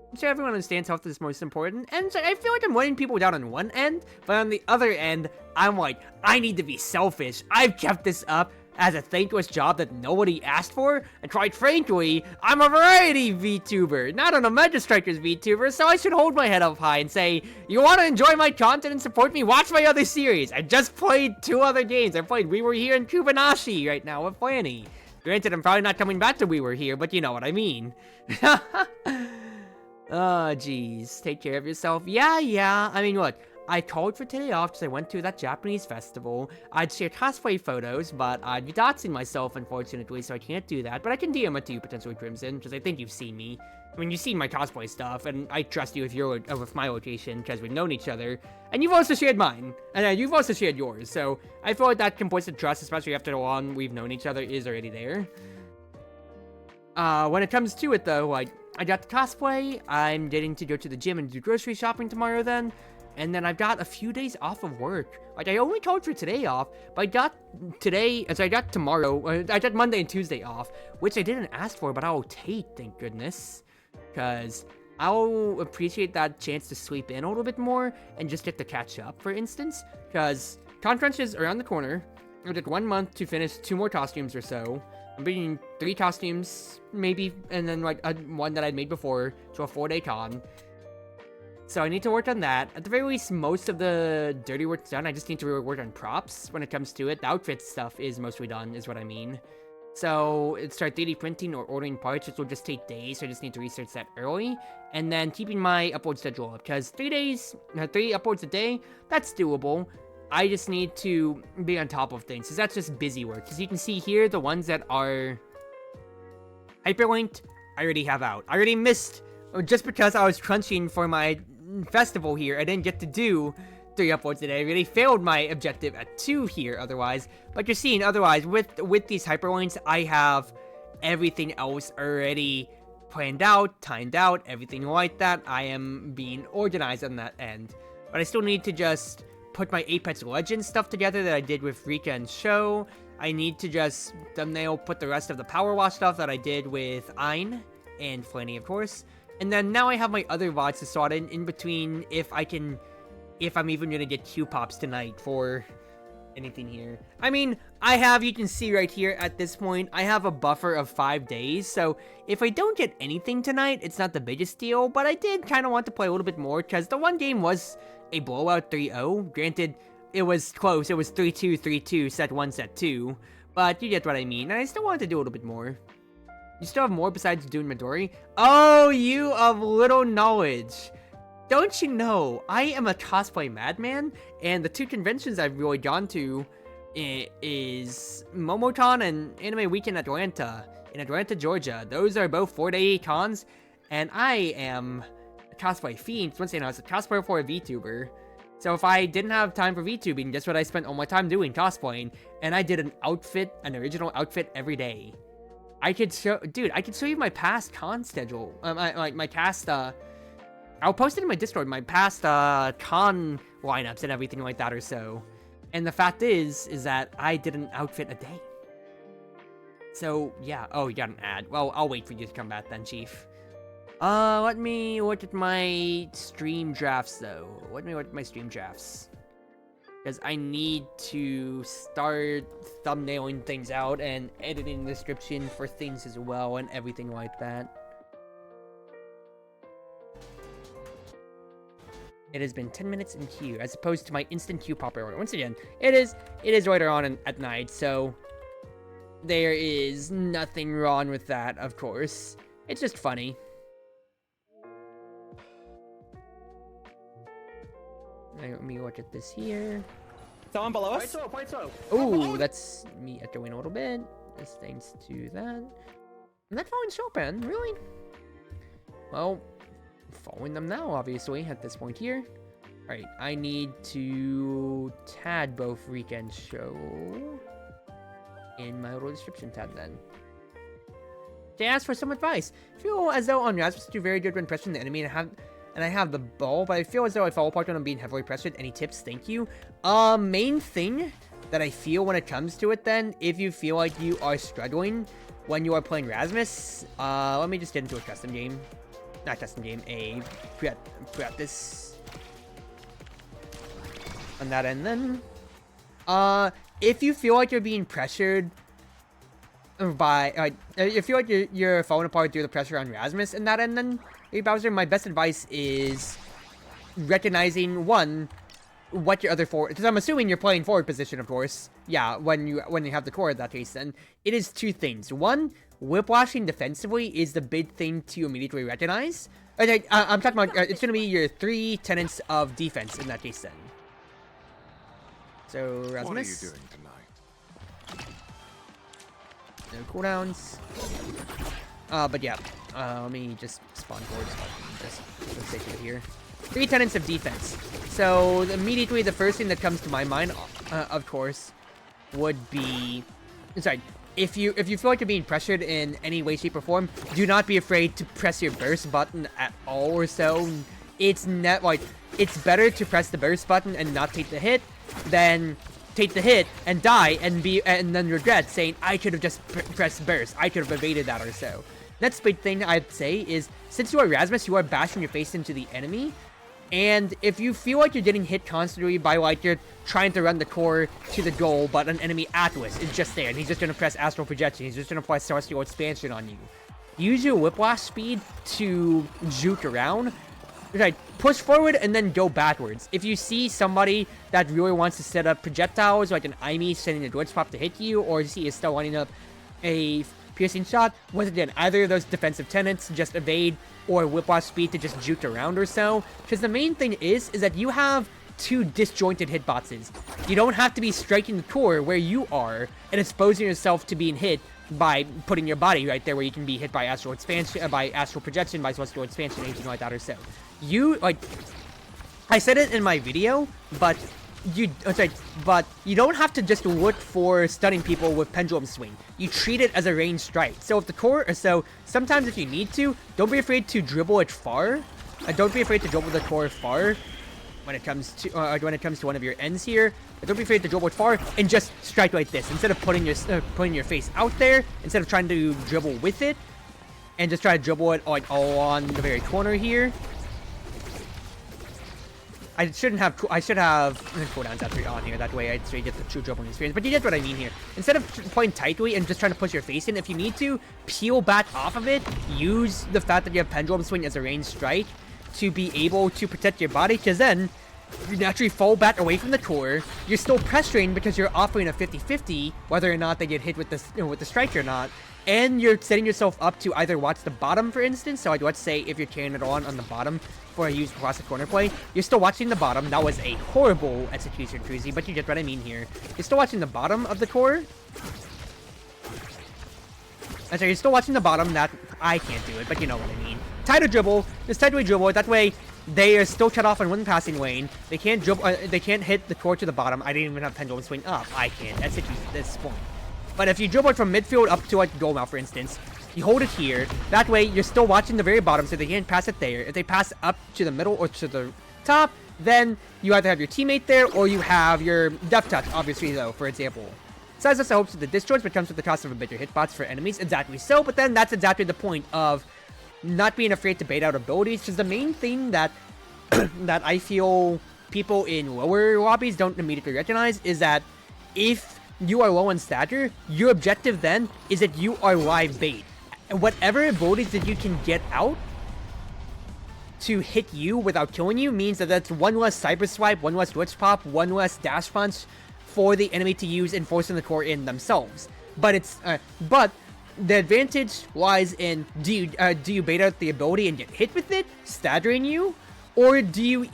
I'm sure everyone understands health is most important, and so I feel like I'm letting people down on one end, but on the other end, I'm like, I need to be selfish. I've kept this up as a thankless job that nobody asked for, and quite frankly, I'm a variety VTuber, not an Omega Strikers VTuber, so I should hold my head up high and say, you want to enjoy my content and support me? Watch my other series. I just played 2 other games. I played We Were Here and Kubanashi right now with Flanny. Granted, I'm probably not coming back to We Were Here, but you know what I mean. Oh, jeez. Take care of yourself. Yeah. I mean, look, I called for today off because I went to that Japanese festival. I'd share cosplay photos, but I'd be doxing myself, unfortunately, so I can't do that. But I can DM it to you, potentially, Crimson, because I think you've seen me. I mean, you've seen my cosplay stuff, and I trust you with my location, because we've known each other. And you've also shared mine, and you've also shared yours, so I feel like that complicit trust, especially after the long we've known each other, is already there. When it comes to it, though, like, I got the cosplay, I'm getting to go to the gym and do grocery shopping tomorrow then, and then I've got a few days off of work. Like, I only called for today off, but I got tomorrow, I got Monday and Tuesday off, which I didn't ask for, but I'll take, thank goodness, because I'll appreciate that chance to sleep in a little bit more, and just get to catch up, for instance, because conference is around the corner. I took 1 month to finish 2 more costumes or so. I'm bringing 3 costumes, maybe, and then like one that I'd made before to a 4-day con. So I need to work on that. At the very least, most of the dirty work's done. I just need to really work on props when it comes to it. The outfit stuff is mostly done, is what I mean. So start 3D printing or ordering parts, which will just take days. So I just need to research that early. And then keeping my upload schedule up, because 3 uploads a day, that's doable. I just need to be on top of things, because that's just busy work. Because you can see here, the ones that are hyperlinked, I already have out. I already missed, just because I was crunching for my festival here, I didn't get to do 3 uploads today. I really failed my objective at 2 here otherwise. But you're seeing, otherwise, with these hyperlinks, I have everything else already planned out, timed out, everything like that. I am being organized on that end. But I still need to just put my Apex Legends stuff together that I did with Rika and Show. I need to just thumbnail put the rest of the Power Wash stuff that I did with Ein and Flanny, of course. And then now I have my other VODs to sort in between if I'm even gonna get Q-Pops tonight for anything here. I mean, you can see right here at this point, I have a buffer of 5 days, so if I don't get anything tonight, it's not the biggest deal, but I did kind of want to play a little bit more, because the one game was a blowout 3-0. Granted, it was close. It was 3-2, 3-2, set 1, set 2. But you get what I mean. And I still wanted to do a little bit more. You still have more besides doing Midori? Oh, you of little knowledge. Don't you know, I am a cosplay madman, and the 2 conventions I've really gone to is Momocon and Anime Week in Atlanta, Georgia. Those are both 4-day cons, and I am cosplay fiend. Once again, I was a cosplayer for a VTuber. So if I didn't have time for VTubing, guess what I spent all my time doing? Cosplaying. And I did an original outfit every day. I could show you my past con schedule. My past, I'll post it in my Discord, my past, con lineups and everything like that or so. And the fact is that I did an outfit a day. So, yeah. Oh, you got an ad. Well, I'll wait for you to come back then, Chief. Let me look at my stream drafts, though. Because I need to start thumbnailing things out and editing the description for things as well and everything like that. It has been 10 minutes in queue, as opposed to my instant queue pop earlier. Once again, it is later on at night, so there is nothing wrong with that, of course. It's just funny. Let me look at this here. Someone below us? Oh, that's me echoing a little bit. Just thanks to that. I'm not following Chopin, really? Well, following them now, obviously, at this point here. Alright, I need to tag both Rika and Show in my little description tab then. They ask for some advice. I feel as though on Rasmus do very good when pressuring the enemy, and I have the ball, but I feel as though I fall apart when I'm being heavily pressured. Any tips? Thank you. Main thing that I feel when it comes to it then, if you feel like you are struggling when you are playing Rasmus, let me just get into a custom game. Not custom game, a practice on that end then. If you feel like you're being pressured by, if you feel like you're falling apart due to the pressure on Rasmus in that end then, Bowser, my best advice is recognizing, one, what your other forward, because I'm assuming you're playing forward position, of course. Yeah, when you have the core in that case, then it is two things. One, whiplashing defensively is the big thing to immediately recognize. Okay, I'm talking about it's gonna be your 3 tenets of defense in that case then. So Rasmus. What are you doing tonight? No cooldowns. But yeah, let me just spawn forward just for the sake of it here. 3 tenets of defense. So immediately the first thing that comes to my mind, of course, would be, sorry, if you feel like you're being pressured in any way, shape, or form, do not be afraid to press your burst button at all or so. It's not like, it's better to press the burst button and not take the hit than take the hit and die and then regret saying, I could have just pressed burst, I could have evaded that or so. Next big thing I'd say is, since you are Rasmus, you are bashing your face into the enemy, and if you feel like you're getting hit constantly by, like, you're trying to run the core to the goal, but an enemy Atlas is just there, and he's just gonna press Astral Projection, he's just gonna press Celestial Expansion on you. Use your whiplash speed to juke around. Right, push forward and then go backwards. If you see somebody that really wants to set up projectiles, like an Imi sending a Dwarf Pop to hit you, or you see is still lining up a piercing shot, once again, either of those defensive tenets, just evade, or whiplash speed to just juke around or so. Because the main thing is that you have 2 disjointed hitboxes. You don't have to be striking the core where you are and exposing yourself to being hit by putting your body right there where you can be hit by Astral Expansion, by Astral Projection, by Celestial Expansion, anything like that or so. You, like, I said it in my video, but you don't have to just look for stunning people with Pendulum Swing. You treat it as a ranged strike. So if the core, so sometimes if you need to, don't be afraid to dribble it far. Don't be afraid to dribble the core far when it comes to one of your ends here. Don't be afraid to dribble it far and just strike like this instead of putting your face out there. Instead of trying to dribble with it, and just try to dribble it like all on the very corner here. I should have cooldowns after on here, that way I'd straight get the true dribbling experience, but you get what I mean here. Instead of playing tightly and just trying to push your face in, if you need to, peel back off of it, use the fact that you have Pendulum Swing as a ranged strike to be able to protect your body, because then you naturally fall back away from the core, you're still pressuring because you're offering a 50-50, whether or not they get hit with the strike or not, and you're setting yourself up to either watch the bottom, for instance, so let's say if you're carrying it on the bottom for a use classic corner play, you're still watching the bottom. That was a horrible execution, Cruzie, but you get what I mean here. You're still watching the bottom of the core. And so you're still watching the bottom, that, I can't do it, but you know what I mean. Tighter dribble, just tightly dribble, that way they are still cut off in one passing lane. They can't dribble, they can't hit the core to the bottom. I didn't even have Pendulum Swing up. I can't, that's it at this point. But if you dribble it from midfield up to like goal mouth, for instance, you hold it here. That way, you're still watching the very bottom, so they can't pass it there. If they pass up to the middle or to the top, then you either have your teammate there or you have your Death Touch, obviously, though, for example. Besides this, I hope that the disjoints, but comes with the cost of a bigger hitbox for enemies. Exactly so, but then that's exactly the point of not being afraid to bait out abilities, because the main thing that that I feel people in lower lobbies don't immediately recognize is that if you are low in stature, your objective then is that you are live bait. And whatever abilities that you can get out to hit you without killing you means that that's one less Cyber Swipe, one less Glitch Pop, one less Dash Punch for the enemy to use in forcing the core in themselves. But it's but the advantage lies in do you bait out the ability and get hit with it, staggering you, or do you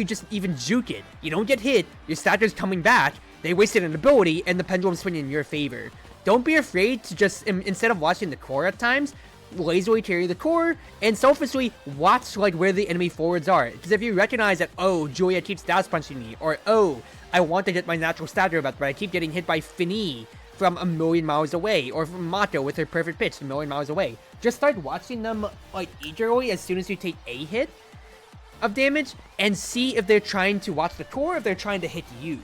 just even juke it? You don't get hit, your stagger's coming back, they wasted an ability, and the Pendulum Swing in your favor. don't be afraid to just, instead of watching the core at times, lazily carry the core and selfishly watch like where the enemy forwards are. Because if you recognize that, oh, Julia keeps dash punching me, or oh, I want to get my natural stagger up, but I keep getting hit by Finny from a million miles away, or from Mato with her perfect pitch a million miles away. Just start watching them like eagerly as soon as you take a hit of damage, and see if they're trying to watch the core, if they're trying to hit you.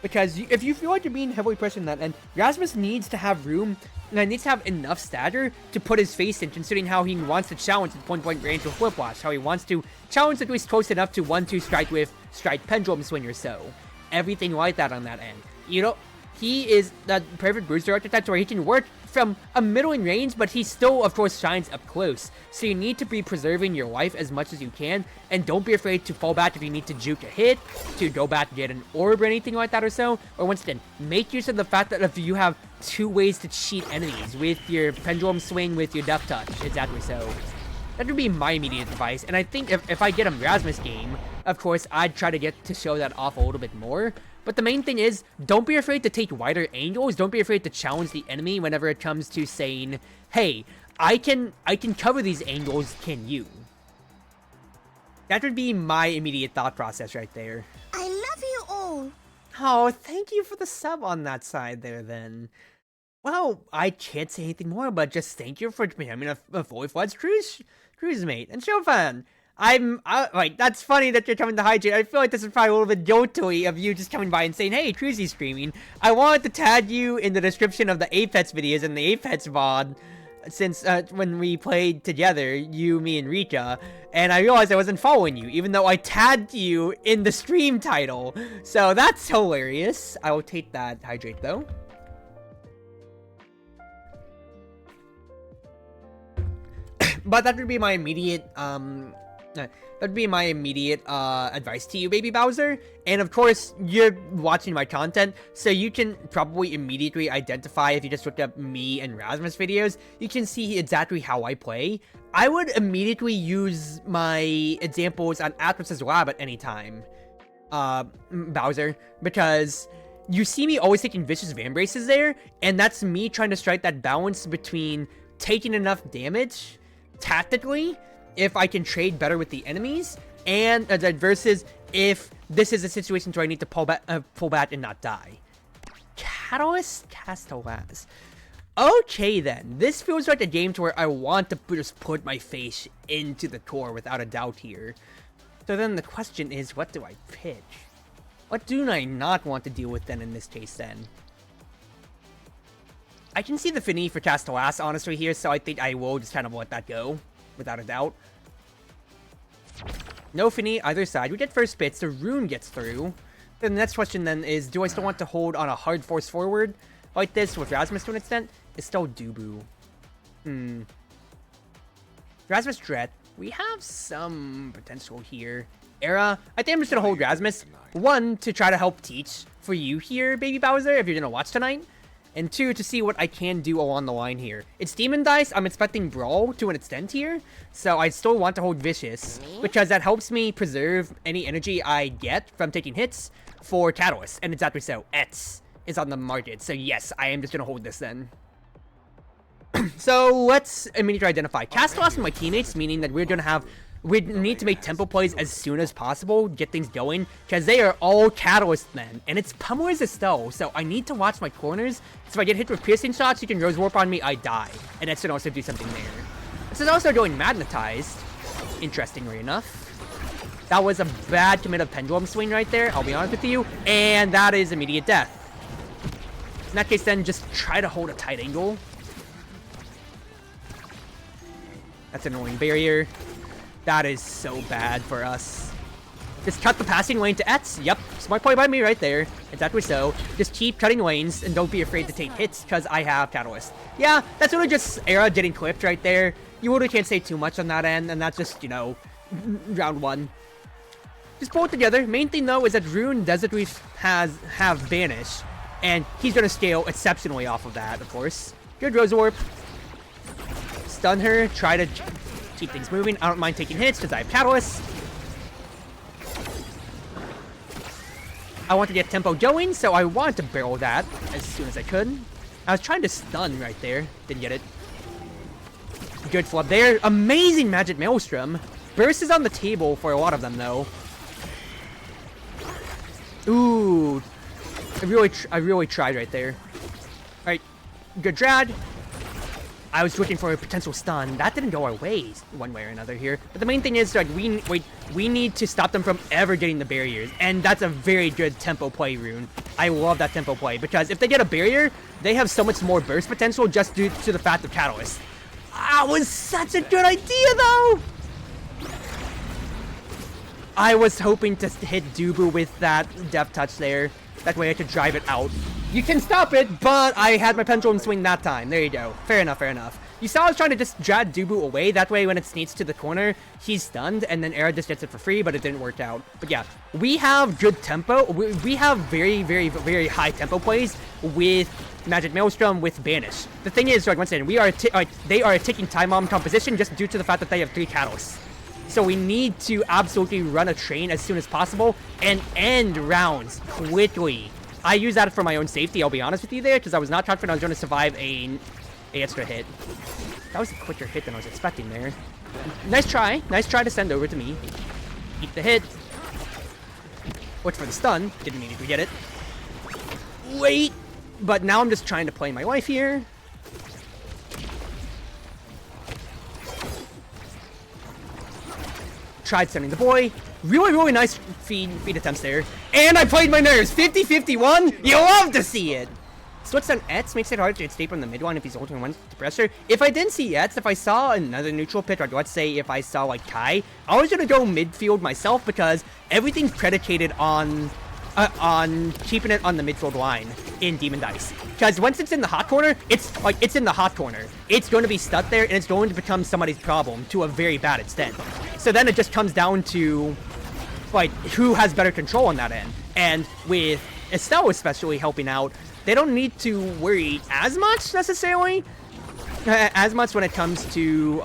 Because if you feel like you're being heavily pressured in that end, Rasmus needs to have room, and needs to have enough stagger to put his face in, considering how he wants to challenge at point-blank range with Whiplash, how he wants to challenge at least close enough to 1-2 strike with strike pendulum swing or so. Everything like that on that end. You know, he is the perfect booster archetype where he can work from a middling range, but he still, of course, shines up close. So you need to be preserving your life as much as you can, and don't be afraid to fall back if you need to juke a hit, to go back and get an orb or anything like that or so. Or once again, make use of the fact that if you have 2 ways to cheat enemies, with your pendulum swing, with your death touch, exactly so. That would be my immediate advice, and I think if I get a Rasmus game, of course, I'd try to get to show that off a little bit more. But the main thing is, don't be afraid to take wider angles, don't be afraid to challenge the enemy whenever it comes to saying, hey, I can cover these angles, can you? That would be my immediate thought process right there. I love you all. Oh, thank you for the sub on that side there then. Well, I can't say anything more, but just thank you for becoming a fully fledged Cruzmate and show fan. Like, that's funny that you're coming to hydrate. I feel like this is probably a little bit jolty of you just coming by and saying, hey, Cruzie's streaming. I wanted to tag you in the description of the Apex videos and the Apex VOD, since when we played together, you, me, and Rika, and I realized I wasn't following you, even though I tagged you in the stream title. So that's hilarious. I will take that hydrate, though. But that would be my immediate, advice to you, Baby Bowser. And of course, you're watching my content, so you can probably immediately identify, if you just looked up me and Rasmus videos, you can see exactly how I play. I would immediately use my examples on Atlas's Lab at any time, Bowser, because you see me always taking vicious Van Braces there, and that's me trying to strike that balance between taking enough damage tactically, if I can trade better with the enemies, and versus if this is a situation where I need to pull back and not die. Catalyst Castellaz. Okay then, this feels like a game to where I want to just put my face into the core without a doubt here. So then the question is, what do I pitch? What do I not want to deal with then in this case then? I can see the Finny for Castellas honestly here, so I think I will just kind of let that go, without a doubt. No Finny either side. We get first bits, the rune gets through. Then the next question then is, do I still want to hold on a hard force forward like this with Rasmus to an extent? It's still Dubu. Rasmus Dread. We have some potential here. Era. I think I'm just gonna hold Rasmus. 1, to try to help teach for you here, Baby Bowser, if you're gonna watch tonight. And 2, to see what I can do along the line here. It's Demon Dice, I'm expecting Brawl to an extent here, so I still want to hold Vicious, because that helps me preserve any energy I get from taking hits for Catalyst, and exactly so, Etz is on the market, so yes, I am just gonna hold this then. So, let's immediately identify Castellas and my teammates, meaning that we need to make tempo plays as soon as possible, get things going, because they are all Catalyst men, and it's Pummelers Estelle, so I need to watch my corners, so if I get hit with piercing shots, you can Rose Warp on me, I die, and that's gonna also do something there. This is also going Magnetized, interestingly enough. That was a bad commit of Pendulum Swing right there, I'll be honest with you, and that is immediate death. In that case then, just try to hold a tight angle. That's an annoying barrier. That is so bad for us. Just cut the passing lane to Etz. Yep, smart play by me right there. Exactly so. Just keep cutting lanes and don't be afraid to take hits because I have Catalyst. Yeah, that's really just Era getting clipped right there. You really can't say too much on that end, and that's just, you know, round 1. Just pull it together. Main thing though is that Rune Desert Reef have Banish, and he's gonna scale exceptionally off of that, of course. Good Rose Warp. Stun her, try to keep things moving. I don't mind taking hits because I have Catalyst. I want to get tempo going, so I want to barrel that as soon as I could. I was trying to stun right there. Didn't get it. Good flub there. Amazing Magic Maelstrom. Burst is on the table for a lot of them, though. Ooh. I really tried right there. Alright. Good drag. I was looking for a potential stun. That didn't go our ways, one way or another here. But the main thing is, like, we need to stop them from ever getting the barriers. And that's a very good tempo play rune. I love that tempo play, because if they get a barrier, they have so much more burst potential just due to the fact of Catalyst. That was such a good idea, though! I was hoping to hit Dubu with that Death Touch there. That way I could drive it out. You can stop it, but I had my pendulum swing that time. There you go. Fair enough, fair enough. You saw I was trying to just drag Dubu away. That way when it sneaks to the corner, he's stunned, and then Era just gets it for free, but it didn't work out. But yeah, we have good tempo. We have very, very, very high tempo plays with Magic Maelstrom, with Banish. The thing is, like, once again, they are a ticking time bomb composition just due to the fact that they have 3 catalysts. So we need to absolutely run a train as soon as possible and end rounds quickly. I use that for my own safety, I'll be honest with you there, because I was not confident I was going to survive a extra hit. That was a quicker hit than I was expecting there. Nice try to send over to me. Eat the hit. Wait for the stun. Didn't immediately get it. Wait! But now I'm just trying to play my life here. Tried sending the boy. Really, really nice feed attempts there. And I played my nerves. 50-51. You love to see it. Switch on Etz makes it hard to escape from the mid one if he's ulting one to pressure. If I didn't see Etz, if I saw another neutral pick, or let's say if I saw like Kai, I was gonna go midfield myself because everything's predicated on keeping it on the midfield line in Demon Dice. Because once it's in the hot corner, it's in the hot corner. It's going to be stuck there, and it's going to become somebody's problem to a very bad extent. So then it just comes down to, like, who has better control on that end. And with Estelle especially helping out, they don't need to worry as much, necessarily. As much when it comes to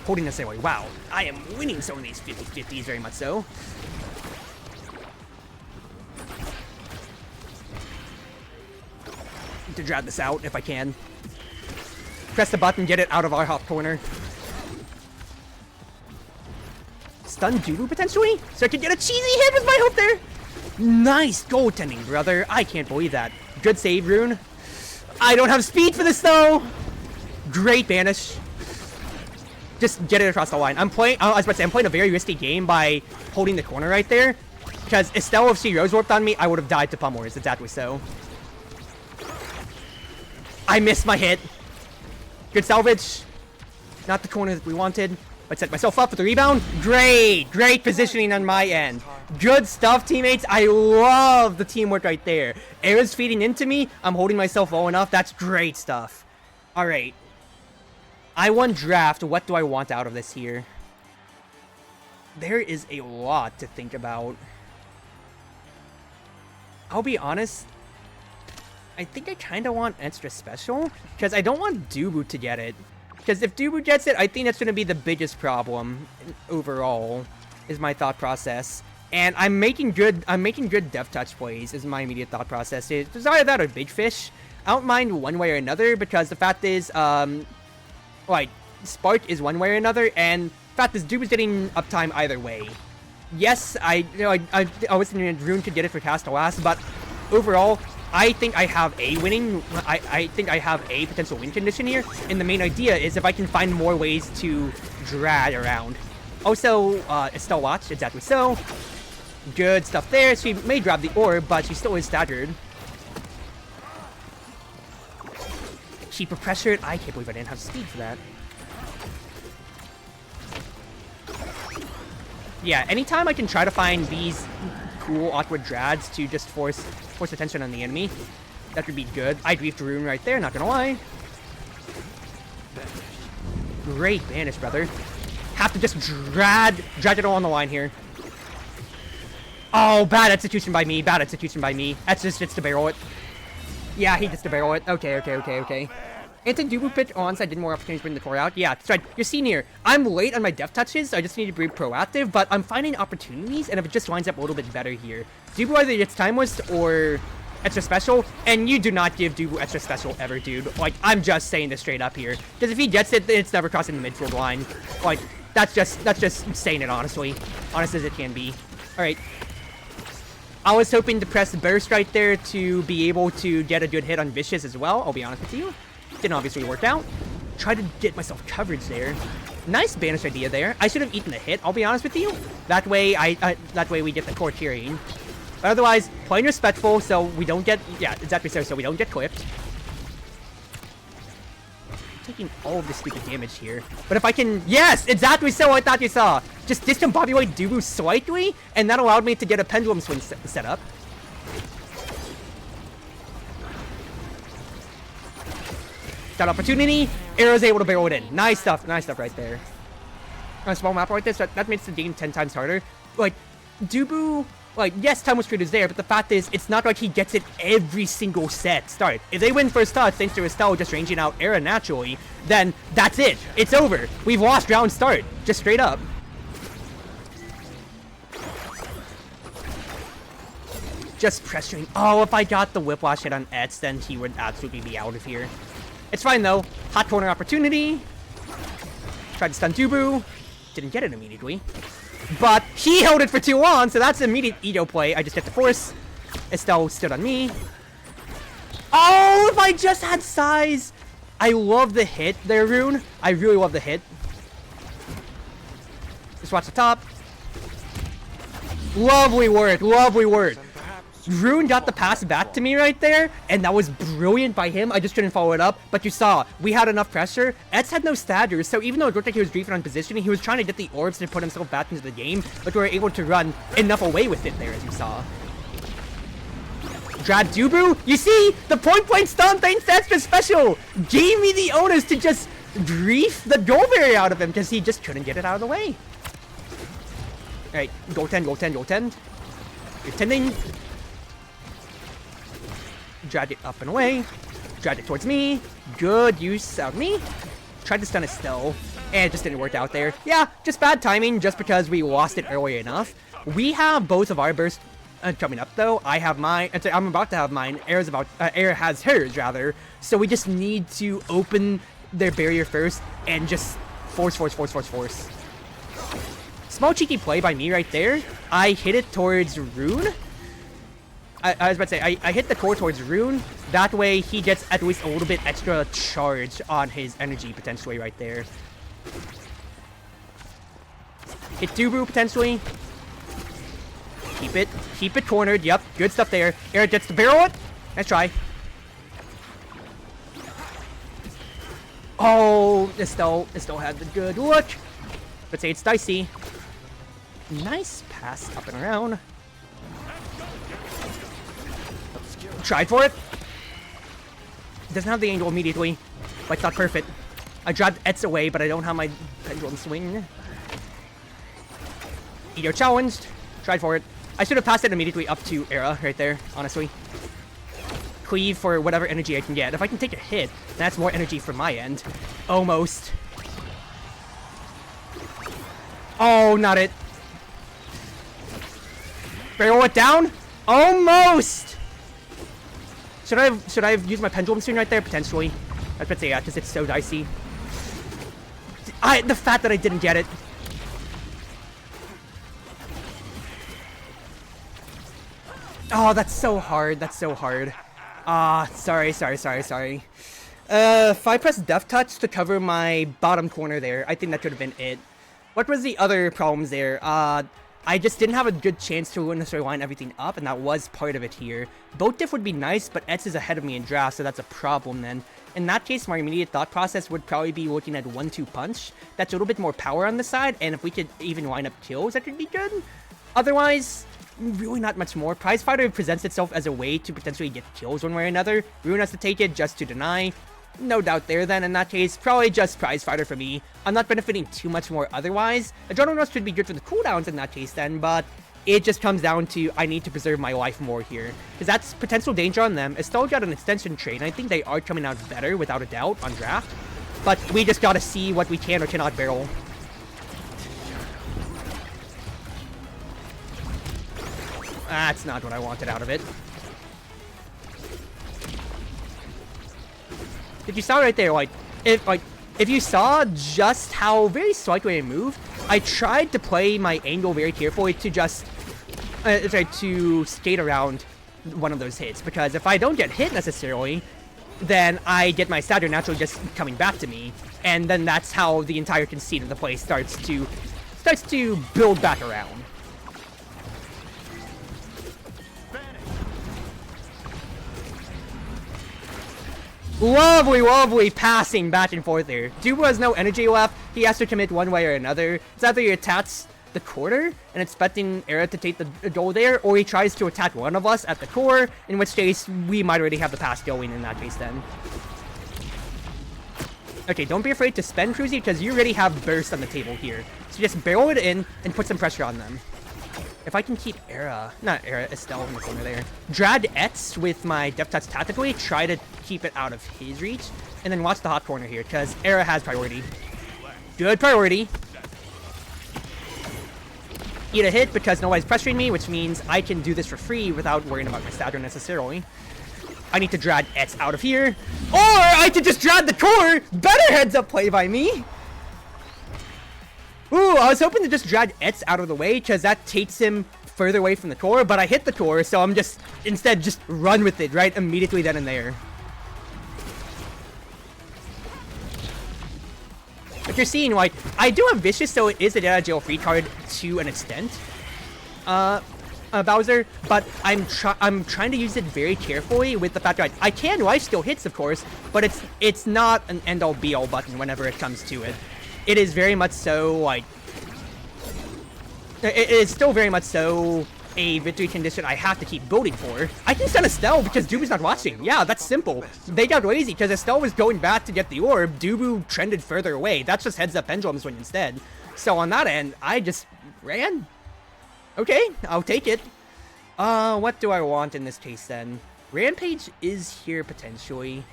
holding necessarily. Wow, I am winning some of these 50-50s, very much so. To drag this out if I can. Press the button, get it out of our hot corner. Stun Dubu potentially? So I could get a cheesy hit with my hook there. Nice goaltending, brother. I can't believe that. Good save, Rune. I don't have speed for this though. Great banish. Just get it across the line. I was about to say, I'm playing a very risky game by holding the corner right there. Because Estelle, if she rose warped on me, I would have died to pummels. Exactly so. I missed my hit. Good salvage. Not the corner that we wanted. But set myself up for the rebound. Great. Great positioning on my end. Good stuff, teammates. I love the teamwork right there. Era's feeding into me. I'm holding myself low enough. That's great stuff. Alright. I won draft. What do I want out of this here? There is a lot to think about. I'll be honest. I think I kind of want extra special, because I don't want Dubu to get it. Because if Dubu gets it, I think that's going to be the biggest problem overall, is my thought process. And I'm making good Death Touch plays, is my immediate thought process. It's either that or Big Fish. I don't mind one way or another, because the fact is, like, Spark is one way or another, and the fact is, Dubu's getting uptime either way. Yes, I was thinking Rune could get it for cast to last, but overall, I think I have a winning. I think I have a potential win condition here, and the main idea is if I can find more ways to drag around. Also, Estelle watched, exactly so. Good stuff there. She may grab the orb, but she still is staggered. Keep pressured. I can't believe I didn't have speed for that. Yeah, anytime I can try to find these cool, awkward drags to just force attention on the enemy, that would be good. I griefed Rune right there, not gonna lie. Great banish, brother. Have to just drag it all on the line here. Oh, bad execution by me, bad execution by me. That's just to barrel it. Yeah, he gets to barrel it. Okay. Anti-Dubu pitch onside did more opportunities to bring the core out. Yeah, that's right. You're seeing here, I'm late on my death touches, so I just need to be proactive, but I'm finding opportunities, and if it just lines up a little bit better here. Dubu either gets time waste or extra special, and you do not give Dubu extra special ever, dude. Like, I'm just saying this straight up here. Because if he gets it, it's never crossing the midfield line. Like, that's just saying it honestly. Honest as it can be. Alright. I was hoping to press burst right there to be able to get a good hit on Vicious as well, I'll be honest with you. Didn't obviously work out. Tried to get myself coverage there. Nice banish idea there. I should have eaten the hit, I'll be honest with you. That way that way we get the core carrying. But otherwise, playing respectful so we don't get, yeah, exactly so we don't get clipped. Taking all of this stupid damage here. But if I can, yes, exactly so I thought you saw. Just discombobulate Dubu slightly, and that allowed me to get a pendulum swing set up. That opportunity, Arrow's able to barrel it in. Nice stuff right there. On a small map like this, that makes the game 10 times harder. Like, Dubu, like, yes, time was is there, but the fact is, it's not like he gets it every single set start. If they win first touch thanks to Estelle just ranging out Era naturally, then that's it. It's over. We've lost round start. Just straight up. Just pressuring. Oh, if I got the whiplash hit on Etz, then he would absolutely be out of here. It's fine though. Hot corner opportunity. Tried to stun Dubu. Didn't get it immediately. But he held it for too long, so that's immediate Edo play. I just get the force. Estelle stood on me. Oh, if I just had size. I love the hit there, Rune. I really love the hit. Just watch the top. Lovely work, lovely work. Rune got the pass back to me right there, and that was brilliant by him. I just couldn't follow it up, but you saw, we had enough pressure. Etz had no staggers, so even though it looked like he was griefing on positioning, he was trying to get the orbs to put himself back into the game, but we were able to run enough away with it there, as you saw. Drad Dubu, you see, the point-blank stun thanks to extra special gave me the onus to just grief the goal barrier out of him, because he just couldn't get it out of the way. Alright, goaltend, goaltend, goaltend. You're tending. Dragged it up and away. Dragged it towards me. Good use of me. Tried to stun it still. And it just didn't work out there. Yeah, just bad timing just because we lost it early enough. We have both of our bursts coming up though. I have mine. I'm about to have mine. Air has hers rather. So we just need to open their barrier first and just force. Small cheeky play by me right there. I hit it towards Rune. I was about to say, I hit the core towards Rune. That way, he gets at least a little bit extra charge on his energy, potentially, right there. Hit Dubu, potentially. Keep it cornered. Yep, good stuff there. Eric gets to barrel it. Nice try. Oh, Estelle had the good look. Let's say it's dicey. Nice pass up and around. Tried for it. Doesn't have the angle immediately, but it's not perfect. I dropped Etz away, but I don't have my pendulum swing. Edo challenged. Tried for it. I should have passed it immediately up to Era right there, honestly. Cleave for whatever energy I can get. If I can take a hit, that's more energy from my end. Almost. Oh, not it. Barrel it down? Almost! Should I have used my pendulum swing right there? Potentially. I was about to say yeah, because it's so dicey. The fact that I didn't get it. Oh, that's so hard. That's so hard. Sorry. If I press Death Touch to cover my bottom corner there, I think that could have been it. What was the other problems there? I just didn't have a good chance to necessarily line everything up, and that was part of it here. Boat diff would be nice, but Etz is ahead of me in draft, so that's a problem then. In that case, my immediate thought process would probably be looking at 1-2 punch. That's a little bit more power on the side, and if we could even line up kills, that could be good. Otherwise, really not much more. Prize Fighter presents itself as a way to potentially get kills one way or another. Rune has to take it just to deny. No doubt there then, in that case, probably just Prize Fighter for me. I'm not benefiting too much more otherwise. Adrenaline Rush should be good for the cooldowns in that case then, but it just comes down to I need to preserve my life more here. Because that's potential danger on them. Estelle got an extension trade, and I think they are coming out better, without a doubt, on draft. But we just gotta see what we can or cannot barrel. That's not what I wanted out of it. If you saw right there, if you saw just how very slightly I moved, I tried to play my angle very carefully to just try to skate around one of those hits, because if I don't get hit necessarily, then I get my stagger naturally just coming back to me, and then that's how the entire conceit of the play starts to build back around. Lovely, lovely passing back and forth there. Dubu has no energy left. He has to commit one way or another. It's either he attacks the corner and expecting Era to take the goal there, or he tries to attack one of us at the core, in which case we might already have the pass going in that case then. Okay, don't be afraid to spend Cruzie, because you already have burst on the table here. So just barrel it in and put some pressure on them. If I can keep Estelle in the corner there. Drag Etz with my Depth Touch tactically, try to keep it out of his reach, and then watch the hot corner here, because Era has priority. Good priority. Eat a hit because nobody's pressuring me, which means I can do this for free without worrying about my stagger necessarily. I need to drag Etz out of here, or I could just drag the core! Better heads up play by me! Ooh, I was hoping to just drag Etz out of the way, because that takes him further away from the core, but I hit the core, so I'm just, instead, just run with it, right? Immediately then and there. But you're seeing, like, I do have Vicious, so it is a Dead Jail free card to an extent, Bowser, but I'm trying to use it very carefully with the fact that I can lifesteal hits, of course, but it's not an end-all be-all button whenever it comes to it. It is very much so, like, it is still very much so a victory condition I have to keep building for. I can send Estelle because Dubu's not watching. Yeah, that's simple. They got lazy because Estelle was going back to get the orb. Dubu trended further away. That's just heads up pendulum swing instead. So on that end, I just ran. Okay, I'll take it. What do I want in this case then? Rampage is here potentially.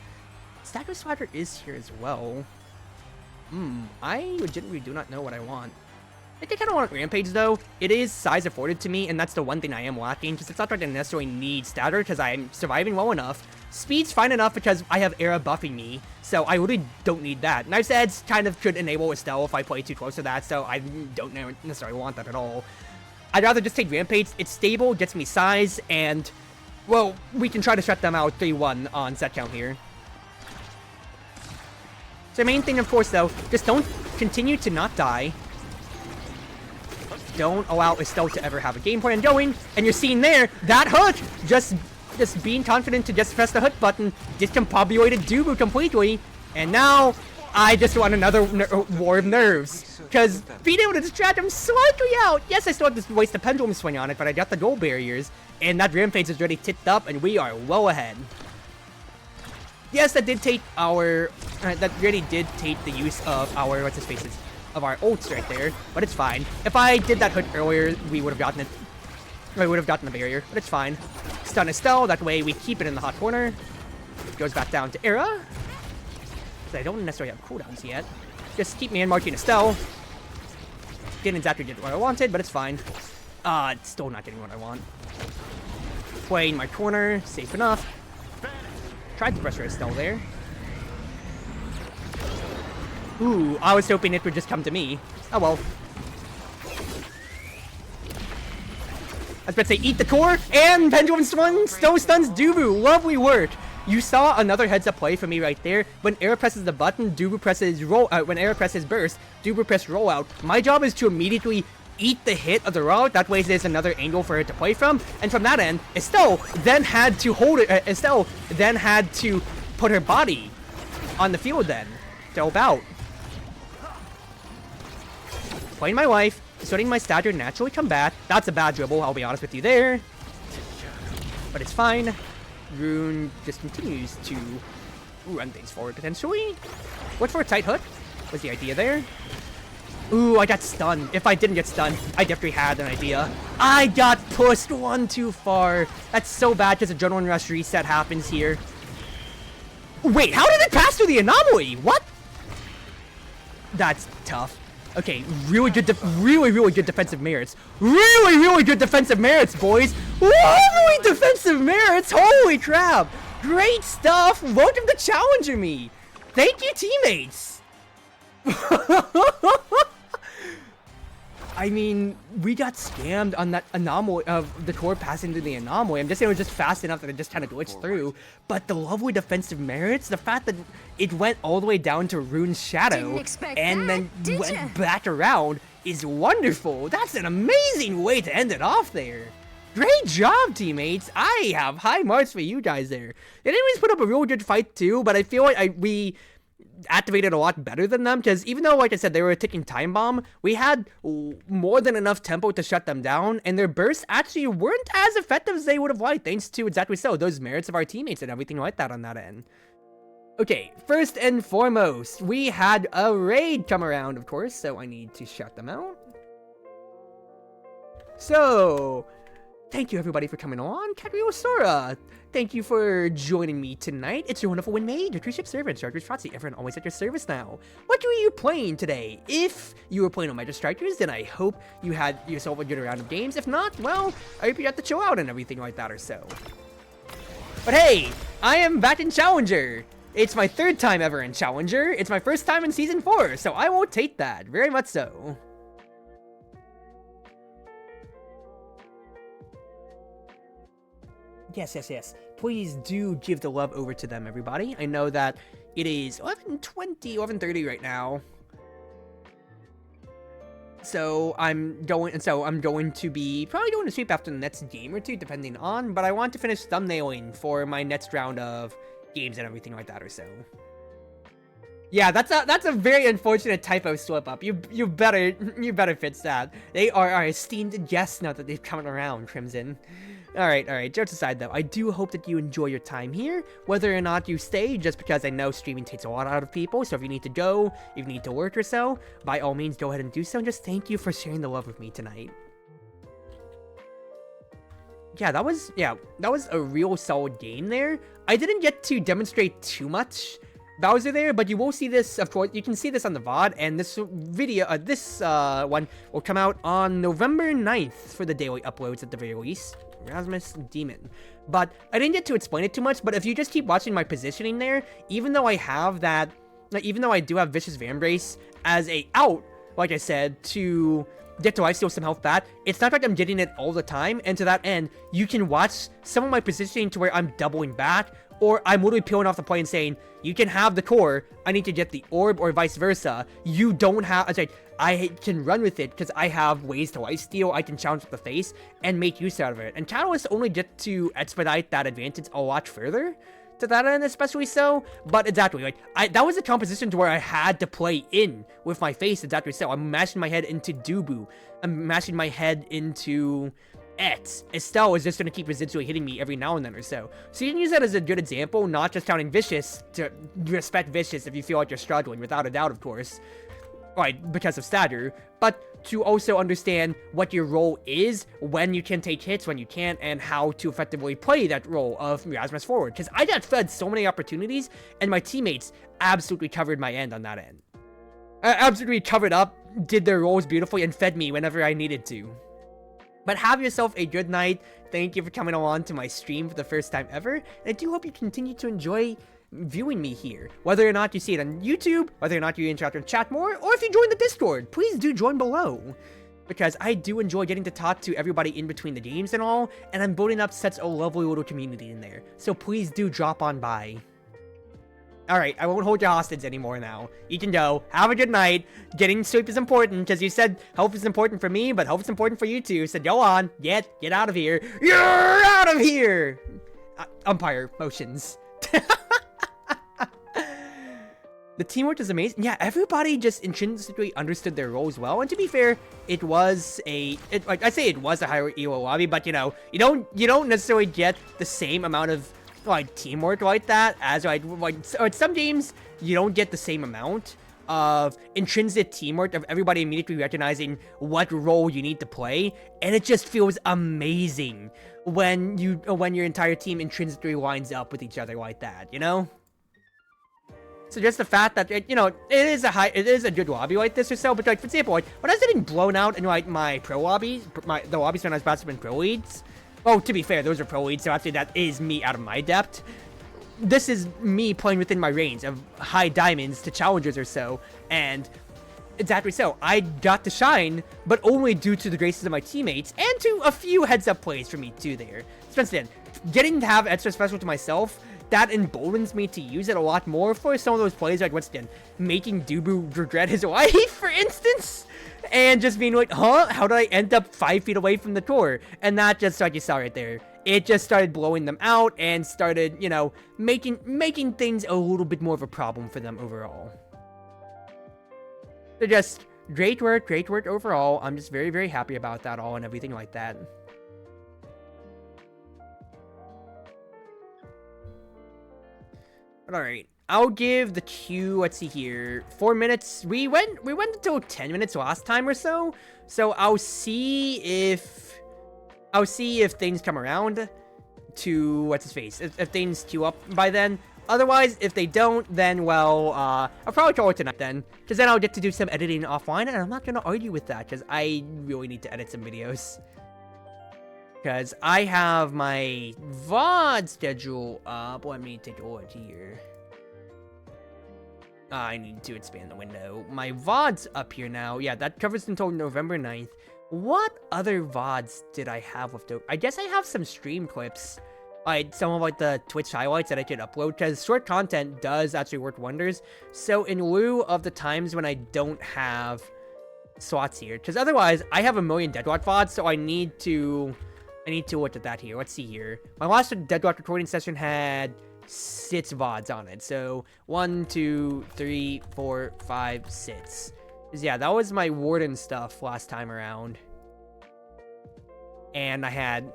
Stagger Swatter is here as well. I legitimately do not know what I want. I think I kind of want Rampage though. It is size afforded to me, and that's the one thing I am lacking, because it's not that I necessarily need Stagger, because I'm surviving well enough. Speed's fine enough because I have Era buffing me, so I really don't need that. Knife's Edge kind of could enable Estelle if I play too close to that, so I don't necessarily want that at all. I'd rather just take Rampage. It's stable, gets me size, and, well, we can try to shut them out 3-1 on set count here. So the main thing, of course, though, just don't continue to not die. Don't allow Estelle to ever have a game plan going. And you're seeing there, that hook, just being confident to just press the hook button, discombobulated Dubu completely. And now, I just want another war of nerves. Because being able to distract him slightly out. Yes, I still have to waste the pendulum swing on it, but I got the goal barriers. And that Rampage is already tipped up, and we are well ahead. Yes, that did take our, that really did take the use of our, of our ults right there, but it's fine. If I did that hook earlier, we would have gotten it, we would have gotten the barrier, but it's fine. Stun Estelle, that way we keep it in the hot corner. Goes back down to Era. So I don't necessarily have cooldowns yet. Just keep me in marking Estelle. Didn't exactly get what I wanted, but it's fine. It's still not getting what I want. Playing my corner, safe enough. Tried to pressure Estelle there. Ooh, I was hoping it would just come to me. Oh well. I was about to say, eat the core, and pendulum swing, still stuns Dubu. Lovely work. You saw another heads up play for me right there. When Era presses the button, Dubu presses roll. When Era presses burst, Dubu press rollout. My job is to immediately eat the hit of the rollout. That way, there's another angle for her to play from. And from that end, Estelle then had to hold it. Estelle then had to put her body on the field. Then to help out. Playing my life, starting my stagger naturally come back. That's a bad dribble, I'll be honest with you there. But it's fine. Rune just continues to run things forward potentially. Look for a tight hook was the idea there. Ooh, I got stunned. If I didn't get stunned, I definitely had an idea. I got pushed one too far. That's so bad because a Adrenaline Rush reset happens here. Wait, how did it pass through the anomaly? What? That's tough. Okay, really good, really good defensive merits. Really good defensive merits, boys. Lovely defensive merits. Holy crap. Great stuff. Welcome to Challenger me. Thank you, teammates! I mean, we got scammed on that anomaly of the core passing through the anomaly. I'm just saying it was just fast enough that it just kind of glitched through. But the lovely defensive merits, the fact that it went all the way down to Rune's Shadow and then went back around is wonderful. That's an amazing way to end it off there. Great job, teammates. I have high marks for you guys there. The enemies put up a real good fight too, but I feel like we activated a lot better than them, because even though, like I said, they were a ticking time bomb, we had more than enough tempo to shut them down, and their bursts actually weren't as effective as they would have liked, thanks to exactly so those merits of our teammates and everything like that on that end. Okay, first and foremost, we had a raid come around, of course, so I need to shut them out. So, thank you everybody for coming on. Katriosora, thank you for joining me tonight. It's your Wonderful Wind Mage, your Cruise Ship servant, Chartreuse Proxy, everyone always at your service now. What were you playing today? If you were playing on Magic Strikers, then I hope you had yourself a good round of games. If not, well, I hope you got to chill out and everything like that or so. But hey, I am back in Challenger. It's my 3rd time ever in Challenger. It's my 1st time in Season 4, so I won't take that, very much so. Yes. Please do give the love over to them, everybody. I know that it is 11:20, 11:30 right now. So I'm going to be probably going to sleep after the next game or two, depending on. But I want to finish thumbnailing for my next round of games and everything like that or so. Yeah, that's a very unfortunate typo slip up. You better fix that. They are our esteemed guests now that they've come around, Crimson. Alright, jokes aside though, I do hope that you enjoy your time here, whether or not you stay, just because I know streaming takes a lot out of people, so if you need to go, if you need to work or so, by all means go ahead and do so, and just thank you for sharing the love with me tonight. Yeah, that was a real solid game there. I didn't get to demonstrate too much Bowser there, but you will see this, of course, you can see this on the VOD, and this video, this one will come out on November 9th for the daily uploads at the very least. Erasmus Demon. But I didn't get to explain it too much, but if you just keep watching my positioning there, even though I have that, even though I do have Vicious Vambrace as a out, like I said, to get to lifesteal some health back, it's not like I'm getting it all the time, and to that end, you can watch some of my positioning to where I'm doubling back, or I'm literally peeling off the play and saying, you can have the core, I need to get the orb, or vice versa. You don't have, I can run with it because I have ways to lifesteal, I can challenge with the face, and make use out of it. And Catalysts only get to expedite that advantage a lot further, to that end especially so, but exactly, like, that was a composition to where I had to play in with my face, exactly so. I'm mashing my head into Dubu, I'm mashing my head into Estelle is just going to keep residually hitting me every now and then or so. So you can use that as a good example, not just counting Vicious, to respect Vicious if you feel like you're struggling, without a doubt, of course. Right, because of stagger, but to also understand what your role is, when you can take hits, when you can't, and how to effectively play that role of Erasmus forward. Because I got fed so many opportunities, and my teammates absolutely covered my end on that end. Absolutely covered up, did their roles beautifully, and fed me whenever I needed to. But have yourself a good night. Thank you for coming along to my stream for the first time ever, and I do hope you continue to enjoy viewing me here, whether or not you see it on YouTube, whether or not you interact in chat more, or if you join the Discord, please do join below, because I do enjoy getting to talk to everybody in between the games and all, and I'm building up such a lovely little community in there, so please do drop on by. Alright, I won't hold you hostage anymore now. You can go. Have a good night. Getting sleep is important, because you said health is important for me, but health is important for you too, so go on. Get out of here. You're out of here! Umpire motions. The teamwork is amazing. Yeah, everybody just intrinsically understood their roles well. And to be fair, it was like I say, it was a higher ELO lobby, but you know, you don't necessarily get the same amount of like teamwork like that as like some games. You don't get the same amount of intrinsic teamwork of everybody immediately recognizing what role you need to play, and it just feels amazing when your entire team intrinsically lines up with each other like that, you know. So just the fact that, it is a good lobby like this or so, but like, for example, like, when I was getting blown out in like my pro lobbies, the lobbies when I was about to win pro leads, well, to be fair, those are pro leads, so actually that is me out of my depth. this is me playing within my range of high diamonds to challengers or so, and exactly so. I got to shine, but only due to the graces of my teammates and to a few heads-up plays from me too there. Spencer, getting to have extra special to myself, that emboldens me to use it a lot more for some of those plays, like once again, making Dubu regret his wife, for instance, and just being like, huh, how did I end up 5 feet away from the tour? And that just, like you saw right there, it just started blowing them out and started, you know, making things a little bit more of a problem for them overall. So just great work overall. I'm just very, very happy about that all and everything like that. But alright, I'll give the queue, let's see here, 4 minutes. We went until 10 minutes last time or so. So I'll see if things come around to, what's his face, if things queue up by then. Otherwise, if they don't, then, well, I'll probably call it tonight then. Because then I'll get to do some editing offline, and I'm not going to argue with that, because I really need to edit some videos. Because I have my VOD schedule up. Let me take a look here. I need to expand the window. My VOD's up here now. Yeah, that covers until November 9th. What other VODs did I have with I guess I have some stream clips. Like, some of, like, the Twitch highlights that I could upload, because short content does actually work wonders. So, in lieu of the times when I don't have slots here, because otherwise, I have a million Deadlock VODs, so I need to look at that here. Let's see here. My last Deadlock recording session had 6 VODs on it. So, 1, 2, 3, 4, 5, 6. Yeah, that was my Warden stuff last time around. And I had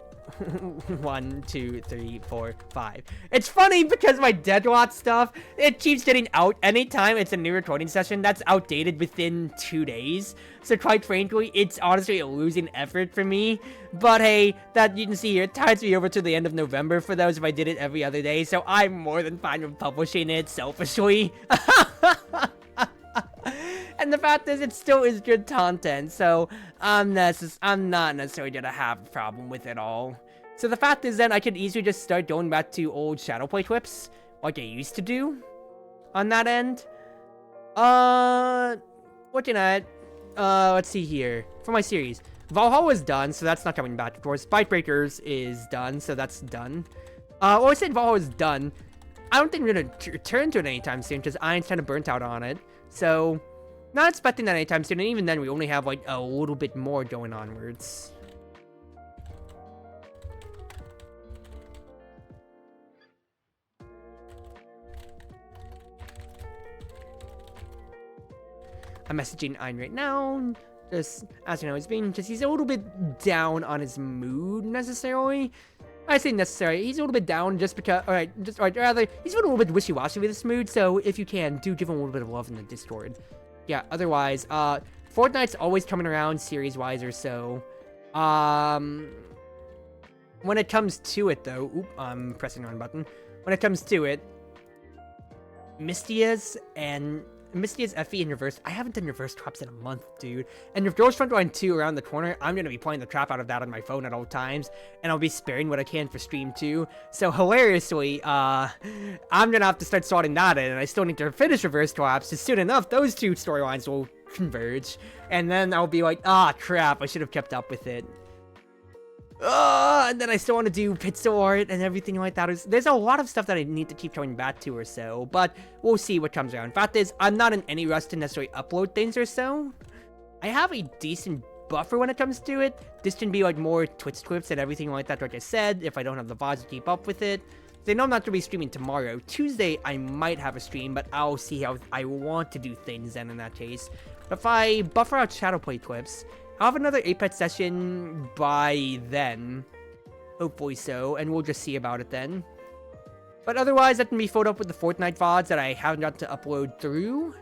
1, 2, 3, 4, 5. It's funny because my Deadlock stuff, it keeps getting out anytime it's a new recording session that's outdated within 2 days. So quite frankly, it's honestly a losing effort for me. But hey, that you can see here, it ties me over to the end of November for those if I did it every other day. So I'm more than fine with publishing it selfishly. And the fact is, it still is good content, so I'm not necessarily gonna have a problem with it all. So the fact is then I could easily just start going back to old Shadowplay clips, like I used to do, on that end. Looking at, let's see here, for my series. Valhalla is done, so that's not coming back, of course. Spitebreakers is done, so that's done. Well, I said Valhalla is done. I don't think we're gonna return to it anytime soon, because Iron's kind of burnt out on it, so not expecting that anytime soon, and even then, we only have, like, a little bit more going onwards. I'm messaging Ein right now, just asking how he's been, because he's a little bit down on his mood, necessarily. I say necessary, he's a little bit down just because, rather, he's a little bit wishy-washy with his mood, so if you can, do give him a little bit of love in the Discord. Yeah, otherwise, Fortnite's always coming around series-wise or so. When it comes to it, though, I'm pressing the wrong button. When it comes to it, Mistia's Effie in reverse. I haven't done reverse traps in a month, dude. And if Girls Frontline 2 around the corner, I'm gonna be playing the trap out of that on my phone at all times, and I'll be sparing what I can for stream too. So hilariously, I'm gonna have to start sorting that in, and I still need to finish reverse traps. Just soon enough, those two storylines will converge, and then I'll be like, ah, crap, I should have kept up with it. And then I still want to do pixel art and everything like that. There's a lot of stuff that I need to keep coming back to or so, but we'll see what comes around. Fact is, I'm not in any rush to necessarily upload things or so. I have a decent buffer when it comes to it. This can be like more Twitch clips and everything like that, like I said, if I don't have the VODs to keep up with it. So I know I'm not going to be streaming tomorrow. Tuesday, I might have a stream, but I'll see how I want to do things then in that case. If I buffer out Shadowplay clips, I'll have another Apex session by then. Hopefully so, and we'll just see about it then. But otherwise, that can be filled up with the Fortnite VODs that I haven't got to upload through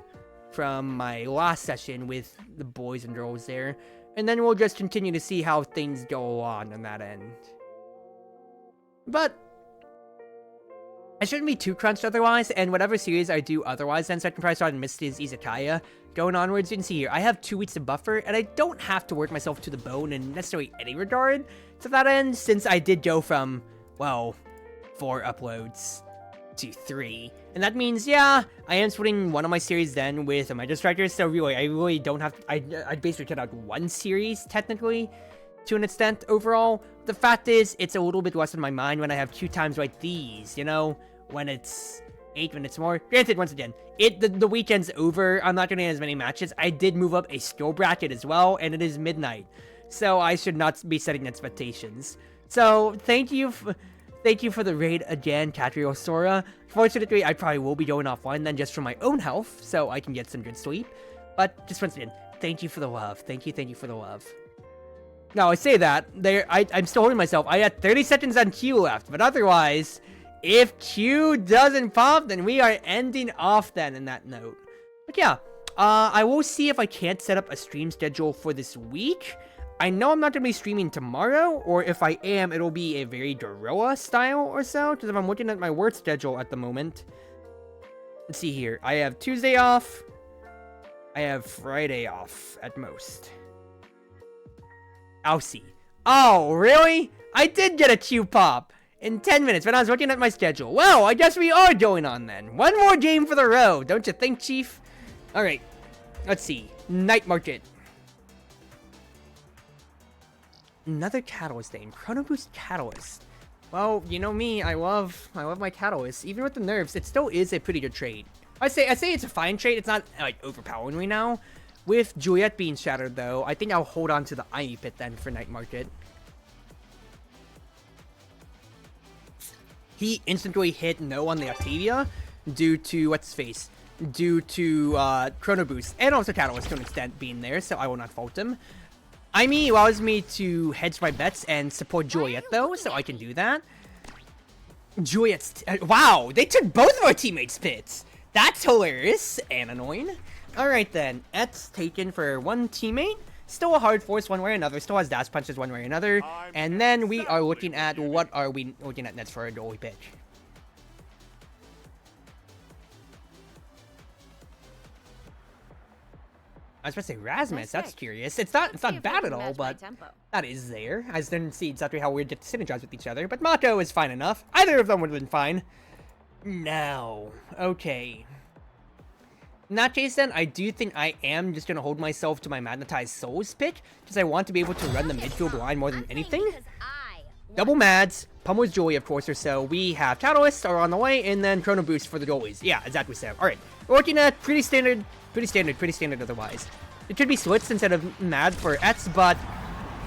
from my last session with the boys and girls there. And then we'll just continue to see how things go on that end. But I shouldn't be too crunched otherwise, and whatever series I do otherwise then, so I can probably start on Misty's Izakaya. Going onwards, you can see here, I have 2 weeks of buffer, and I don't have to work myself to the bone in necessarily any regard to that end, since I did go from, well, 4 uploads to 3. And that means, yeah, I am splitting one of my series then with my distractors. So really, I really don't have, I basically cut out one series, technically, to an extent overall. The fact is, it's a little bit less in my mind when I have 2 times like these, you know? When it's 8 minutes more. Granted, once again, the weekend's over. I'm not doing as many matches. I did move up a skill bracket as well, and it is midnight. So I should not be setting expectations. So, thank you for the raid again, Catriosora. Fortunately, I probably will be going offline then just for my own health, so I can get some good sleep. But just once again, thank you for the love. Thank you for the love. Now, I say that, I'm still holding myself. I had 30 seconds on Q left, but otherwise, if Q doesn't pop, then we are ending off then in that note. But yeah, I will see if I can't set up a stream schedule for this week. I know I'm not going to be streaming tomorrow, or if I am, it'll be a very guerrilla style or so, because if I'm looking at my work schedule at the moment, let's see here, I have Tuesday off, I have Friday off at most. I'll see. Oh, really? I did get a Q pop in 10 minutes when I was looking at my schedule. Well, I guess we are going on then. One more game for the road, don't you think, Chief? Alright, let's see. Night Market. Another Catalyst name, Chrono Boost Catalyst. Well, you know me, I love my Catalyst. Even with the nerfs, it still is a pretty good trade. I say it's a fine trade. It's not like overpowering right now. With Juliet being shattered though, I think I'll hold on to the Ivy Pit then for Night Market. He instantly hit no on the Octavia due to what's his face? Due to Chrono Boost and also Catalyst to an extent being there, so I will not fault him. Imi allows me to hedge my bets and support Juliet though, so I can do that. Juliet's... wow, they took both of our teammates' pits! That's hilarious and annoying. Alright then, Et's taken for one teammate. Still a hard force one way or another, still has dash punches one way or another. And then we are looking at, what are we looking at next for a goalie pick? I was supposed to say Rasmus, that's curious. It's not bad at all, but that is there. I just didn't see exactly how we'd get to synergize with each other, but Mako is fine enough. Either of them would have been fine. No. Okay. In that case then, I do think I am just going to hold myself to my Magnetized Souls pick, because I want to be able to run the midfield line more than anything. Double Mads, Pummel's Joy of course or so. We have Catalysts are on the way, and then Chrono Boost for the goalies. Yeah, exactly so. Alright, we're looking at pretty standard otherwise. It could be Slits instead of Mad for Ets, but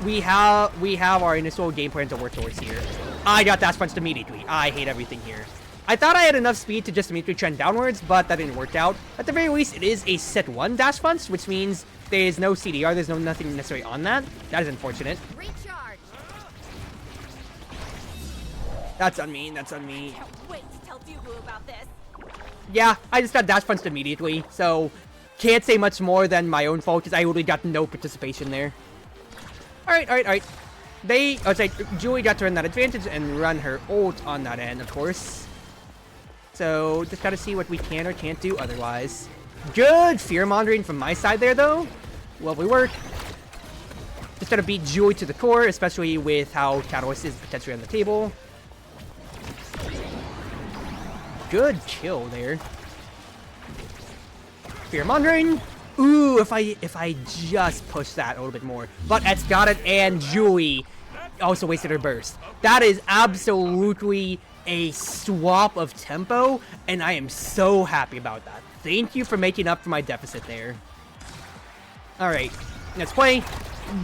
we have our initial game plan to work towards here. I got Dash Punched immediately. I hate everything here. I thought I had enough speed to just immediately trend downwards, but that didn't work out. At the very least, it is a set 1 Dash Punch, which means there is no CDR, there's nothing necessarily on that. That is unfortunate. Recharge. That's on me, that's on me. Can't wait to tell Dubu about this. Yeah, I just got Dash Punched immediately, so can't say much more than my own fault, because I really got no participation there. Alright. Julie got to run that advantage and run her ult on that end, of course. So, just gotta see what we can or can't do otherwise. Good fear-mongering from my side there, though. Lovely work. Just gotta beat Julie to the core, especially with how Catalyst is potentially on the table. Good kill there. Fear-mongering. Ooh, if I just push that a little bit more. But Et's got it, and Julie also wasted her burst. That is absolutely a swap of tempo, and I am so happy about that. Thank you for making up for my deficit there. Alright, let's play.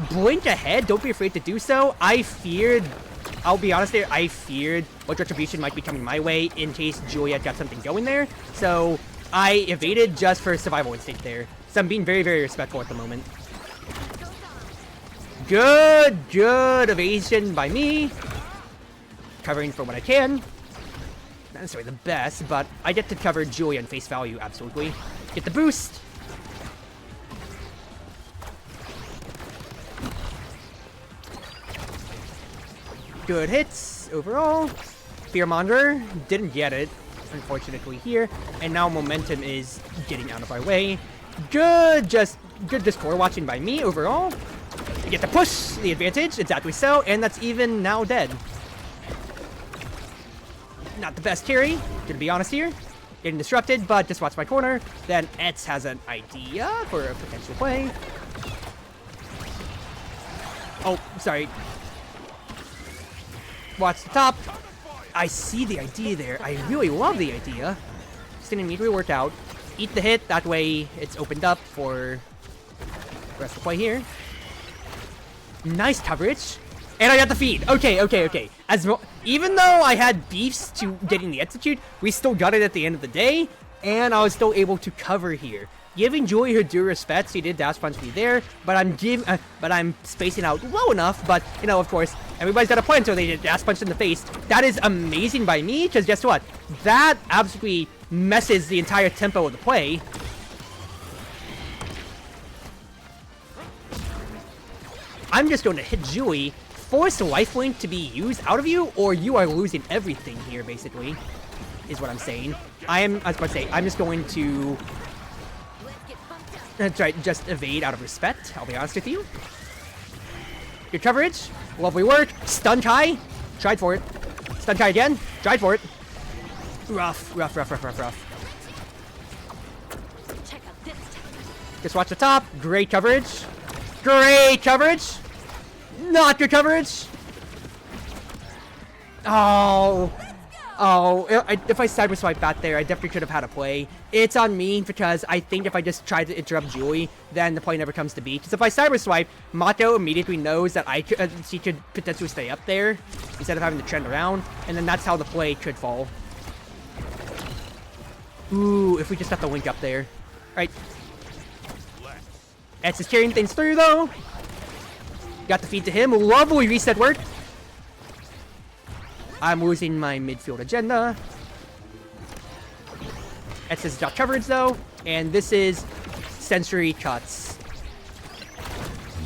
Blink ahead, don't be afraid to do so. I'll be honest there, I feared what retribution might be coming my way in case Juliet got something going there. So I evaded just for survival instinct there. So I'm being very, very respectful at the moment. Good evasion by me. Covering for what I can. Not necessarily the best, but I get to cover Julie on face value, absolutely. Get the boost. Good hits overall. Fearmonger didn't get it, unfortunately here. And now momentum is getting out of our way. Good core watching by me overall. We get to push the advantage, exactly so, and that's even now dead. Not the best carry, gonna be honest here. Getting disrupted, but just watch my corner. Then Etz has an idea for a potential play. Oh, sorry. Watch the top. I see the idea there. I really love the idea. Just didn't immediately work out. Eat the hit, that way it's opened up for the rest of the play here. Nice coverage. And I got the feed. Okay. Even though I had beefs to getting the execute, we still got it at the end of the day, and I was still able to cover here. Giving Julie her due respect, she did dash punch me there, but I'm spacing out low enough. But you know, of course, everybody's got a plan, so they did dash punch in the face. That is amazing by me, because guess what? That absolutely messes the entire tempo of the play. I'm just going to hit Julie, force a lifelink to be used out of you, or you are losing everything here, basically, is what I'm saying. I was about to say, I'm just going to just evade out of respect, I'll be honest with you. Good coverage, lovely work, stun Kai, tried for it. Stun Kai again, tried for it. Rough. Just watch the top, great coverage. Great coverage! Not good coverage! Oh, if I cyber swipe back there, I definitely could have had a play. It's on me, because I think if I just tried to interrupt Julie, then the play never comes to be. Because if I cyber swipe, Mato immediately knows that she could potentially stay up there, instead of having to trend around, and then that's how the play could fall. Ooh, if we just got the link up there. Alright. Etz is carrying things through, though. Got the feed to him. Lovely reset work. I'm losing my midfield agenda. Etz has got coverage, though. And this is Sensory Cuts.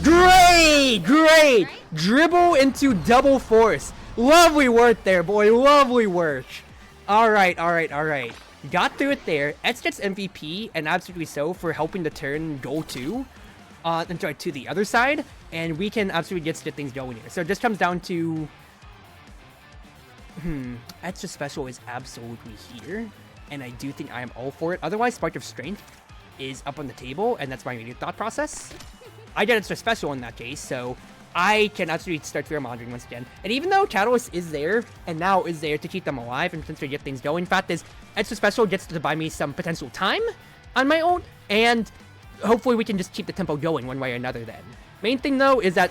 Great! Dribble into double force. Lovely work there, boy. Lovely work. Alright. Got through it there. Etz gets MVP, and absolutely so, for helping the turn goal 2. To the other side, and we can absolutely get things going here. So it just comes down to Extra Special is absolutely here, and I do think I am all for it. Otherwise, Spark of Strength is up on the table, and that's my immediate thought process. I get Extra Special in that case, so I can absolutely start fear monitoring once again. And even though Catalyst is there, and now is there to keep them alive and potentially get things going, fact is, Extra Special gets to buy me some potential time on my own, and hopefully we can just keep the tempo going one way or another then. Main thing though is that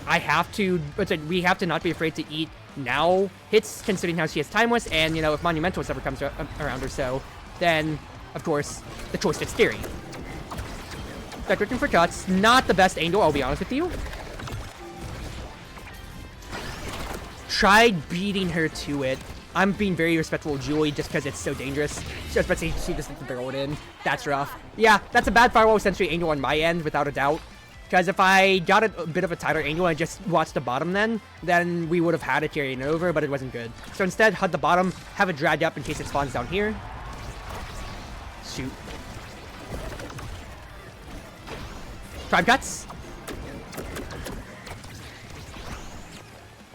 we have to not be afraid to eat now hits, considering how she has Timeless, and you know, if Monumentalist ever comes around or so, then of course the choice gets scary. Start looking for cuts. Not the best angle, I'll be honest with you. Tried beating her to it. I'm being very respectful of Julie just because it's so dangerous. Just about to say she just throw it in. That's rough. Yeah, that's a bad firewall sensory angle on my end, without a doubt. Because if I got a bit of a tighter angle and just watched the bottom then we would have had it carrying over, but it wasn't good. So instead, HUD the bottom, have it drag up in case it spawns down here. Shoot. Prime cuts.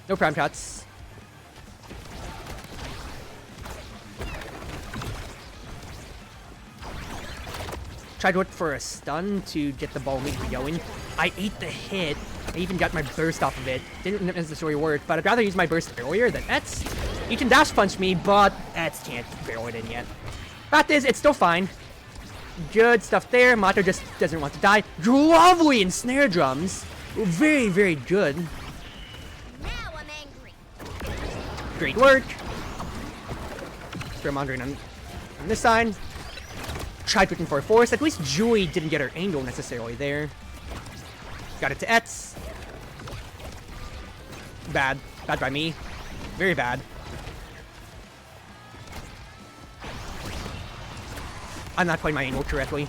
No prime cuts. Tried to look for a stun to get the ball immediately going. I ate the hit. I even got my burst off of it. Didn't necessarily work, but I'd rather use my burst earlier than Etz. You can dash punch me, but Etz can't barrel it in yet. Fact is, it's still fine. Good stuff there. Mato just doesn't want to die. Lovely in snare drums. Very, very good. Now I'm angry. Great work. Fear mongering on this side. Tried looking for a force. At least Julie didn't get her angle necessarily there. Got it to Etz. Bad. Bad by me. Very bad. I'm not playing my angle correctly.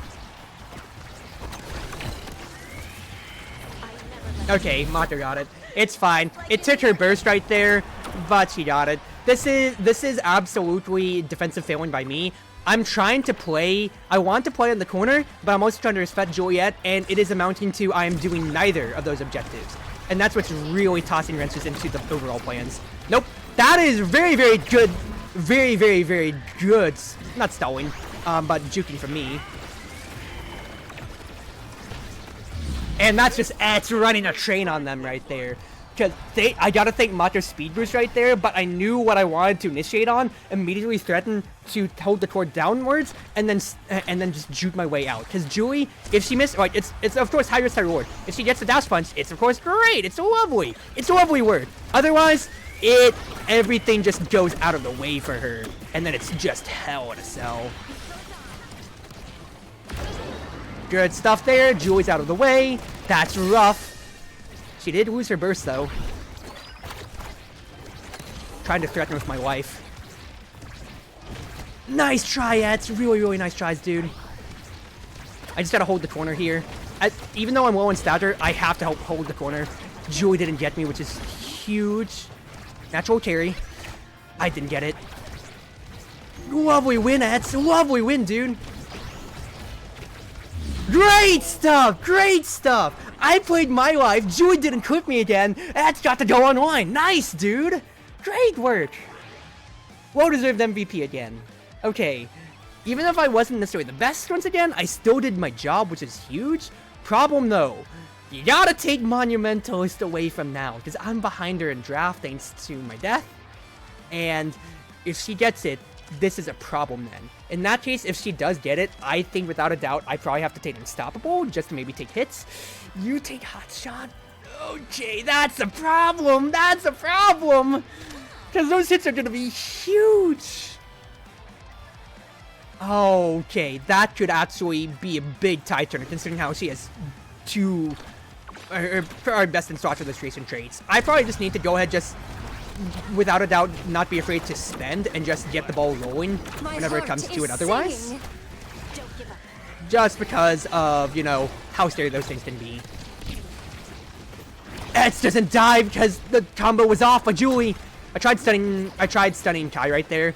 Okay, Mato got it. It's fine. It took her burst right there, but she got it. This is absolutely defensive failing by me. I'm trying to play, I want to play in the corner, but I'm also trying to respect Juliet, and it is amounting to I am doing neither of those objectives. And that's what's really tossing wrenches into the overall plans. Nope, that is very, very good. Very, very, very good. Not stalling, but juking from me. And that's just it's running a train on them right there. Because I gotta thank Mater's speed boost right there, but I knew what I wanted to initiate on, immediately threatened to hold the core downwards, and then just juke my way out. Because Julie, if she missed, like, it's of course high risk, high reward. If she gets the dash punch, it's of course great. It's lovely. It's a lovely word. Otherwise, everything just goes out of the way for her, and then it's just hell in a cell. Good stuff there. Julie's out of the way. That's rough. She did lose her burst, though. Trying to threaten with my wife. Nice try, Eds. Really, really nice tries, dude. I just gotta hold the corner here. Even though I'm low in stature, I have to help hold the corner. Julie didn't get me, which is huge. Natural carry. I didn't get it. Lovely win, Eds. Lovely win, dude. Great stuff! Great stuff! I played my life, Julie didn't clip me again, that's got to go online. Nice, dude! Great work! Well-deserved MVP again. Okay, even if I wasn't necessarily the best once again, I still did my job, which is huge. Problem though, you gotta take Monumentalist away from now, because I'm behind her in draft thanks to my death. And if she gets it, this is a problem then. In that case, if she does get it, I think without a doubt, I probably have to take Unstoppable just to maybe take hits. You take Hot Shot? Okay, that's a problem! That's a problem! Because those hits are going to be huge! Okay, that could actually be a big tie turner considering how she has two... our best in slots for this race and traits. I probably just need to go ahead just... without a doubt, not be afraid to spend and just get the ball rolling whenever it comes to it otherwise. Just because of, you know, how scary those things can be. Eds doesn't die because the combo was off by Julie. I tried stunning Kai right there.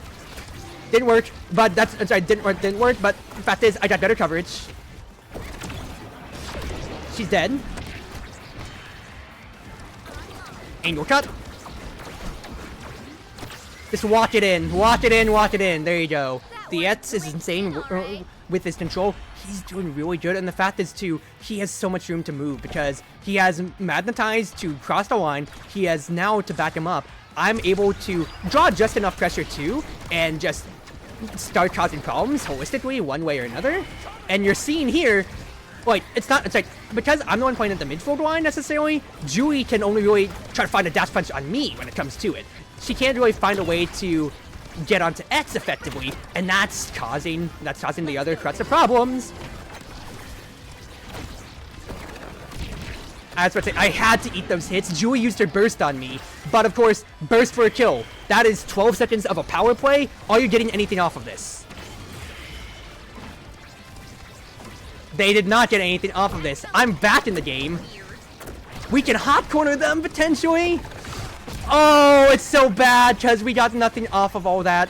Didn't work, but didn't work, but the fact is, I got better coverage. She's dead. Angle cut. Just walk it in, walk it in, walk it in. There you go. The Eds is insane with his control. He's doing really good, and the fact is too, he has so much room to move because he has Magnetized to cross the line. He has now to back him up. I'm able to draw just enough pressure too, and just start causing problems holistically one way or another. And you're seeing here, like, it's like, because I'm the one playing at the midfield line necessarily, Julie can only really try to find a dash punch on me when it comes to it. She can't really find a way to get onto X effectively, and that's causing the other Cruzzie problems. I was about to say, I had to eat those hits. Julie used her burst on me, but of course, burst for a kill. That is 12 seconds of a power play. Are you getting anything off of this? They did not get anything off of this. I'm back in the game. We can hot corner them potentially. Oh, it's so bad because we got nothing off of all that.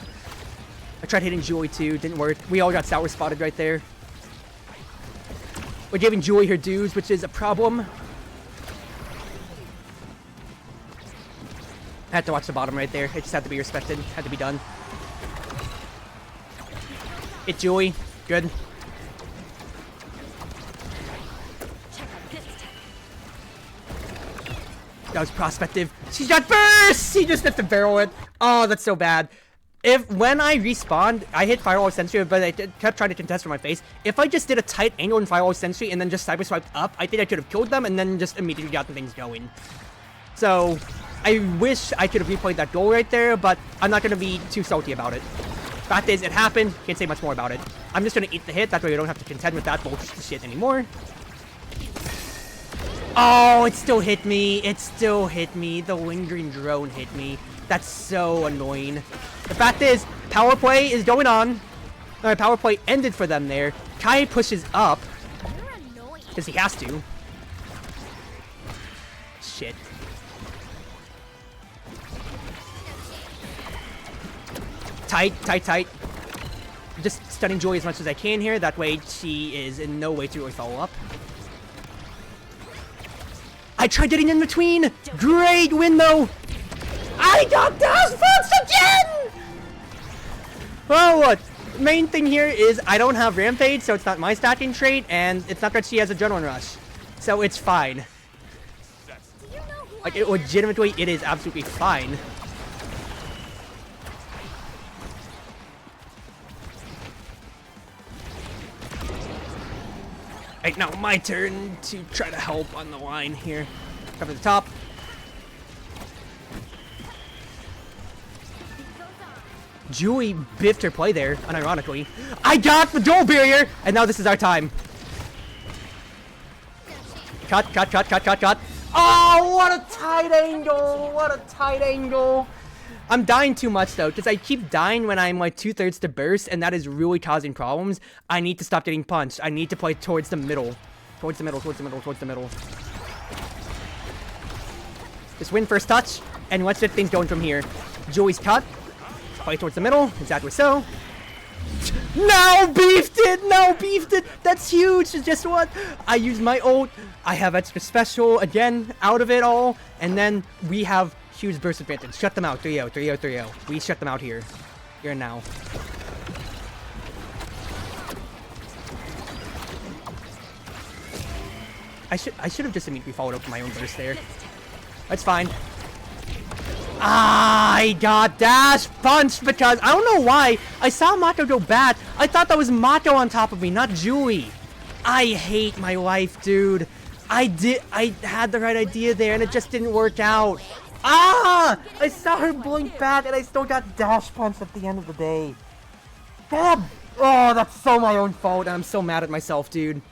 I tried hitting Julie too, didn't work. We all got sour spotted right there. We're giving Julie her dues, which is a problem. I had to watch the bottom right there. It just had to be respected. Had to be done. Hit Julie. Good. That was prospective. She's got burst! She just hit the barrel it. Oh, that's so bad. When I respawned, I hit Firewall Sentry, but I kept trying to contest for my face. If I just did a tight angle in Firewall Sentry and then just cyber swiped up, I think I could have killed them and then just immediately gotten things going. So, I wish I could have replayed that goal right there, but I'm not going to be too salty about it. Fact is, it happened. Can't say much more about it. I'm just going to eat the hit. That way I don't have to contend with that bullshit anymore. Oh, it still hit me. It still hit me. The lingering drone hit me. That's so annoying. The fact is, power play is going on. Power play ended for them there. Kai pushes up. Because he has to. Shit. Tight, tight, tight. Just stunning Joy as much as I can here. That way she is in no way to really follow up. I tried getting in between. Great win though. I got dash punch again. Well, look, main thing here is I don't have Rampage, so it's not my stacking trait, and it's not that she has Adrenaline Rush. So it's fine. Do you know who Like, I it am? legitimately, it is absolutely fine. Right, now my turn to try to help on the line here. Cover the top. Julie biffed her play there, unironically. I got the dual barrier, and now this is our time. Cut, cut, cut, cut, cut, cut. Oh, what a tight angle! What a tight angle! I'm dying too much though, because I keep dying when I'm like 2/3 to burst, and that is really causing problems. I need to stop getting punched. I need to play towards the middle. Towards the middle, towards the middle, towards the middle. Just win first touch, and let's get things going from here. Julie's cut. Play towards the middle, exactly so. No, beefed it! No, beefed it! That's huge! Just what? I use my ult. I have extra special, again, out of it all. And then we have huge burst advantage. Shut them out. 3-0, 3-0, 3-0. We shut them out here. Here and now. I should have just immediately followed up with my own burst there. That's fine. I got dash punched because I don't know why. I saw Mato go bat. I thought that was Mato on top of me, not Julie. I hate my life, dude. I had the right idea there and it just didn't work out. Ah! I saw her blink back and I still got dash punched at the end of the day. God. Oh, that's so my own fault and I'm so mad at myself, dude.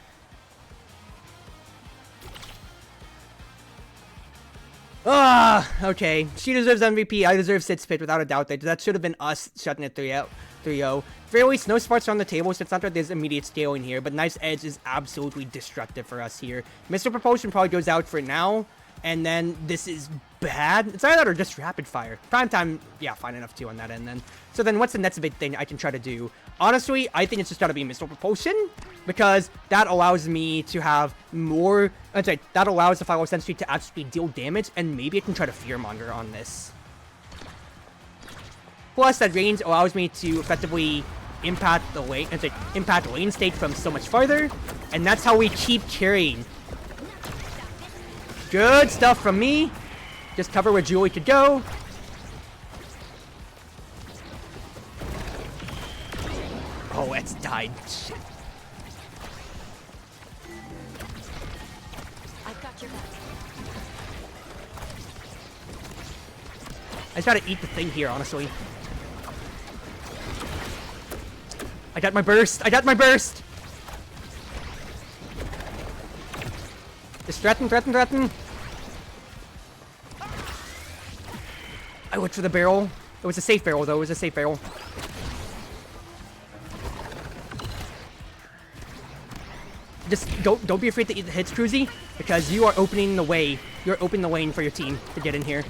Ah, okay. She deserves MVP. I deserve Sid Spit without a doubt. That should have been us shutting it 3-0. For at least no sparks are on the table, so it's not that there's immediate scaling here, but Knife's Edge is absolutely destructive for us here. Mr. Propulsion probably goes out for now, and then this is bad. It's either that or just rapid fire. Prime time, yeah, fine enough too on that end then. So then what's the next big thing I can try to do? Honestly, I think it's just gotta be Mr. Propulsion, because that allows me to have more, that allows the Final Sentry to actually deal damage, and maybe I can try to Fearmonger on this. Plus, that range allows me to effectively impact the lane, impact lane state from so much farther, and that's how we keep carrying. Good stuff from me. Just cover where Julie could go. Oh, it's died. Shit. I've got your back. I just gotta eat the thing here, honestly. I got my burst. I got my burst. Just threaten, threaten, threaten. I went for the barrel. It was a safe barrel, though. It was a safe barrel. Just don't be afraid to eat the hits, Cruzie, because you are opening the way. You're opening the lane for your team to get in here.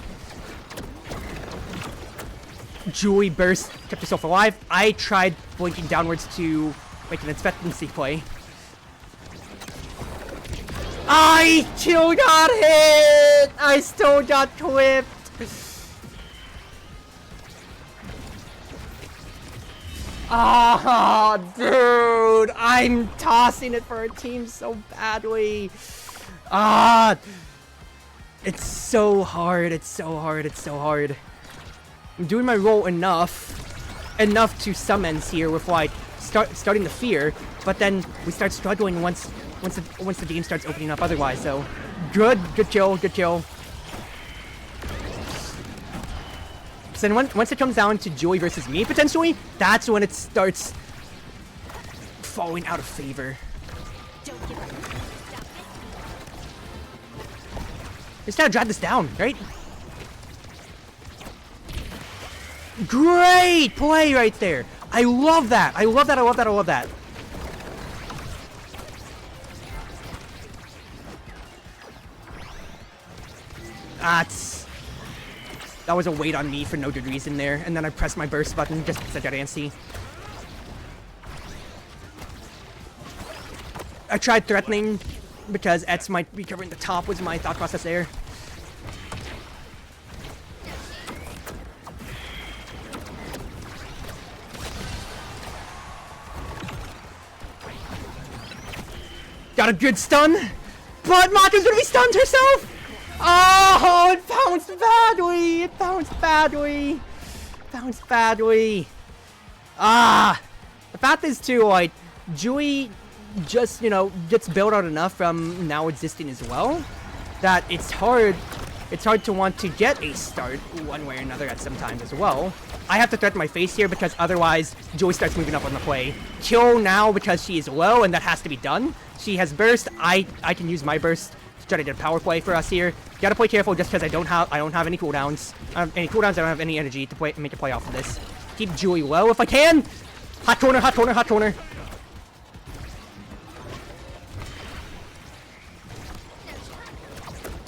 Julie burst, kept herself alive. I tried blinking downwards to make an expectancy play. I still got hit! I still got clipped! Ah, dude! I'm tossing it for our team so badly. Ah! It's so hard, it's so hard, it's so hard. I'm doing my role enough to summons here with like starting the fear, but then we start struggling once the game starts opening up otherwise. So good kill, good kill. So then once it comes down to Julie versus me potentially, that's when it starts falling out of favor. Don't give up. Stop it. Just gotta drag this down, right? Great play right there. I love that. I love that. I love that. I love that. That was a weight on me for no good reason there. And then I pressed my burst button just because I got antsy. I tried threatening because Etz might be covering the top was my thought process there. Got a good stun, but Mato's gonna be stunned herself. Oh, it bounced badly. It bounced badly. Bounced badly. Ah, the fact is too, like, Jui just, you know, gets built out enough from now existing as well that it's hard to want to get a start one way or another at some times as well. I have to threaten my face here because otherwise Jui starts moving up on the play. Kill now because she is low and that has to be done. She has burst. I can use my burst to try to get a power play for us here. Gotta play careful just because I don't have any cooldowns. I don't have any energy to make a play off of this. Keep Jui low if I can. Hot corner, hot corner, hot corner.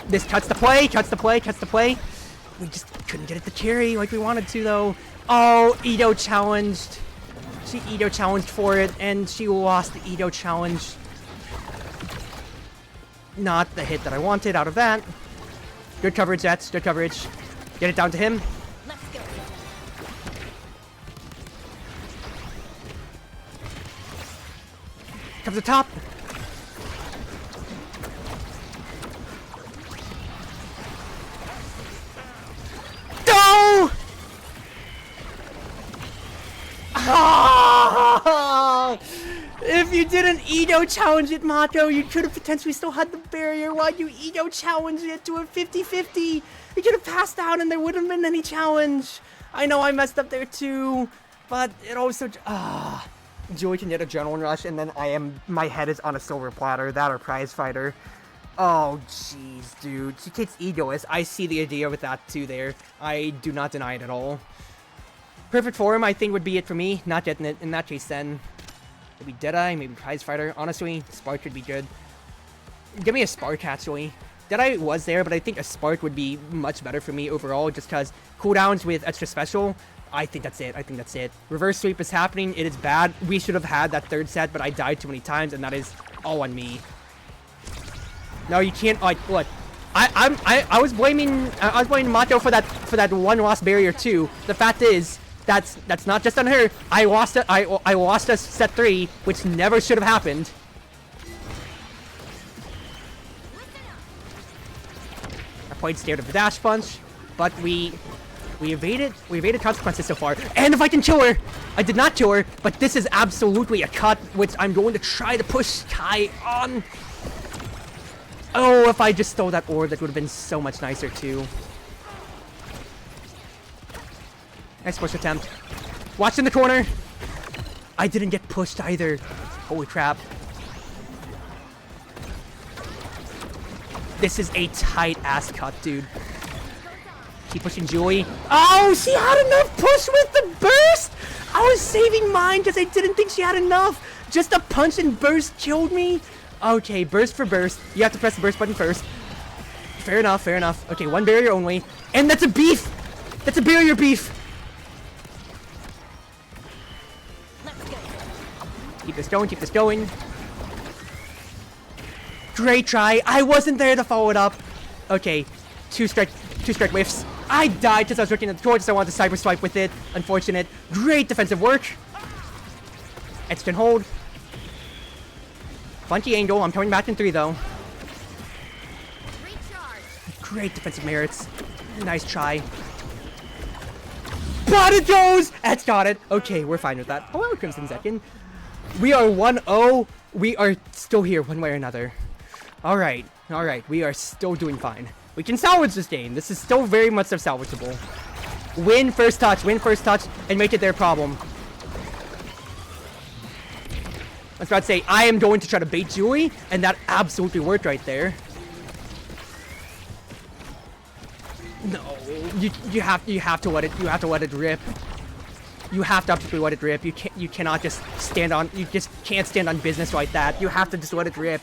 This cuts the play, cuts the play, cuts the play. We just couldn't get it to carry like we wanted to though. Oh, Edo challenged. She Edo challenged for it and she lost the Edo challenge. Not the hit that I wanted out of that. Good coverage, Jets, good coverage. Get it down to him. Let's go. Comes the top. No! Ah! If you didn't Edo challenge it, Mato, you could have potentially still had the barrier. Why'd you Edo challenge it to a 50-50? You could have passed out and there wouldn't have been any challenge. I know I messed up there too, but it also... Joey can get adrenaline rush, and then my head is on a silver platter. That or prize fighter. Oh, jeez, dude. She takes egoist. I see the idea with that too there. I do not deny it at all. Perfect form, I think, would be it for me. Not getting it. In that case, then. Maybe Deadeye, maybe prize fighter. Honestly, Spark could be good. Give me a Spark, actually. Deadeye was there, but I think a Spark would be much better for me overall, just because cooldowns with extra special... I think that's it. I think that's it. Reverse sweep is happening. It is bad. We should have had that third set, but I died too many times, and that is all on me. No, you can't. Like, look, I was blaming Mato for that one lost barrier too. The fact is, that's not just on her. I lost us set 3, which never should have happened. I played scared of the dash punch, but we evaded consequences so far. And if I can kill her! I did not kill her, but this is absolutely a cut, which I'm going to try to push Kai on. Oh, if I just stole that orb, that would have been so much nicer too. Nice push attempt. Watch in the corner! I didn't get pushed either. Holy crap. This is a tight ass cut, dude. Keep pushing Julie. Oh, she had enough push with the burst! I was saving mine because I didn't think she had enough. Just a punch and burst killed me. Okay, burst for burst. You have to press the burst button first. Fair enough, fair enough. Okay, one barrier only. And that's a beef! That's a barrier beef! Let's go. Keep this going, keep this going. Great try. I wasn't there to follow it up. Okay, two strike whiffs. I died because I was looking at the torch, so I wanted to cyber swipe with it. Unfortunate. Great defensive work. Extend hold. Funky angle. I'm coming back in 3 though. Recharge. Great defensive merits. Nice try. But it goes! Edge got it. Okay, we're fine with that. Hello, Crimson Second. We are 1-0. We are still here one way or another. Alright. Alright. We are still doing fine. We can salvage this game. This is still very much so salvageable. Win first touch, and make it their problem. I was about to say, I am going to try to bait Julie, and that absolutely worked right there. No, you have to let it rip. You have to absolutely let it rip. You cannot just stand on. You just can't stand on business like that. You have to just let it rip.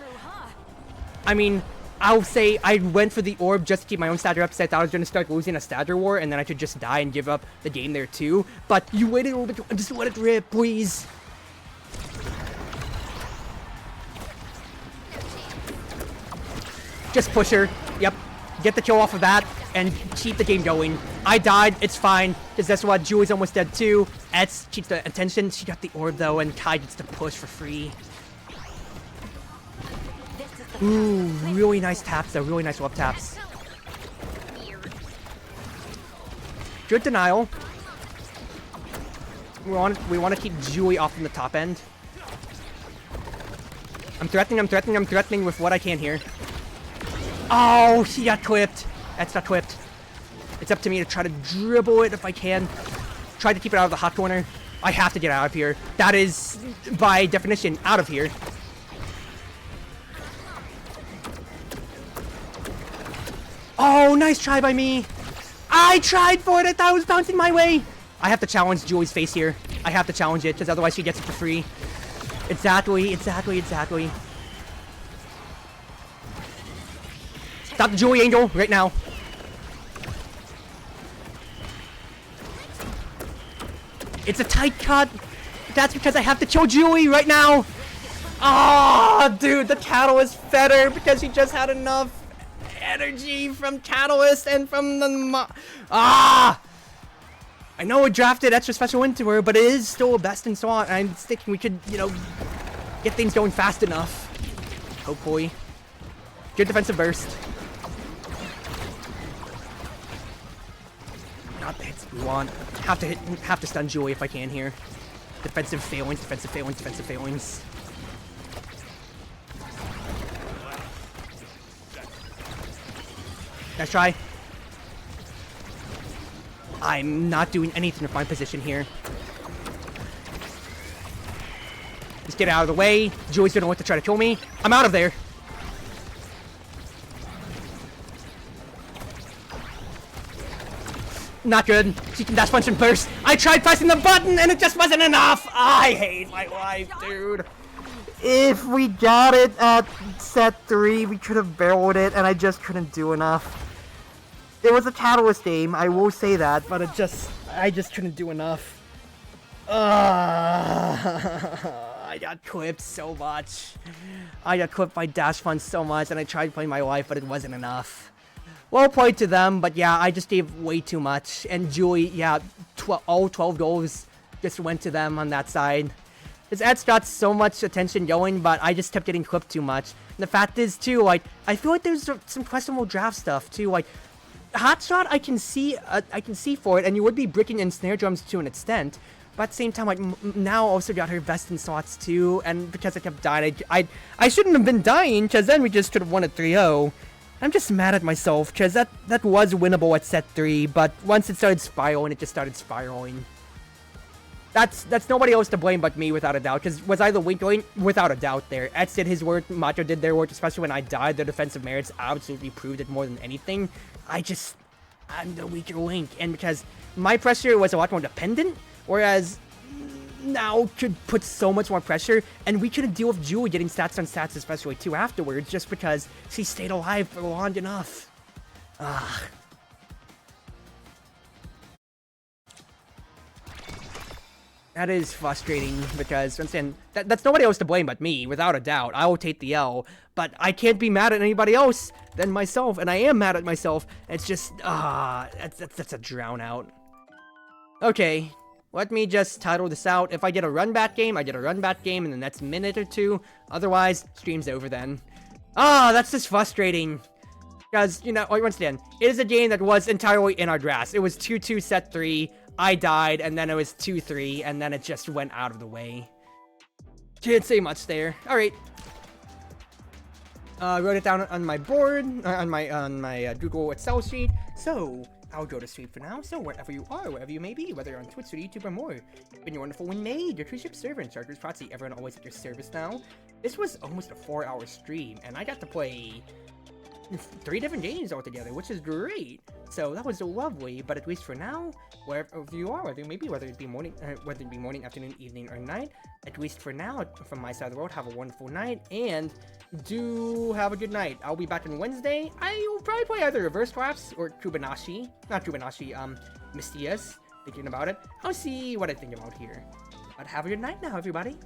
I mean, I'll say I went for the orb just to keep my own stature up, so I thought I was going to start losing a stature war, and then I could just die and give up the game there too. But you waited a little bit, just let it rip, please. Just push her. Yep. Get the kill off of that, and keep the game going. I died, it's fine, because that's why Julie's almost dead too. Etz keeps the attention, she got the orb though, and Kai gets to push for free. Ooh, really nice taps though, really nice love taps. Good denial. We want to keep Julie off from the top end. I'm threatening with what I can here. Oh, she got clipped. That's not clipped. It's up to me to try to dribble it if I can. Try to keep it out of the hot corner. I have to get out of here. That is, by definition, out of here. Oh, nice try by me. I tried for it. I thought it was bouncing my way. I have to challenge Julie's face here. I have to challenge it, because otherwise she gets it for free. Exactly. Stop the Julie Angel right now. It's a tight cut. That's because I have to kill Julie right now. Oh, dude, the Catalyst fed her because she just had enough energy from Catalyst and from the... I know we drafted extra special into her, but it is still a best in slot. I'm thinking we could, get things going fast enough. Hopefully. Good defensive burst. Not the hits we want. Have to stun Julie if I can here. Defensive failings. Nice try. I'm not doing anything to find position here. Just get out of the way. Julie's gonna want to try to kill me. I'm out of there. Not good. She can dash punch and burst. I tried pressing the button and it just wasn't enough. I hate my life, dude. If we got it at set 3, we could have barreled it, and I just couldn't do enough. It was a Catalyst aim, I will say that, but I just couldn't do enough. I got clipped so much. I got clipped by dash punch so much, and I tried playing my life, but it wasn't enough. Well played to them, but yeah, I just gave way too much. And Julie, yeah, all 12 goals just went to them on that side. His ads got so much attention going, but I just kept getting clipped too much. And the fact is, too, like, I feel like there's some questionable draft stuff, too. Like, Hotshot, I can see for it, and you would be bricking in snare drums to an extent. But at the same time, like, now also got her best in slots, too. And because I kept dying, I shouldn't have been dying, because then we just could have won at 3-0. I'm just mad at myself, because that was winnable at set 3, but once it started spiraling, it just started spiraling. That's nobody else to blame but me, without a doubt, because was I the weak link? Without a doubt there. Eds did his work, Macho did their work, especially when I died. Their defensive merits absolutely proved it more than anything. I'm the weaker link, and because my pressure was a lot more dependent, whereas now could put so much more pressure, and we couldn't deal with Julie getting stats on stats, especially too afterwards, just because she stayed alive for long enough. That is frustrating, because once again, that's nobody else to blame but me, without a doubt. I will take the L, but I can't be mad at anybody else than myself, and I am mad at myself. It's just, that's a drown out. Okay. Let me just title this out. If I get a run-back game, I get a run-back game in the next minute or two. Otherwise, stream's over then. That's just frustrating. Because, once again, it is a game that was entirely in our grasp. It was 2-2 set 3. I died, and then it was 2-3, and then it just went out of the way. Can't say much there. Alright. Wrote it down on my board, on my Google Excel sheet. So, I'll go to sleep for now. So, wherever you are, wherever you may be, whether you're on Twitch or YouTube or more, it's been your Wonderful Wind Mage, your Cruz Ship server, and Chartreuse Proxy. Everyone always at your service now. This was almost a 4-hour stream, and I got to play 3 different games altogether, which is great. So that was lovely. But at least for now, wherever you are, whether it be morning, afternoon, evening, or night, at least for now, from my side of the world, have a wonderful night, and do have a good night. I'll be back on Wednesday. I will probably play either Reverse Collapse or Mistias. Thinking about it. I'll see what I think about here. But have a good night now, everybody.